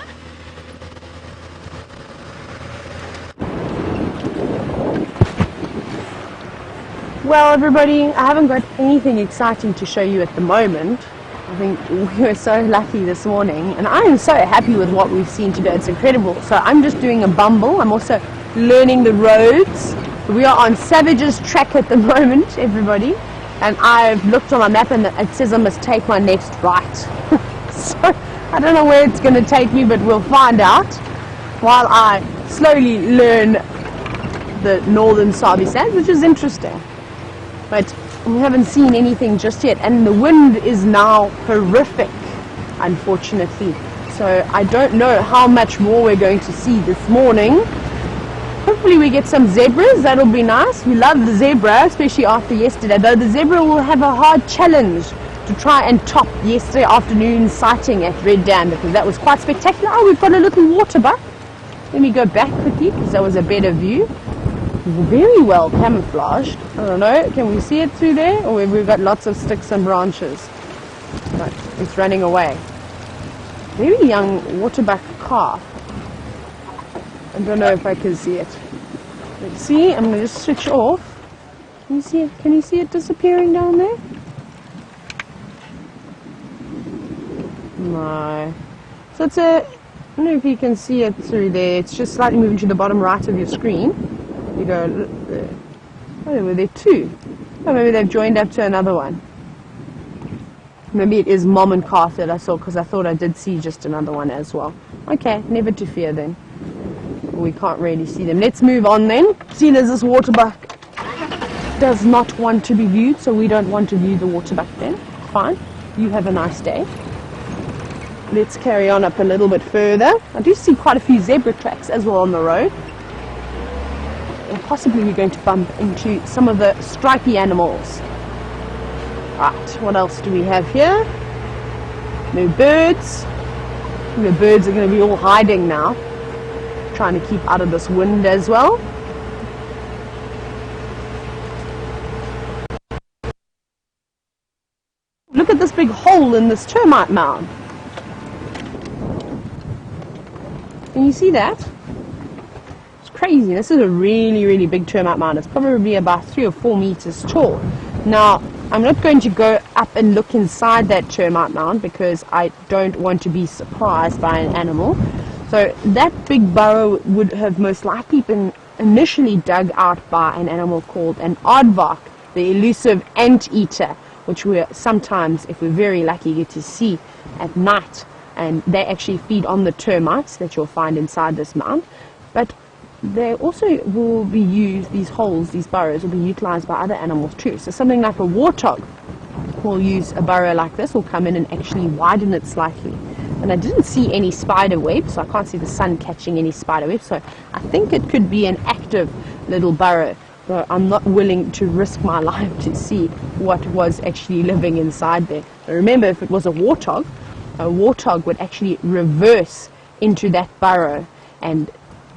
[SPEAKER 2] Well, everybody, I haven't got anything exciting to show you at the moment. I think we were so lucky this morning, and I am so happy with what we've seen today. It's incredible. So I'm just doing a bumble. I'm also learning the roads. We are on Savage's track at the moment, everybody, and I've looked on my map and it says I must take my next right. So I don't know where it's going to take me, but we'll find out while I slowly learn the northern Sabi Sands, which is interesting. But we haven't seen anything just yet, and the wind is now horrific, unfortunately. So I don't know how much more we're going to see this morning. Hopefully we get some zebras. That'll be nice. We love the zebra, especially after yesterday, though the zebra will have a hard challenge to try and top yesterday afternoon's sighting at Red Dam, because that was quite spectacular. Oh, we've got a little water buck. Let me go back quickly because that was a better view. Very well camouflaged. I don't know, can we see it through there? Or we've got lots of sticks and branches. But it's running away. Very young waterbuck calf. I don't know if I can see it. Let's see, I'm going to just switch off. Can you see it? Can you see it disappearing down there? No. So it's a, I don't know if you can see it through there, it's just slightly moving to the bottom right of your screen. You go, oh, were there two? Oh, maybe they've joined up to another one. Maybe it is mom and calf that I saw, because I thought I did see just another one as well. Okay, never to fear then. We can't really see them. Let's move on then. Seeing as this waterbuck does not want to be viewed, so we don't want to view the waterbuck then. Fine. You have a nice day. Let's carry on up a little bit further. I do see quite a few zebra tracks as well on the road. And possibly we're going to bump into some of the stripy animals. Right, what else do we have here? No birds. The birds are going to be all hiding now. Trying to keep out of this wind as well. Look at this big hole in this termite mound. Can you see that? It's crazy. This is a really, really big termite mound. It's probably about 3 or 4 meters tall. Now, I'm not going to go up and look inside that termite mound because I don't want to be surprised by an animal. So that big burrow would have most likely been initially dug out by an animal called an aardvark, the elusive anteater, which we sometimes, if we're very lucky, get to see at night. And they actually feed on the termites that you'll find inside this mound. But they also will be used, these holes, these burrows will be utilized by other animals too. So something like a warthog will use a burrow like this, will come in and actually widen it slightly. And I didn't see any spider webs, so I can't see the sun catching any spider webs. So I think it could be an active little burrow. So I'm not willing to risk my life to see what was actually living inside there. But remember, if it was a warthog would actually reverse into that burrow, and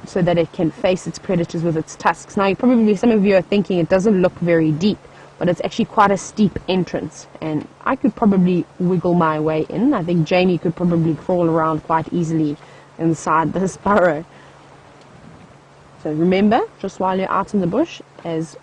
[SPEAKER 2] so that it can face its predators with its tusks. Now, probably some of you are thinking it doesn't look very deep, but it's actually quite a steep entrance, and I could probably wiggle my way in. I think Jamie could probably crawl around quite easily inside this burrow. So remember, just while you're out in the bush, as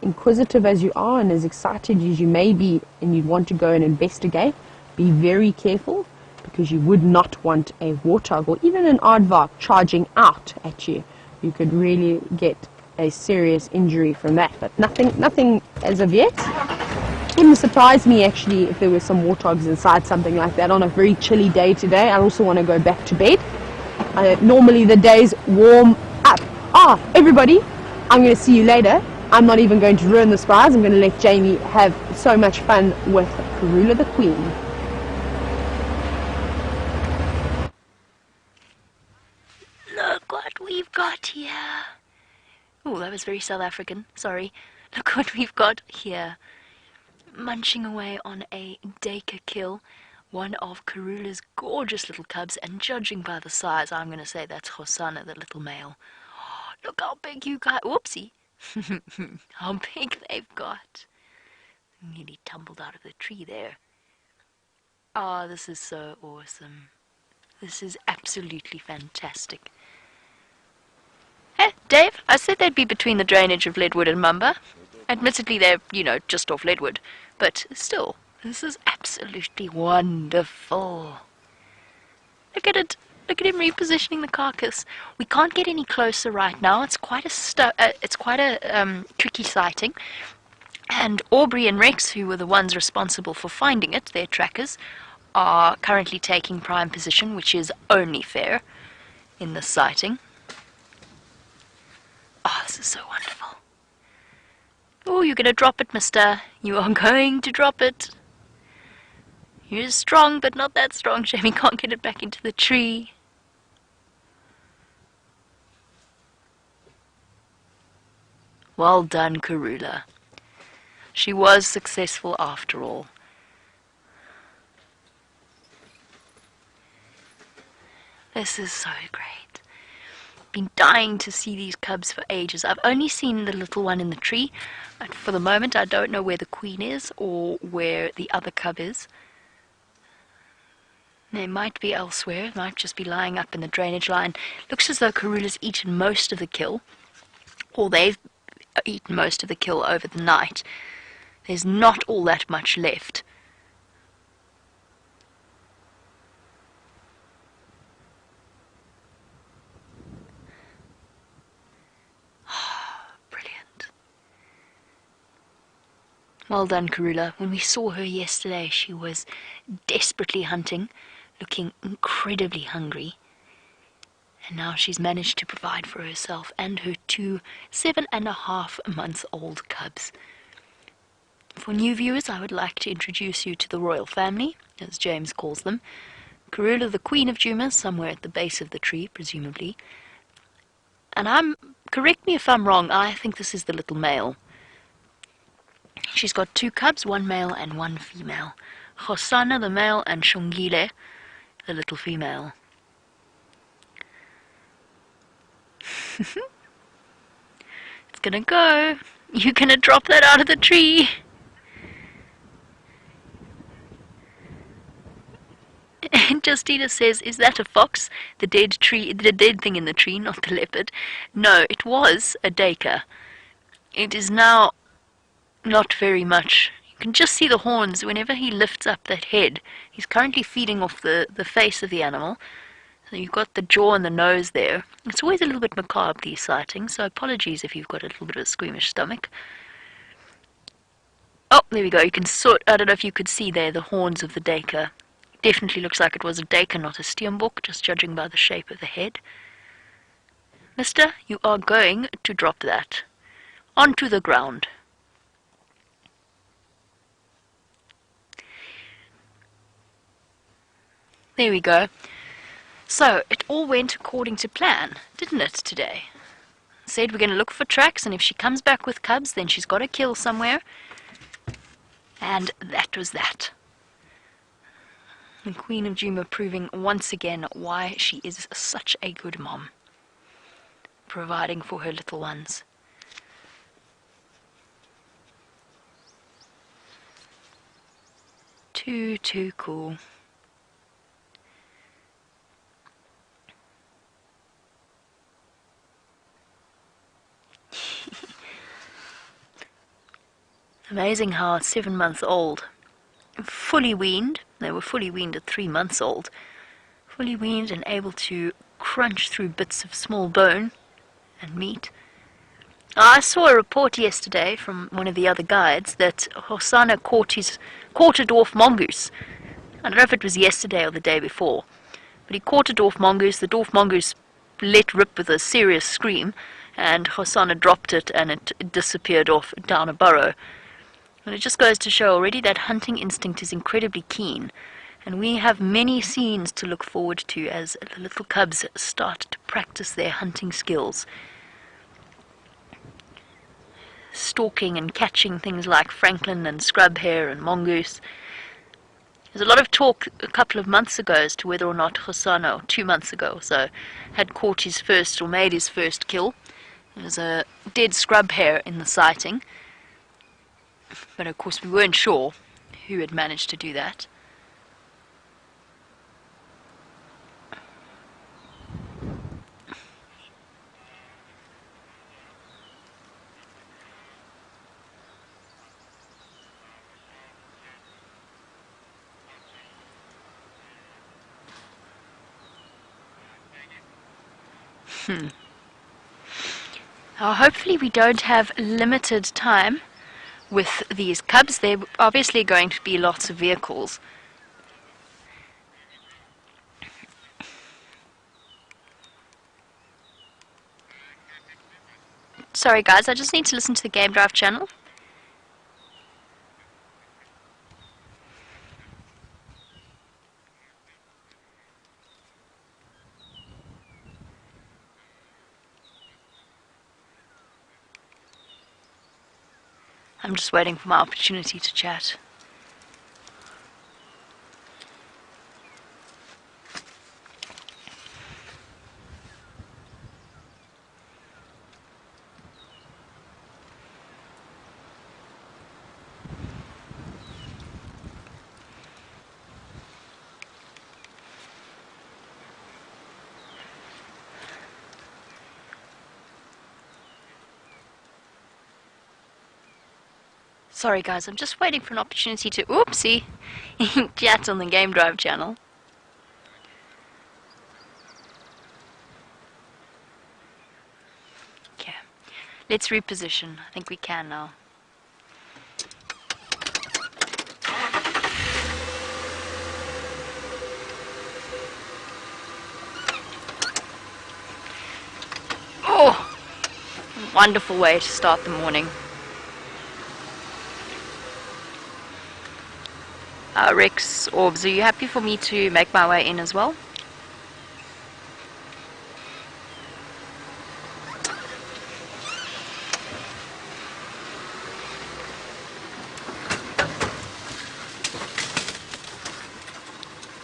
[SPEAKER 2] inquisitive as you are and as excited as you may be and you want to go and investigate, be very careful, because you would not want a warthog or even an aardvark charging out at you. You could really get a serious injury from that, but nothing as of yet. Wouldn't surprise me actually if there were some warthogs inside something like that on a very chilly day today. I also want to go back to bed. Normally the days warm up. Everybody, I'm going to see you later. I'm not even going to ruin the surprise. I'm going to let Jamie have so much fun with Karula the Queen.
[SPEAKER 3] Look what we've got here. Oh, that was very South African. Sorry. Look what we've got here. Munching away on a Dacre kill. One of Karula's gorgeous little cubs, and judging by the size, I'm going to say that's Hosana, the little male. Oh, look how big you got. Whoopsie. How big they've got. Nearly tumbled out of the tree there. Oh, this is so awesome. This is absolutely fantastic. Hey, Dave, I said they'd be between the drainage of Leadwood and Mumba. Admittedly, they're, just off Leadwood. But still, this is absolutely wonderful. Look at it. Look at him repositioning the carcass. We can't get any closer right now. It's quite a tricky sighting. And Aubrey and Rex, who were the ones responsible for finding it, their trackers, are currently taking prime position, which is only fair in this sighting. Oh, this is so wonderful. Oh, you're going to drop it, mister. You are going to drop it. You're strong, but not that strong. Jamie can't get it back into the tree. Well done, Karula. She was successful after all. This is so great. Been dying to see these cubs for ages. I've only seen the little one in the tree, but for the moment I don't know where the queen is or where the other cub is. They might be elsewhere, might just be lying up in the drainage line. Looks as though Karula's eaten most of the kill, or they've eaten most of the kill over the night. There's not all that much left. Well done, Karula. When we saw her yesterday, she was desperately hunting, looking incredibly hungry. And now she's managed to provide for herself and her 2 7.5-month-old cubs. For new viewers, I would like to introduce you to the royal family, as James calls them. Karula, the Queen of Djuma, somewhere at the base of the tree, presumably. And correct me if I'm wrong, I think this is the little male. She's got 2 cubs, 1 male and 1 female. Hosana, the male, and Xongile, the little female. It's gonna go. You're gonna drop that out of the tree. And Justina says, is that a fox? The dead thing in the tree, not the leopard. No, it was a dacre. It is now not very much. You can just see the horns whenever he lifts up that head. He's currently feeding off the face of the animal. So you've got the jaw and the nose there. It's always a little bit macabre, these sightings, so apologies if you've got a little bit of a squeamish stomach. Oh, there we go. You can I don't know if you could see there the horns of the dacre. Definitely looks like it was a dacre, not a steenbok, just judging by the shape of the head. Mister, you are going to drop that onto the ground. There we go. So, it all went according to plan, didn't it, today? Said we're going to look for tracks, and if she comes back with cubs, then she's got to kill somewhere. And that was that. The Queen of Djuma proving once again why she is such a good mom. Providing for her little ones. Too cool. Amazing how at 7 months old, fully weaned, they were fully weaned at 3 months old, fully weaned and able to crunch through bits of small bone and meat. I saw a report yesterday from one of the other guides that Hosana caught a dwarf mongoose. I don't know if it was yesterday or the day before, but he caught a dwarf mongoose. The dwarf mongoose let rip with a serious scream, and Hosana dropped it and it disappeared off down a burrow. And it just goes to show already that hunting instinct is incredibly keen. And we have many scenes to look forward to as the little cubs start to practice their hunting skills. Stalking and catching things like francolin and scrub hare and mongoose. There's a lot of talk a couple of months ago as to whether or not Hosana, or 2 months ago or so, had caught his first or made his first kill. There was a dead scrub hare in the sighting. But of course we weren't sure who had managed to do that. Now hopefully we don't have limited time with these cubs. There are obviously going to be lots of vehicles. Sorry guys, I just need to listen to the Game Drive channel. I'm just waiting for my opportunity to chat. Sorry guys, I'm just waiting for an opportunity to, oopsie, chat on the Game Drive channel. Okay, let's reposition. I think we can now. Wonderful way to start the morning. Rex, Orbs, are you happy for me to make my way in as well?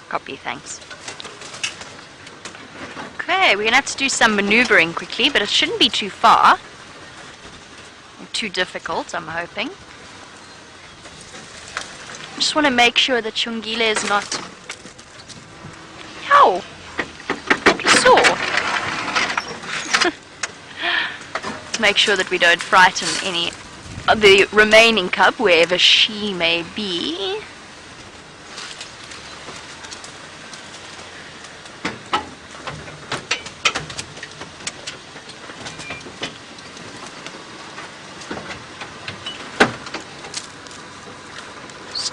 [SPEAKER 3] Copy, thanks. Okay, we're going to have to do some maneuvering quickly, but it shouldn't be too far. Or too difficult, I'm hoping. Just want to make sure that Xongile is not... Ow! Sore! Make sure that we don't frighten any of the remaining cub, wherever she may be.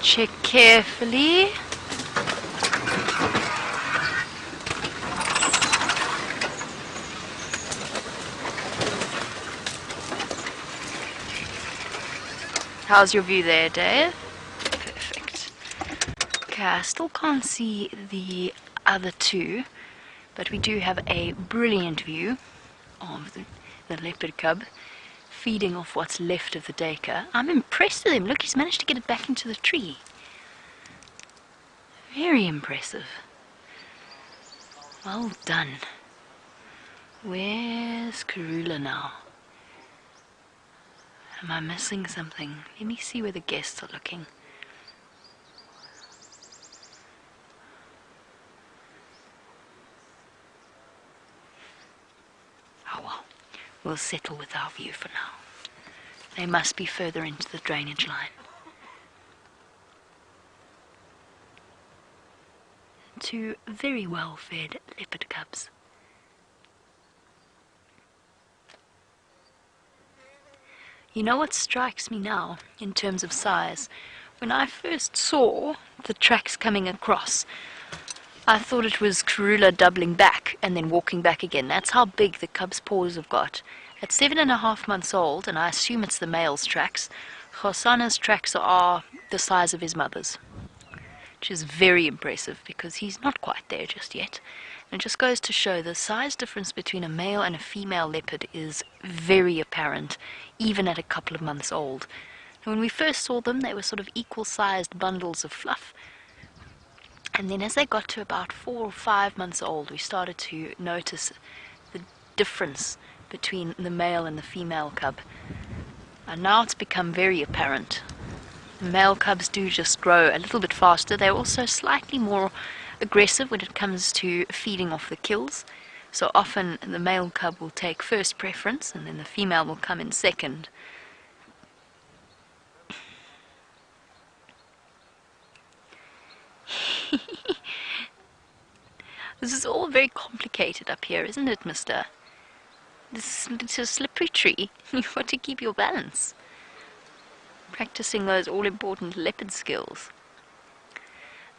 [SPEAKER 3] Check carefully. How's your view there, Dave? Perfect. Okay, I still can't see the other two, but we do have a brilliant view of the leopard cub feeding off what's left of the dacre. I'm impressed with him. Look, he's managed to get it back into the tree. Very impressive. Well done. Where's Karula now? Am I missing something? Let me see where the guests are looking. Oh well. We'll settle with our view for now. They must be further into the drainage line. Two very well-fed leopard cubs. You know what strikes me now, in terms of size? When I first saw the tracks coming across, I thought it was Karula doubling back and then walking back again. That's how big the cub's paws have got. At 7.5 months old, and I assume it's the male's tracks, Hosana's tracks are the size of his mother's, which is very impressive because he's not quite there just yet. And it just goes to show the size difference between a male and a female leopard is very apparent, even at a couple of months old. And when we first saw them, they were sort of equal-sized bundles of fluff. And then as they got to about 4 or 5 months old, we started to notice the difference between the male and the female cub. And now it's become very apparent. The male cubs do just grow a little bit faster. They're also slightly more aggressive when it comes to feeding off the kills. So often the male cub will take first preference and then the female will come in second. This is all very complicated up here, isn't it, mister? It's a slippery tree. You've got to keep your balance. Practicing those all-important leopard skills.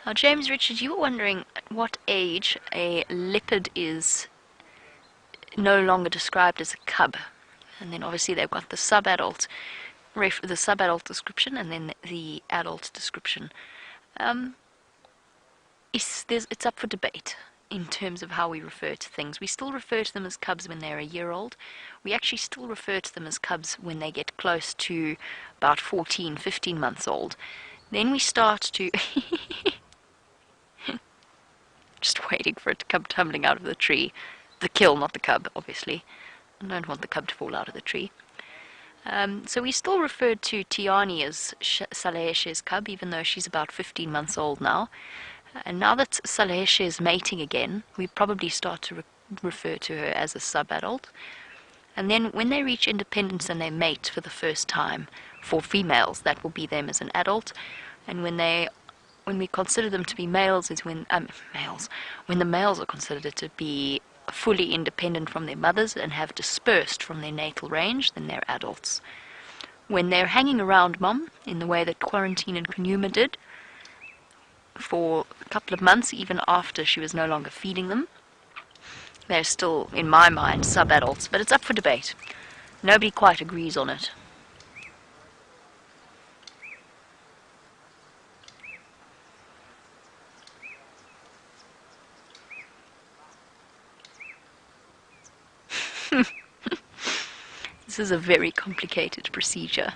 [SPEAKER 3] Now, James Richard, you were wondering at what age a leopard is no longer described as a cub. And then obviously they've got the sub-adult description and then the adult description. It's up for debate in terms of how we refer to things. We still refer to them as cubs when they're a year old. We actually still refer to them as cubs when they get close to about 14, 15 months old. Then we start to... Just waiting for it to come tumbling out of the tree. The kill, not the cub, obviously. I don't want the cub to fall out of the tree. So we still refer to Tiani as Saleheshe's cub, even though she's about 15 months old now. And now that Saleheshe is mating again, we probably start to refer to her as a sub-adult. And then when they reach independence and they mate for the first time, for females, that will be them as an adult. And when we consider them to be males is when the males are considered to be fully independent from their mothers and have dispersed from their natal range, then they're adults. When they're hanging around mom, in the way that Quarantine and Nkuhuma did, for a couple of months, even after she was no longer feeding them, they're still, in my mind, sub-adults, but it's up for debate. Nobody quite agrees on it. This is a very complicated procedure.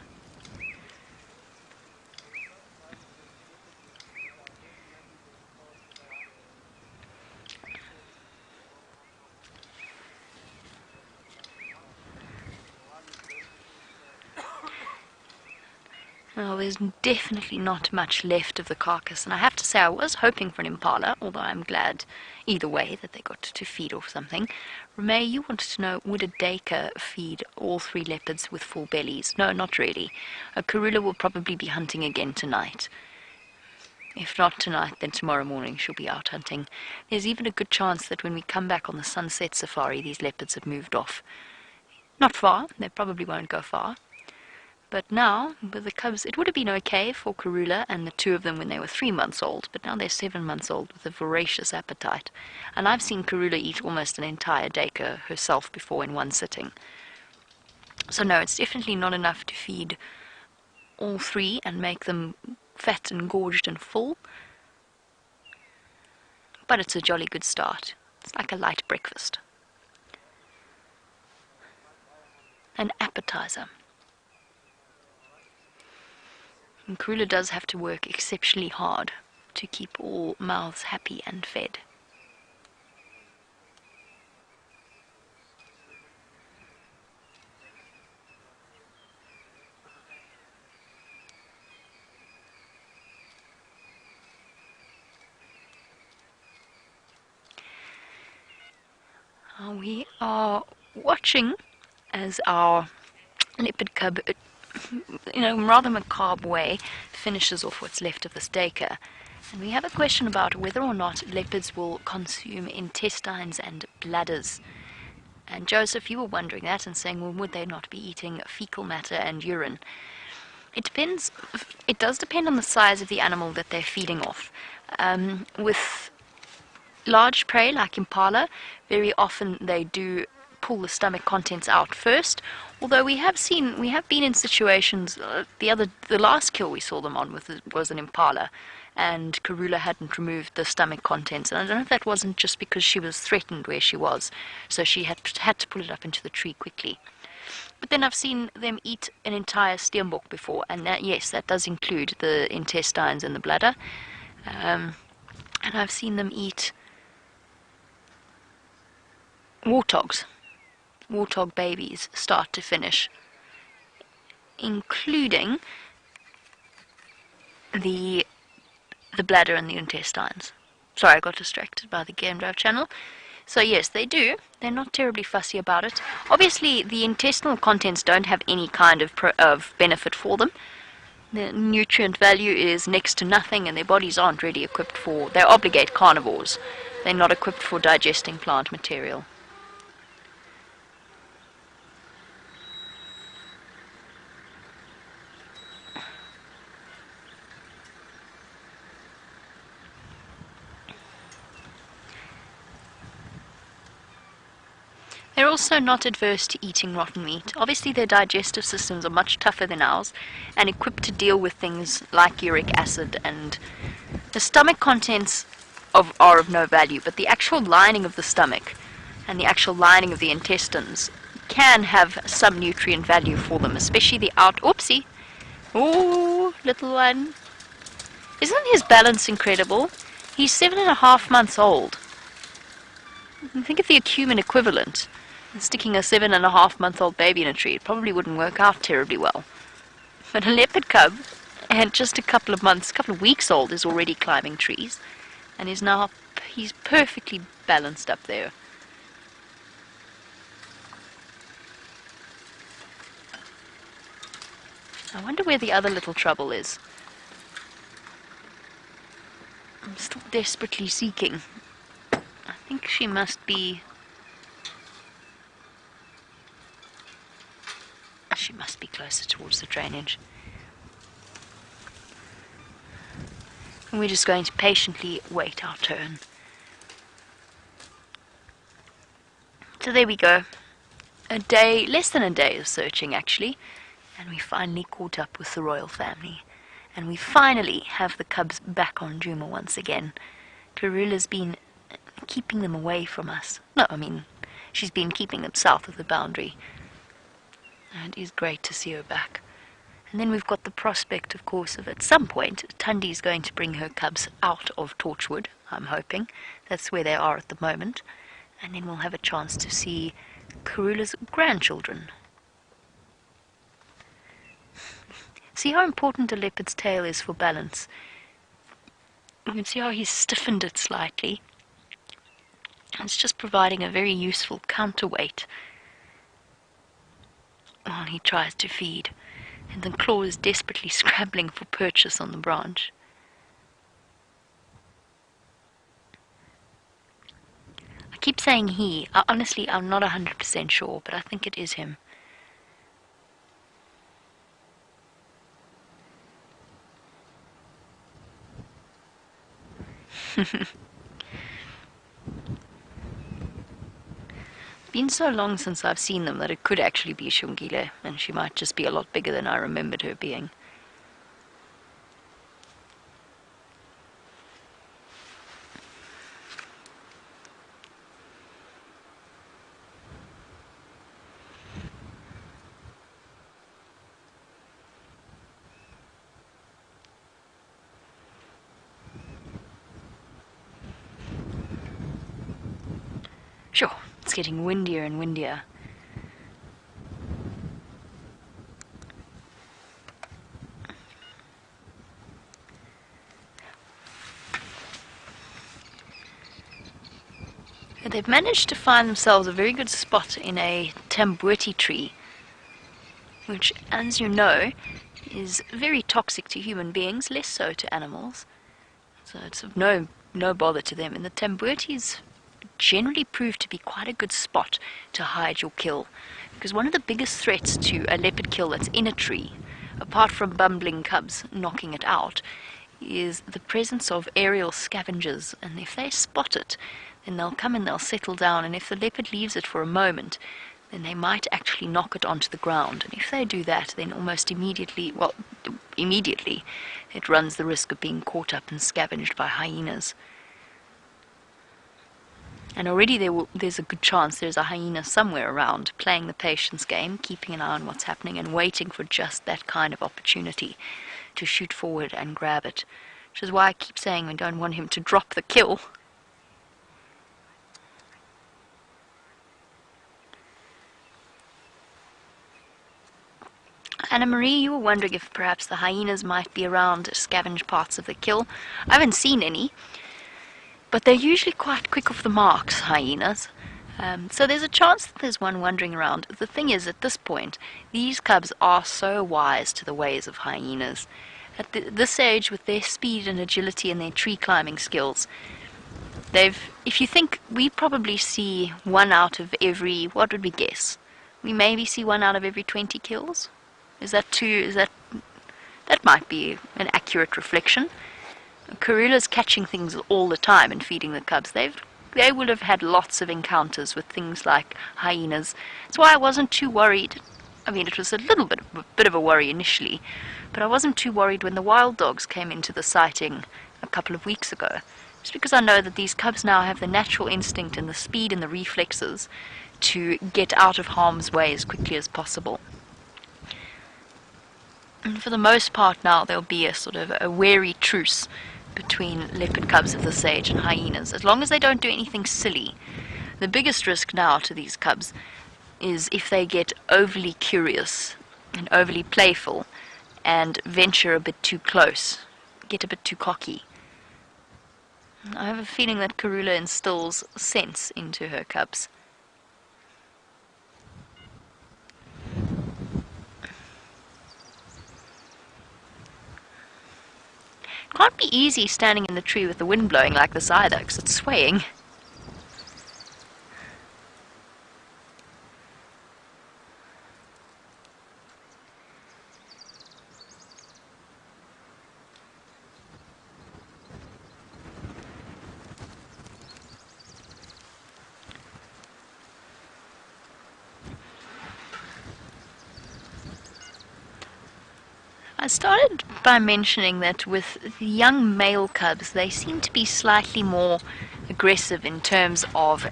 [SPEAKER 3] Well, there's definitely not much left of the carcass, and I have to say I was hoping for an impala, although I'm glad either way that they got to feed off something. Remay, you wanted to know, would a Dacre feed all 3 leopards with full bellies? No, not really. A Karula will probably be hunting again tonight. If not tonight, then tomorrow morning she'll be out hunting. There's even a good chance that when we come back on the sunset safari, these leopards have moved off. Not far, they probably won't go far. But now, with the cubs, it would have been okay for Karula and the 2 of them when they were 3 months old, but now they're 7 months old with a voracious appetite. And I've seen Karula eat almost an entire Dacre herself before in one sitting. So no, it's definitely not enough to feed all 3 and make them fat and gorged and full. But it's a jolly good start. It's like a light breakfast. An appetizer. And Karula does have to work exceptionally hard to keep all mouths happy and fed. We are watching as our leopard cub, in a rather macabre way, finishes off what's left of this Dacre. And we have a question about whether or not leopards will consume intestines and bladders. And Joseph, you were wondering that and saying, well, would they not be eating fecal matter and urine? It depends. It does depend on the size of the animal that they're feeding off. With large prey like impala, very often they do pull the stomach contents out first. Although we have been in situations. The last kill we saw them on was an impala, and Karula hadn't removed the stomach contents. And I don't know if that wasn't just because she was threatened where she was, so she had to pull it up into the tree quickly. But then I've seen them eat an entire steenbok before, and yes, that does include the intestines and the bladder. And I've seen them eat warthogs. Warthog babies, start to finish, including the bladder and the intestines. Sorry, I got distracted by the Game Drive channel. So yes, they do. They're not terribly fussy about it. Obviously, the intestinal contents don't have any kind of benefit for them. The nutrient value is next to nothing, and their bodies aren't really equipped for. They're obligate carnivores. They're not equipped for digesting plant material. They're also not adverse to eating rotten meat. Obviously, their digestive systems are much tougher than ours and equipped to deal with things like uric acid, and the stomach contents are of no value, but the actual lining of the stomach and the actual lining of the intestines can have some nutrient value for them, especially the oopsie. Ooh, little one. Isn't his balance incredible? He's 7.5 months old. Think of the Nkuhuma equivalent. Sticking a 7.5-month-old baby in a tree, it probably wouldn't work out terribly well. But a leopard cub, and just a couple of weeks old, is already climbing trees, and he's perfectly balanced up there. I wonder where the other little trouble is. I'm still desperately seeking. I think she must be... She must be closer towards the drainage. And we're just going to patiently wait our turn. So there we go. a day, less than a day of searching actually, and we finally caught up with the royal family. And we finally have the cubs back on Djuma once again. Karula's been keeping them away from us. No, I mean, she's been keeping them south of the boundary. And it is great to see her back. And then we've got the prospect, of course, of at some point, Tundi's going to bring her cubs out of Torchwood, I'm hoping. That's where they are at the moment. And then we'll have a chance to see Karula's grandchildren. See how important a leopard's tail is for balance. You can see how he's stiffened it slightly. It's just providing a very useful counterweight while he tries to feed. And the claw is desperately scrabbling for purchase on the branch. I keep saying he. Honestly, I'm not 100% sure, but I think it is him. Been so long since I've seen them that it could actually be Xongile, and she might just be a lot bigger than I remembered her being. Sure, it's getting windier and windier. And they've managed to find themselves a very good spot in a tambueti tree, which, as you know, is very toxic to human beings, less so to animals. So it's of no bother to them. And the tambuetis generally prove to be quite a good spot to hide your kill, because one of the biggest threats to a leopard kill that's in a tree, apart from bumbling cubs knocking it out, is the presence of aerial scavengers. And if they spot it, then they'll come and they'll settle down, and if the leopard leaves it for a moment, then they might actually knock it onto the ground. And if they do that, then almost immediately, it runs the risk of being caught up and scavenged by hyenas. And already there's a good chance there's a hyena somewhere around, playing the patience game, keeping an eye on what's happening, and waiting for just that kind of opportunity to shoot forward and grab it. Which is why I keep saying we don't want him to drop the kill. Anna Marie, you were wondering if perhaps the hyenas might be around to scavenge parts of the kill. I haven't seen any, but they're usually quite quick off the marks, hyenas. So there's a chance that there's one wandering around. The thing is, at this point, these cubs are so wise to the ways of hyenas. At this age, with their speed and agility and their tree climbing skills, if you think, we probably see one out of every, what would we guess? We maybe see one out of every 20 kills? That might be an accurate reflection. Karula's catching things all the time and feeding the cubs. They would have had lots of encounters with things like hyenas. That's why I wasn't too worried. I mean, it was a bit of a worry initially, but I wasn't too worried when the wild dogs came into the sighting a couple of weeks ago. Just because I know that these cubs now have the natural instinct and the speed and the reflexes to get out of harm's way as quickly as possible. And for the most part now, there'll be a sort of a wary truce between leopard cubs of this age and hyenas, as long as they don't do anything silly. The biggest risk now to these cubs is if they get overly curious and overly playful and venture a bit too close, get a bit too cocky. I have a feeling that Karula instills sense into her cubs. Can't be easy standing in the tree with the wind blowing like this either, because it's swaying. I started by mentioning that with the young male cubs, they seem to be slightly more aggressive in terms of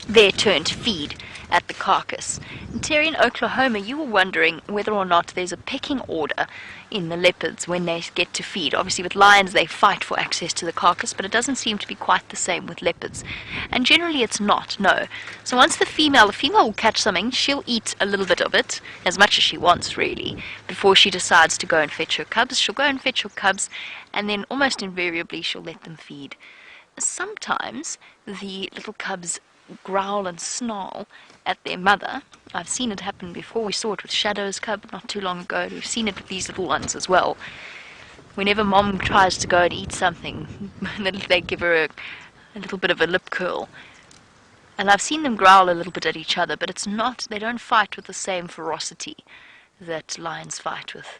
[SPEAKER 3] their turn to feed at the carcass. And Terry, in Oklahoma, you were wondering whether or not there's a pecking order in the leopards when they get to feed. Obviously with lions they fight for access to the carcass, but it doesn't seem to be quite the same with leopards. And generally it's not, no. So once the female will catch something, she'll eat a little bit of it, as much as she wants really, before she decides to go and fetch her cubs. She'll go and fetch her cubs, and then almost invariably she'll let them feed. Sometimes the little cubs growl and snarl at their mother. I've seen it happen before. We saw it with Shadow's cub not too long ago. We've seen it with these little ones as well. Whenever mom tries to go and eat something, they give her a little bit of a lip curl. And I've seen them growl a little bit at each other, but it's not, they don't fight with the same ferocity that lions fight with.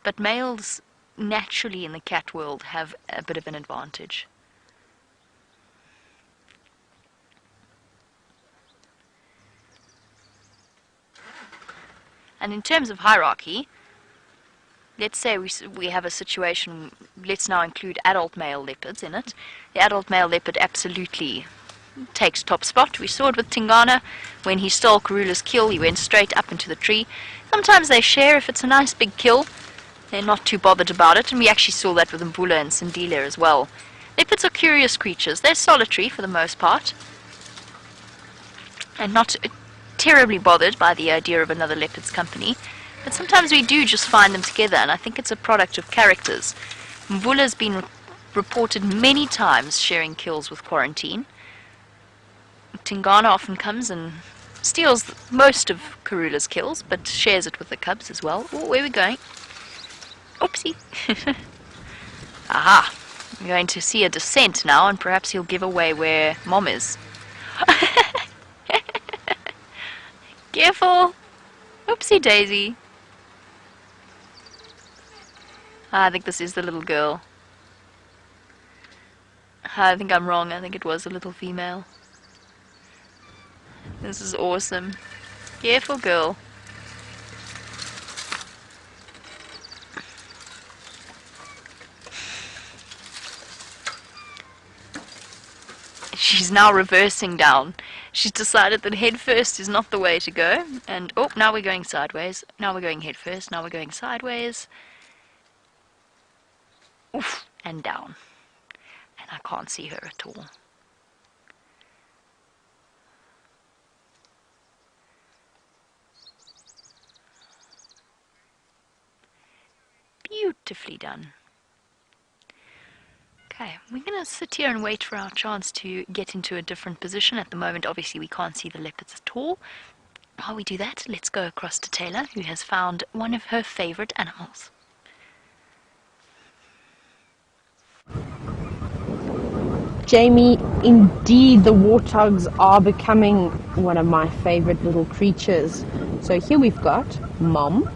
[SPEAKER 3] But males naturally in the cat world have a bit of an advantage. And in terms of hierarchy, let's say we have a situation, let's now include adult male leopards in it. The adult male leopard absolutely takes top spot. We saw it with Tingana. When he stole Karula's kill, he went straight up into the tree. Sometimes they share if it's a nice big kill. They're not too bothered about it, and we actually saw that with Mbula and Sindile as well. Leopards are curious creatures. They're solitary for the most part, and not terribly bothered by the idea of another leopard's company, but sometimes we do just find them together, and I think it's a product of characters. Mbula's been reported many times sharing kills with Quarantine. Tingana often comes and steals most of Karula's kills, but shares it with the cubs as well. Oh, where are we going? Oopsie. Aha! We're going to see a descent now, and perhaps he'll give away where Mom is. Careful! Oopsie daisy. I think this is the little girl. I think I'm wrong. I think it was a little female. This is awesome. Careful, girl. She's now reversing down. She's decided that head first is not the way to go. And, oh, now we're going sideways. Now we're going head first. Now we're going sideways. Oof, and down. And I can't see her at all. Beautifully done. Okay, we're going to sit here and wait for our chance to get into a different position. At the moment, obviously, we can't see the leopards at all. While we do that, let's go across to Tayla, who has found one of her favorite animals.
[SPEAKER 2] Jamie, indeed the warthogs are becoming one of my favorite little creatures. So here we've got Mom,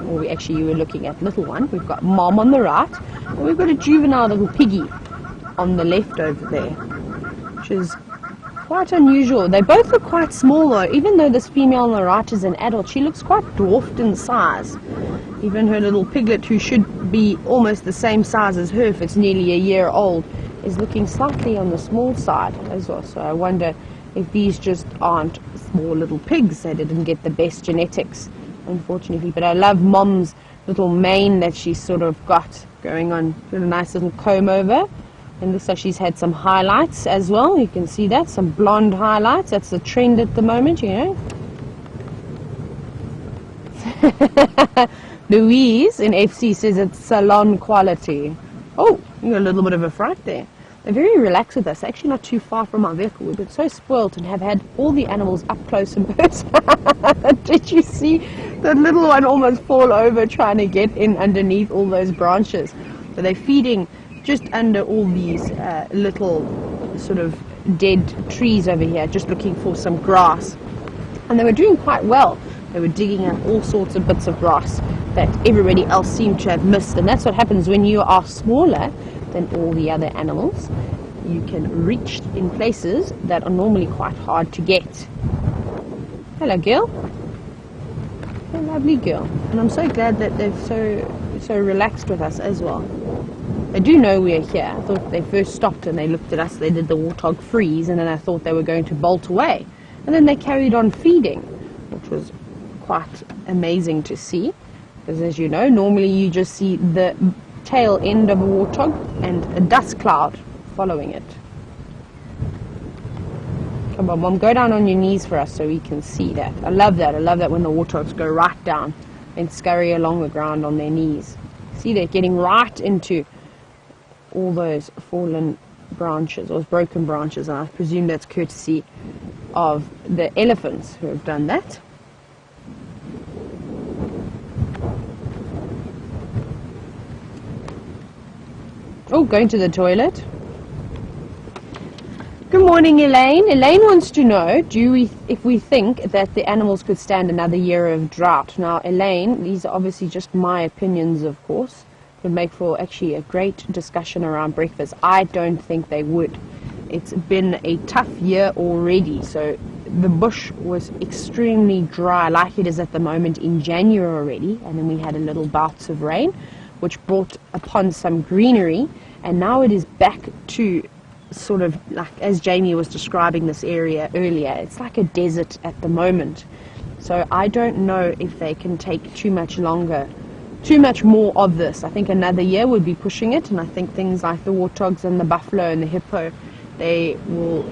[SPEAKER 2] or you were looking at little one. We've got Mom on the right, and we've got a juvenile little piggy on the left over there, which is quite unusual. They both look quite small though. Even though this female on the right is an adult, she looks quite dwarfed in size. Even her little piglet, who should be almost the same size as her if it's nearly a year old, is looking slightly on the small side as well. So I wonder if these just aren't small little pigs. They didn't get the best genetics, unfortunately. But I love Mom's little mane that she's sort of got going on, with a nice little comb over. And looks like she's had some highlights as well. You can see that, some blonde highlights. That's the trend at the moment, you know. Louise in FC says it's salon quality. Oh, you got a little bit of a fright there. They're very relaxed with us, actually not too far from our vehicle. We've been so spoilt and have had all the animals up close and personal. Did you see the little one almost fall over trying to get in underneath all those branches? So they're feeding just under all these little sort of dead trees over here, just looking for some grass. And they were doing quite well. They were digging up all sorts of bits of grass that everybody else seemed to have missed. And that's what happens when you are smaller than all the other animals. You can reach in places that are normally quite hard to get. Hello, girl. A lovely girl. And I'm so glad that they're so relaxed with us as well. They do know we're here. I thought they first stopped and they looked at us, they did the warthog freeze, and then I thought they were going to bolt away. And then they carried on feeding, which was quite amazing to see. Because as you know, normally you just see the tail end of a warthog and a dust cloud following it. Come on, Mom, go down on your knees for us so we can see that. I love that. I love that when the warthogs go right down and scurry along the ground on their knees. See, they're getting right into all those fallen branches or broken branches, and I presume that's courtesy of the elephants who have done that. Oh, going to the toilet. Good morning, Elaine. Elaine wants to know, if we think that the animals could stand another year of drought. Now, Elaine, these are obviously just my opinions, of course. Would make for actually a great discussion around breakfast. I don't think they would. It's been a tough year already. So the bush was extremely dry, like it is at the moment in January already. And then we had a little bouts of rain, which brought upon some greenery. And now it is back to sort of like, as Jamie was describing this area earlier, it's like a desert at the moment. So I don't know if they can take too much more of this. I think another year would be pushing it, and I think things like the warthogs and the buffalo and the hippo, they will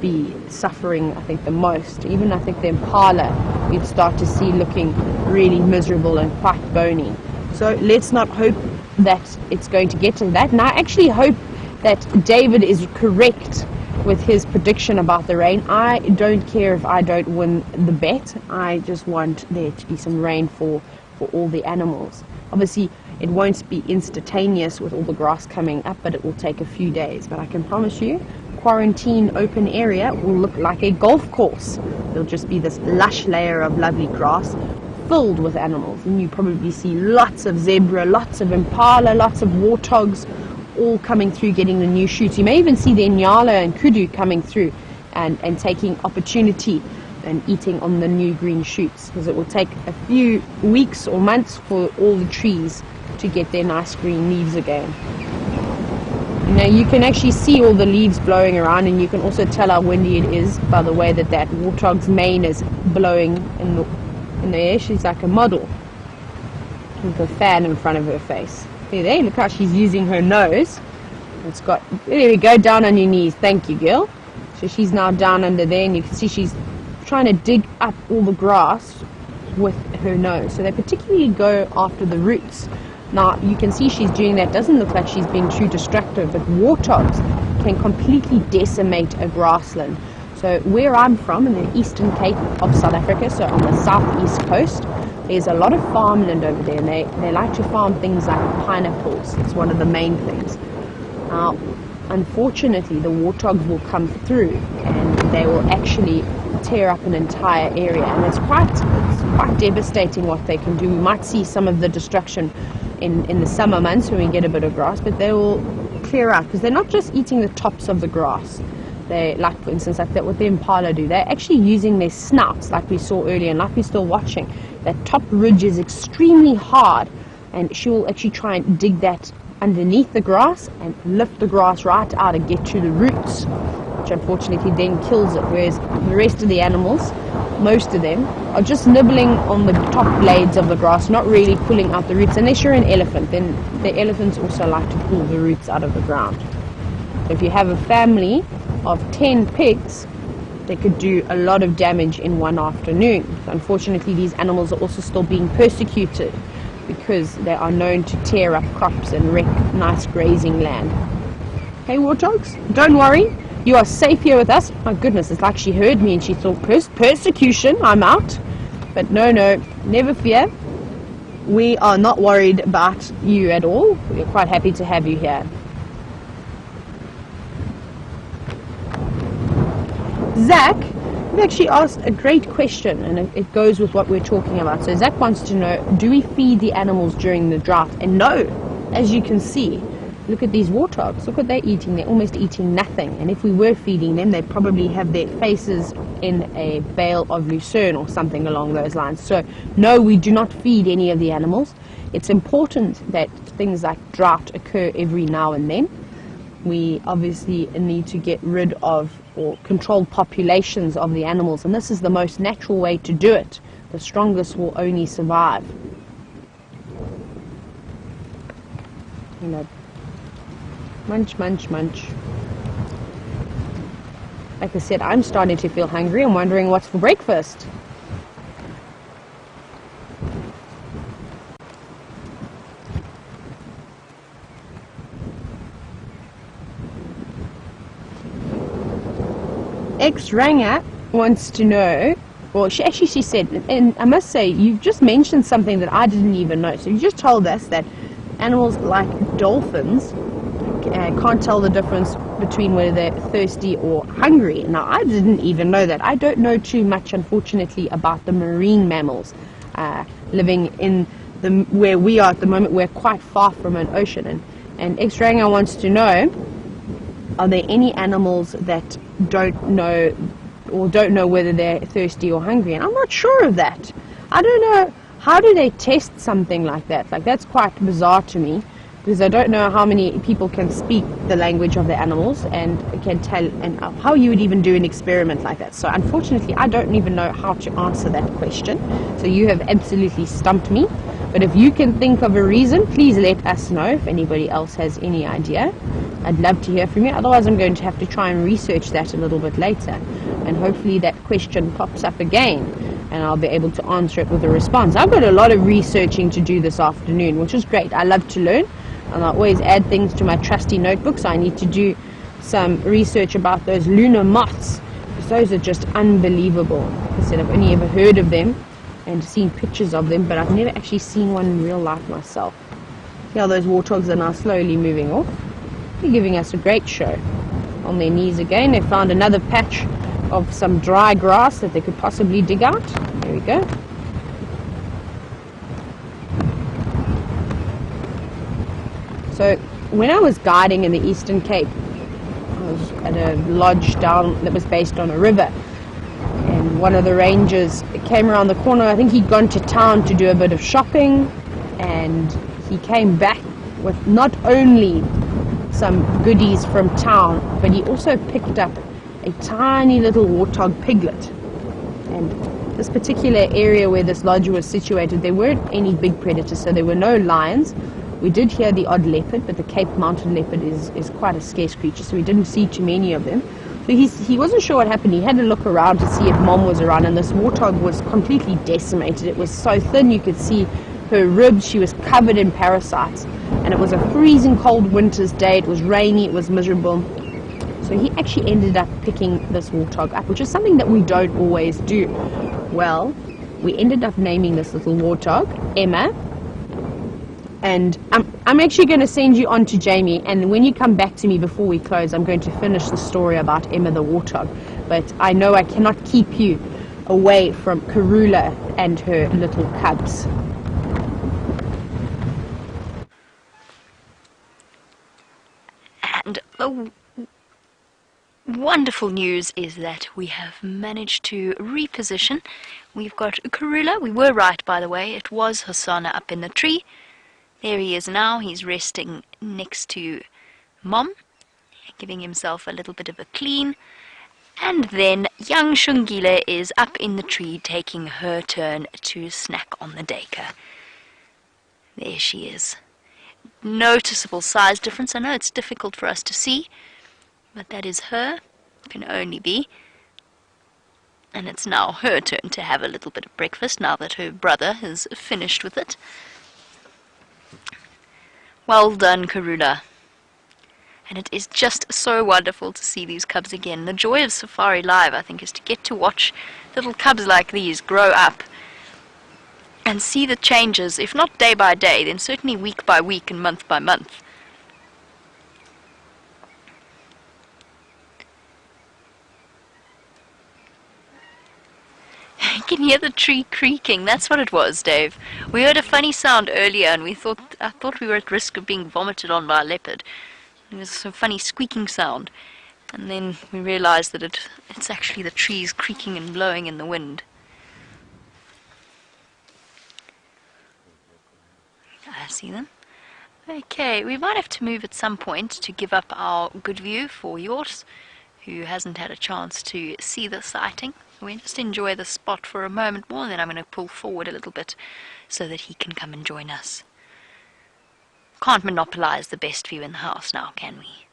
[SPEAKER 2] be suffering, I think, the most. Even I think the impala you'd start to see looking really miserable and quite bony. So let's not hope that it's going to get to that. And I actually hope that David is correct with his prediction about the rain. I don't care if I don't win the bet. I just want there to be some rain for all the animals. Obviously, it won't be instantaneous with all the grass coming up, but it will take a few days. But I can promise you, quarantine open area will look like a golf course. There'll just be this lush layer of lovely grass filled with animals. And you probably see lots of zebra, lots of impala, lots of warthogs, all coming through, getting the new shoots. You may even see the nyala and kudu coming through and taking opportunity and eating on the new green shoots, because it will take a few weeks or months for all the trees to get their nice green leaves again. You know, you can actually see all the leaves blowing around, and you can also tell how windy it is by the way that warthog's mane is blowing in the air. She's like a model with a fan in front of her face. There, look how she's using her nose. It's got, there we go, down on your knees. Thank you, girl. So she's now down under there, and you can see she's trying to dig up all the grass with her nose. So they particularly go after the roots. Now, you can see she's doing that. Doesn't look like she's being too destructive, but warthogs can completely decimate a grassland. So where I'm from, in the Eastern Cape of South Africa, so on the southeast coast, there's a lot of farmland over there, and they like to farm things like pineapples. It's one of the main things. Now, unfortunately, the warthogs will come through, and they will actually tear up an entire area, and it's quite devastating what they can do. We might see some of the destruction in the summer months when we get a bit of grass, but they will clear out, because they're not just eating the tops of the grass. They, like for instance, like that what the impala do, they're actually using their snouts, like we saw earlier and like we're still watching. That top ridge is extremely hard, and she will actually try and dig that underneath the grass and lift the grass right out and get to the roots, which unfortunately then kills it. Whereas the rest of the animals, most of them, are just nibbling on the top blades of the grass, not really pulling out the roots. Unless you're an elephant, then the elephants also like to pull the roots out of the ground. So if you have a family of 10 pigs, they could do a lot of damage in one afternoon. Unfortunately, these animals are also still being persecuted because they are known to tear up crops and wreck nice grazing land. Hey, warthogs, don't worry. You are safe here with us. My goodness, it's like she heard me and she thought, persecution, I'm out. But no, never fear. We are not worried about you at all. We're quite happy to have you here. Zach, we actually asked a great question, and it goes with what we're talking about. So Zach wants to know, do we feed the animals during the drought? And no, as you can see, look at these warthogs. Look what they're eating. They're almost eating nothing. And if we were feeding them, they'd probably have their faces in a bale of lucerne or something along those lines. So, no, we do not feed any of the animals. It's important that things like drought occur every now and then. We obviously need to get rid of or control populations of the animals, and this is the most natural way to do it. The strongest will only survive. You know, munch, munch, munch. Like I said, I'm starting to feel hungry. I'm wondering what's for breakfast. Xongile wants to know, well, she said, and I must say, you've just mentioned something that I didn't even know. So you just told us that animals like dolphins can't tell the difference between whether they're thirsty or hungry. Now, I didn't even know that. I don't know too much, unfortunately, about the marine mammals living in where we are at the moment. We're quite far from an ocean, and Xongile wants to know, are there any animals that don't know whether they're thirsty or hungry? And I'm not sure of that. I don't know, how do they test something like that? Like, that's quite bizarre to me, because I don't know how many people can speak the language of the animals and can tell, and how you would even do an experiment like that. So unfortunately, I don't even know how to answer that question. So you have absolutely stumped me. But if you can think of a reason, please let us know if anybody else has any idea. I'd love to hear from you. Otherwise, I'm going to have to try and research that a little bit later. And hopefully that question pops up again, and I'll be able to answer it with a response. I've got a lot of researching to do this afternoon, which is great. I love to learn, and I always add things to my trusty notebook. So I need to do some research about those lunar moths, because those are just unbelievable. Like I said, I've only ever heard of them and seen pictures of them, but I've never actually seen one in real life myself. See how those warthogs are now slowly moving off. They're giving us a great show. On their knees again. They found another patch of some dry grass that they could possibly dig out. There we go. So when I was guiding in the Eastern Cape, I was at a lodge down that was based on a river, and one of the rangers came around the corner. I think he'd gone to town to do a bit of shopping, and he came back with not only some goodies from town, but he also picked up a tiny little warthog piglet. And this particular area where this lodge was situated, there weren't any big predators, so there were no lions. We did hear the odd leopard, but the Cape mountain leopard is quite a scarce creature, so we didn't see too many of them. So he wasn't sure what happened. He had to look around to see if Mom was around, and this warthog was completely decimated. It was so thin you could see her ribs. She was covered in parasites, and it was a freezing cold winter's day. It was rainy, it was miserable. So he actually ended up picking this warthog up, which is something that we don't always do. Well, we ended up naming this little warthog Emma, and I'm actually going to send you on to Jamie, and when you come back to me before we close, I'm going to finish the story about Emma the warthog. But I know I cannot keep you away from Karula and her little cubs.
[SPEAKER 3] And the wonderful news is that we have managed to reposition. We've got Karula. We were right, by the way. It was Hosana up in the tree. There he is now. He's resting next to Mom, giving himself a little bit of a clean. And then young Xongile is up in the tree taking her turn to snack on the daycare. There she is. Noticeable size difference. I know it's difficult for us to see, but that is her. Can only be. And it's now her turn to have a little bit of breakfast now that her brother has finished with it. Well done, Karula. And it is just so wonderful to see these cubs again. The joy of Safari Live, I think, is to get to watch little cubs like these grow up and see the changes, if not day by day, then certainly week by week and month by month. You can hear the tree creaking. That's what it was, Dave. We heard a funny sound earlier and we thought I thought we were at risk of being vomited on by a leopard. There was some funny squeaking sound, and then we realized that it's actually the trees creaking and blowing in the wind. I see them. Okay, we might have to move at some point to give up our good view for yours, who hasn't had a chance to see the sighting. We'll just enjoy the spot for a moment more, and then I'm going to pull forward a little bit so that he can come and join us. Can't monopolize the best view in the house now, can we?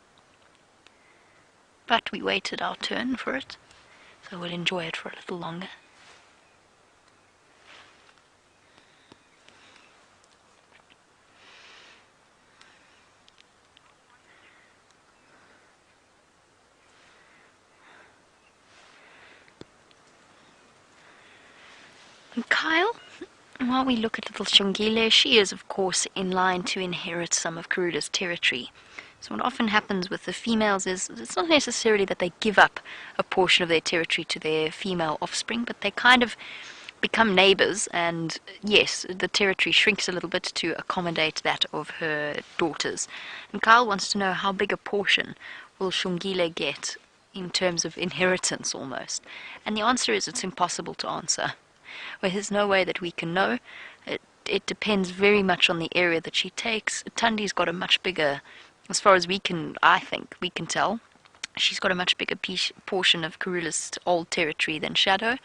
[SPEAKER 3] But we waited our turn for it, so we'll enjoy it for a little longer. And Kyle, while we look at little Xongile, she is of course in line to inherit some of Karula's territory. So what often happens with the females is it's not necessarily that they give up a portion of their territory to their female offspring, but they kind of become neighbors, and yes, the territory shrinks a little bit to accommodate that of her daughters. And Kyle wants to know how big a portion will Xongile get in terms of inheritance almost. And the answer is it's impossible to answer. Well, there's no way that we can know. It depends very much on the area that she takes. Tundi's got a much bigger, as far as I think we can tell, she's got a much bigger portion of Karula's old territory than Shadow.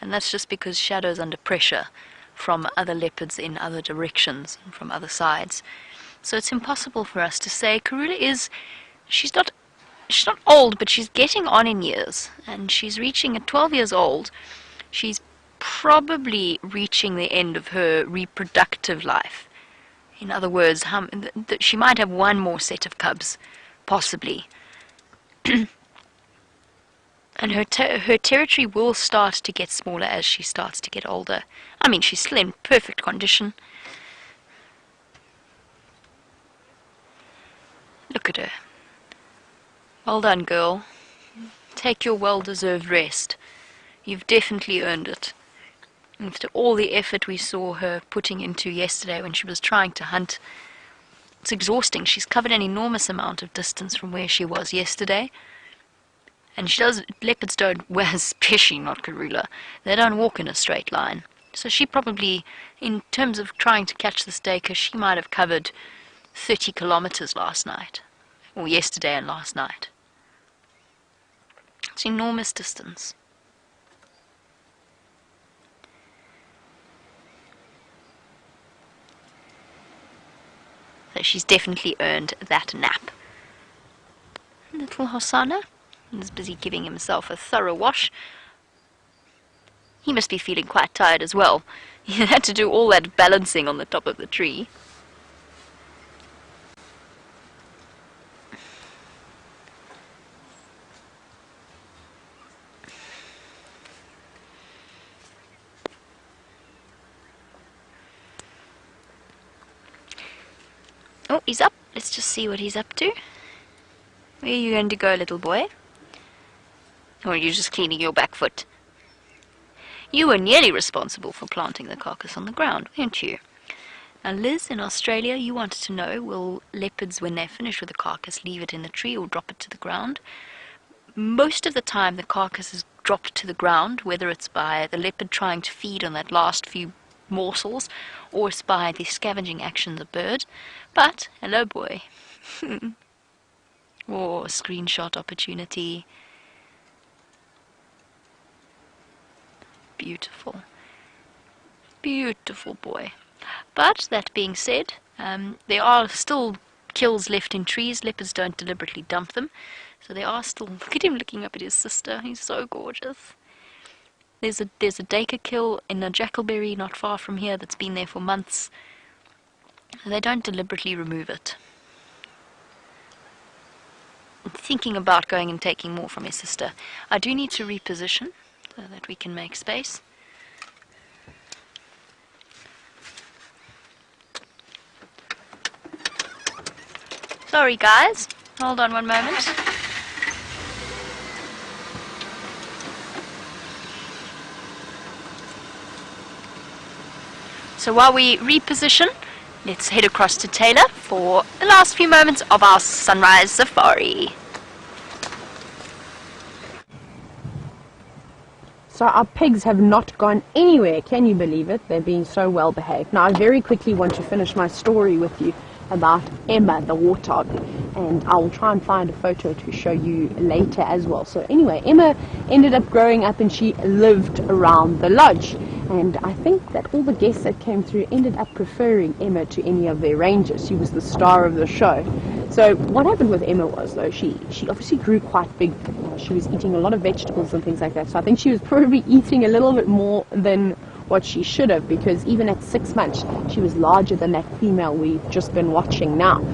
[SPEAKER 3] And that's just because Shadow's under pressure from other leopards in other directions and from other sides. So it's impossible for us to say. Karula she's not old, but she's getting on in years. And she's reaching at 12 years old. She's probably reaching the end of her reproductive life. In other words, she might have one more set of cubs, possibly. And her territory will start to get smaller as she starts to get older. I mean, she's still in perfect condition. Look at her. Well done, girl. Take your well-deserved rest. You've definitely earned it. After all the effort we saw her putting into yesterday when she was trying to hunt, it's exhausting. She's covered an enormous amount of distance from where she was yesterday. And leopards don't, well, especially not Karula, they don't walk in a straight line. So she probably, in terms of trying to catch this daker, she might have covered 30 kilometers last night, or yesterday and last night. It's enormous distance. So she's definitely earned that nap. Little Hosana is busy giving himself a thorough wash. He must be feeling quite tired as well. He had to do all that balancing on the top of the tree. Oh, he's up. Let's just see what he's up to. Where are you going to go, little boy? Or are you just cleaning your back foot? You were nearly responsible for planting the carcass on the ground, weren't you? Now, Liz, in Australia, you wanted to know, will leopards, when they're finished with the carcass, leave it in the tree or drop it to the ground? Most of the time, the carcass is dropped to the ground, whether it's by the leopard trying to feed on that last few morsels, or it's by the scavenging action of the bird. But, hello boy. Oh, screenshot opportunity. Beautiful. Beautiful boy. But, that being said, there are still kills left in trees. Leopards don't deliberately dump them. So there are still... Look at him looking up at his sister. He's so gorgeous. There's a daker kill in a jackalberry not far from here that's been there for months. They don't deliberately remove it. I'm thinking about going and taking more from his sister. I do need to reposition so that we can make space. Sorry guys, hold on one moment. So while we reposition, let's head across to Tayla for the last few moments of our sunrise safari.
[SPEAKER 2] So our pigs have not gone anywhere, can you believe it? They're being so well behaved. Now I very quickly want to finish my story with you about Emma the warthog, and I'll try and find a photo to show you later as well. So anyway, Emma ended up growing up and she lived around the lodge, and I think that all the guests that came through ended up preferring Emma to any of their rangers. She was the star of the show. So what happened with Emma was, though, she obviously grew quite big. She was eating a lot of vegetables and things like that, so I think she was probably eating a little bit more than what she should have, because even at 6 months she was larger than that female we've just been watching now.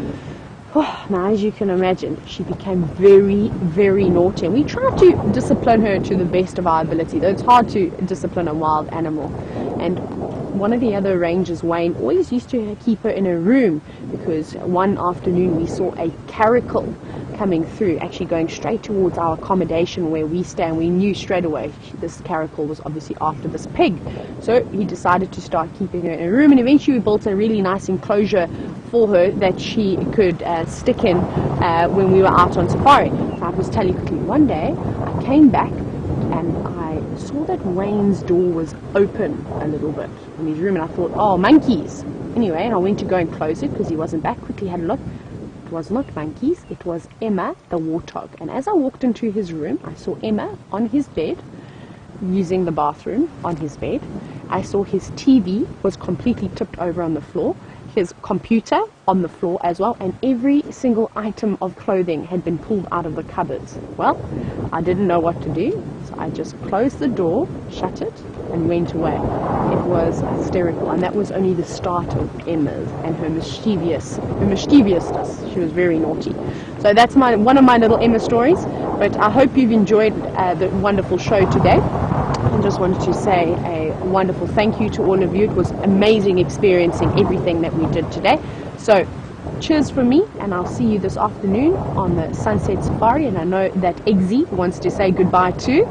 [SPEAKER 2] Now, as you can imagine, she became very, very naughty, and we tried to discipline her to the best of our ability, though it's hard to discipline a wild animal. And one of the other rangers, Wayne, always used to keep her in a room, because one afternoon we saw a caracal coming through, actually going straight towards our accommodation where we stay, and we knew straight away this caracal was obviously after this pig. So he decided to start keeping her in a room, and eventually we built a really nice enclosure for her that she could stick in when we were out on safari. So I was telling you quickly, one day I came back and I saw that Wayne's door was open a little bit in his room, and I thought, oh, monkeys. Anyway, and I went to go and close it because he wasn't back. Quickly had a look. It was not monkeys, it was Emma the warthog. And as I walked into his room, I saw Emma on his bed, using the bathroom on his bed. I saw his TV was completely tipped over on the floor, his computer on the floor as well, and every single item of clothing had been pulled out of the cupboards. Well, I didn't know what to do, so I just closed the door, shut it, and went away. It was hysterical, and that was only the start of Emma's and her mischievousness. She was very naughty. So that's one of my little Emma stories, but I hope you've enjoyed the wonderful show today. I just wanted to say a wonderful thank you to all of you. It was amazing experiencing everything that we did today. So cheers from me, and I'll see you this afternoon on the Sunset Safari. And I know that Eggsy wants to say goodbye too.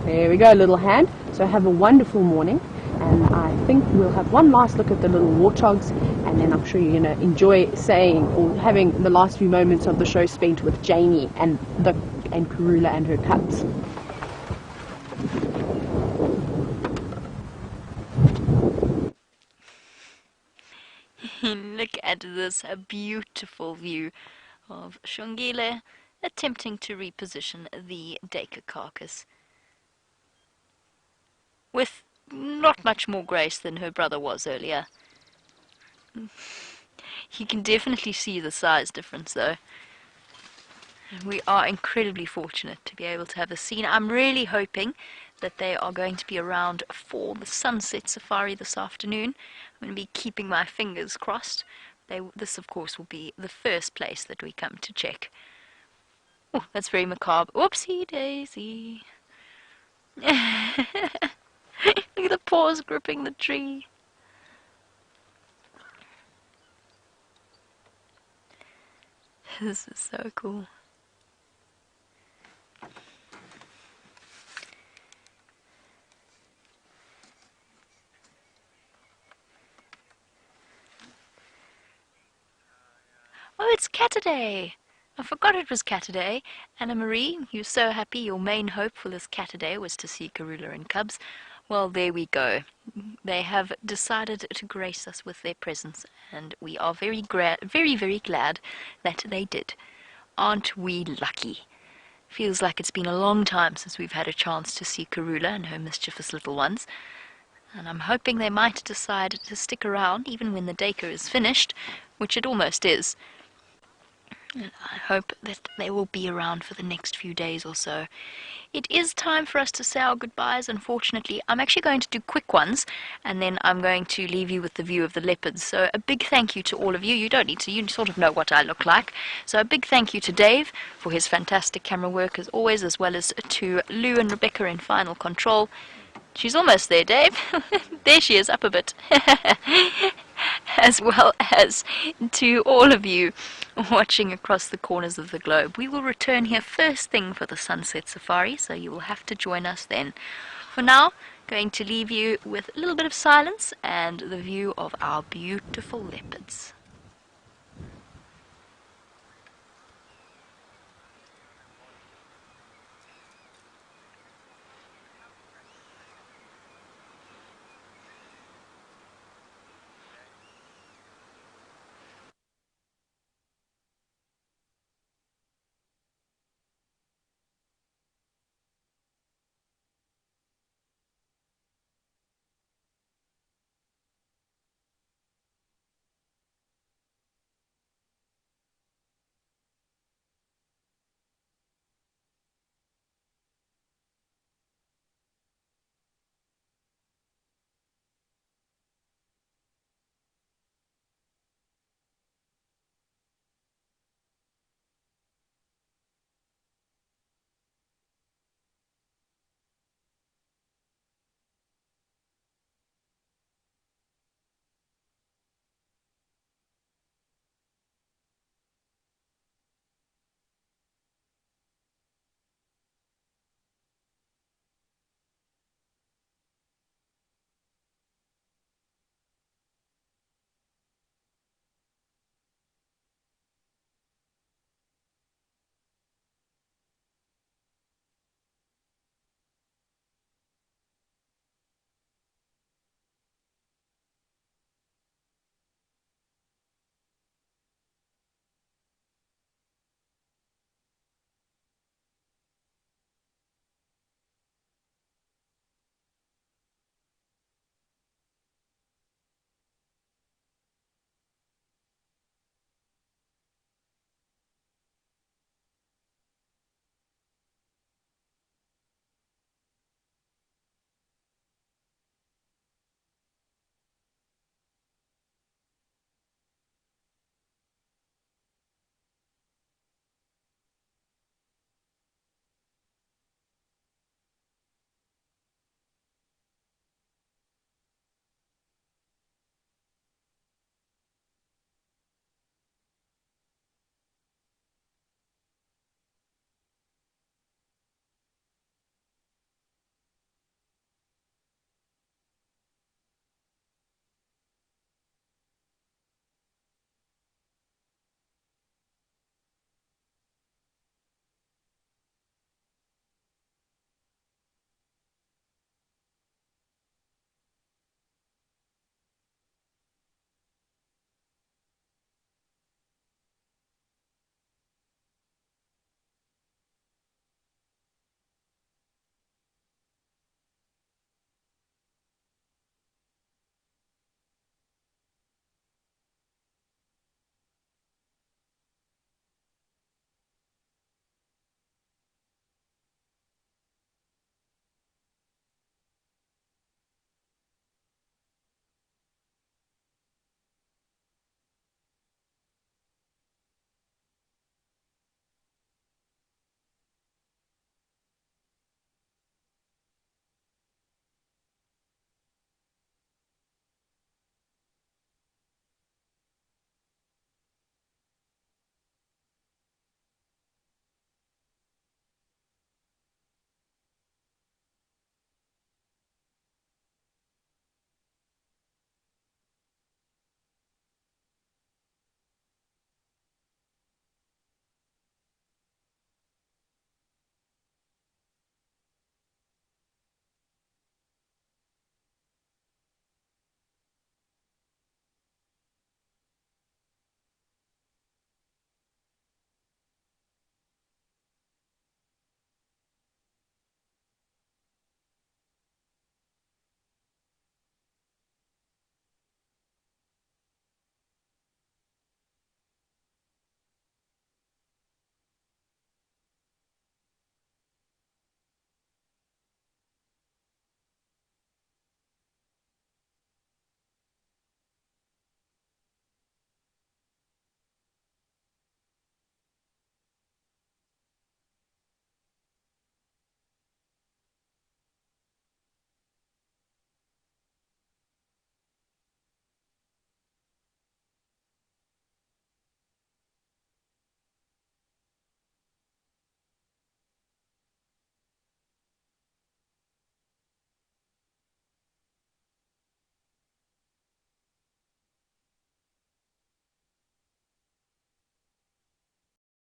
[SPEAKER 2] There we go, a little hand. So have a wonderful morning, and I think we'll have one last look at the little warthogs, and then I'm sure you're going to enjoy saying or having the last few moments of the show spent with Jamie and Karula and her cubs.
[SPEAKER 3] Look at this, a beautiful view of Xongile attempting to reposition the Dacre carcass with not much more grace than her brother was earlier. You can definitely see the size difference though. And we are incredibly fortunate to be able to have a scene. I'm really hoping that they are going to be around for the sunset safari this afternoon. I'm going to be keeping my fingers crossed. This, of course, will be the first place that we come to check. Oh, that's very macabre. Whoopsie daisy. Look at the paws gripping the tree. This is so cool. Oh, it's Catterday! I forgot it was Catterday. Anna Marie, you're so happy your main hope for this Catterday was to see Karula and cubs. Well, there we go. They have decided to grace us with their presence, and we are very, very glad that they did. Aren't we lucky? Feels like it's been a long time since we've had a chance to see Karula and her mischievous little ones. And I'm hoping they might decide to stick around even when the Dacre is finished, which it almost is. And I hope that they will be around for the next few days or so. It is time for us to say our goodbyes, unfortunately. I'm actually going to do quick ones, and then I'm going to leave you with the view of the leopards. So a big thank you to all of you. You don't need to, you sort of know what I look like. So a big thank you to Dave for his fantastic camera work as always, as well as to Lou and Rebecca in final control. She's almost there, Dave. There she is, up a bit. As well as to all of you watching across the corners of the globe. We will return here first thing for the sunset safari, so you will have to join us then. For now, Going to leave you with a little bit of silence and the view of our beautiful leopards.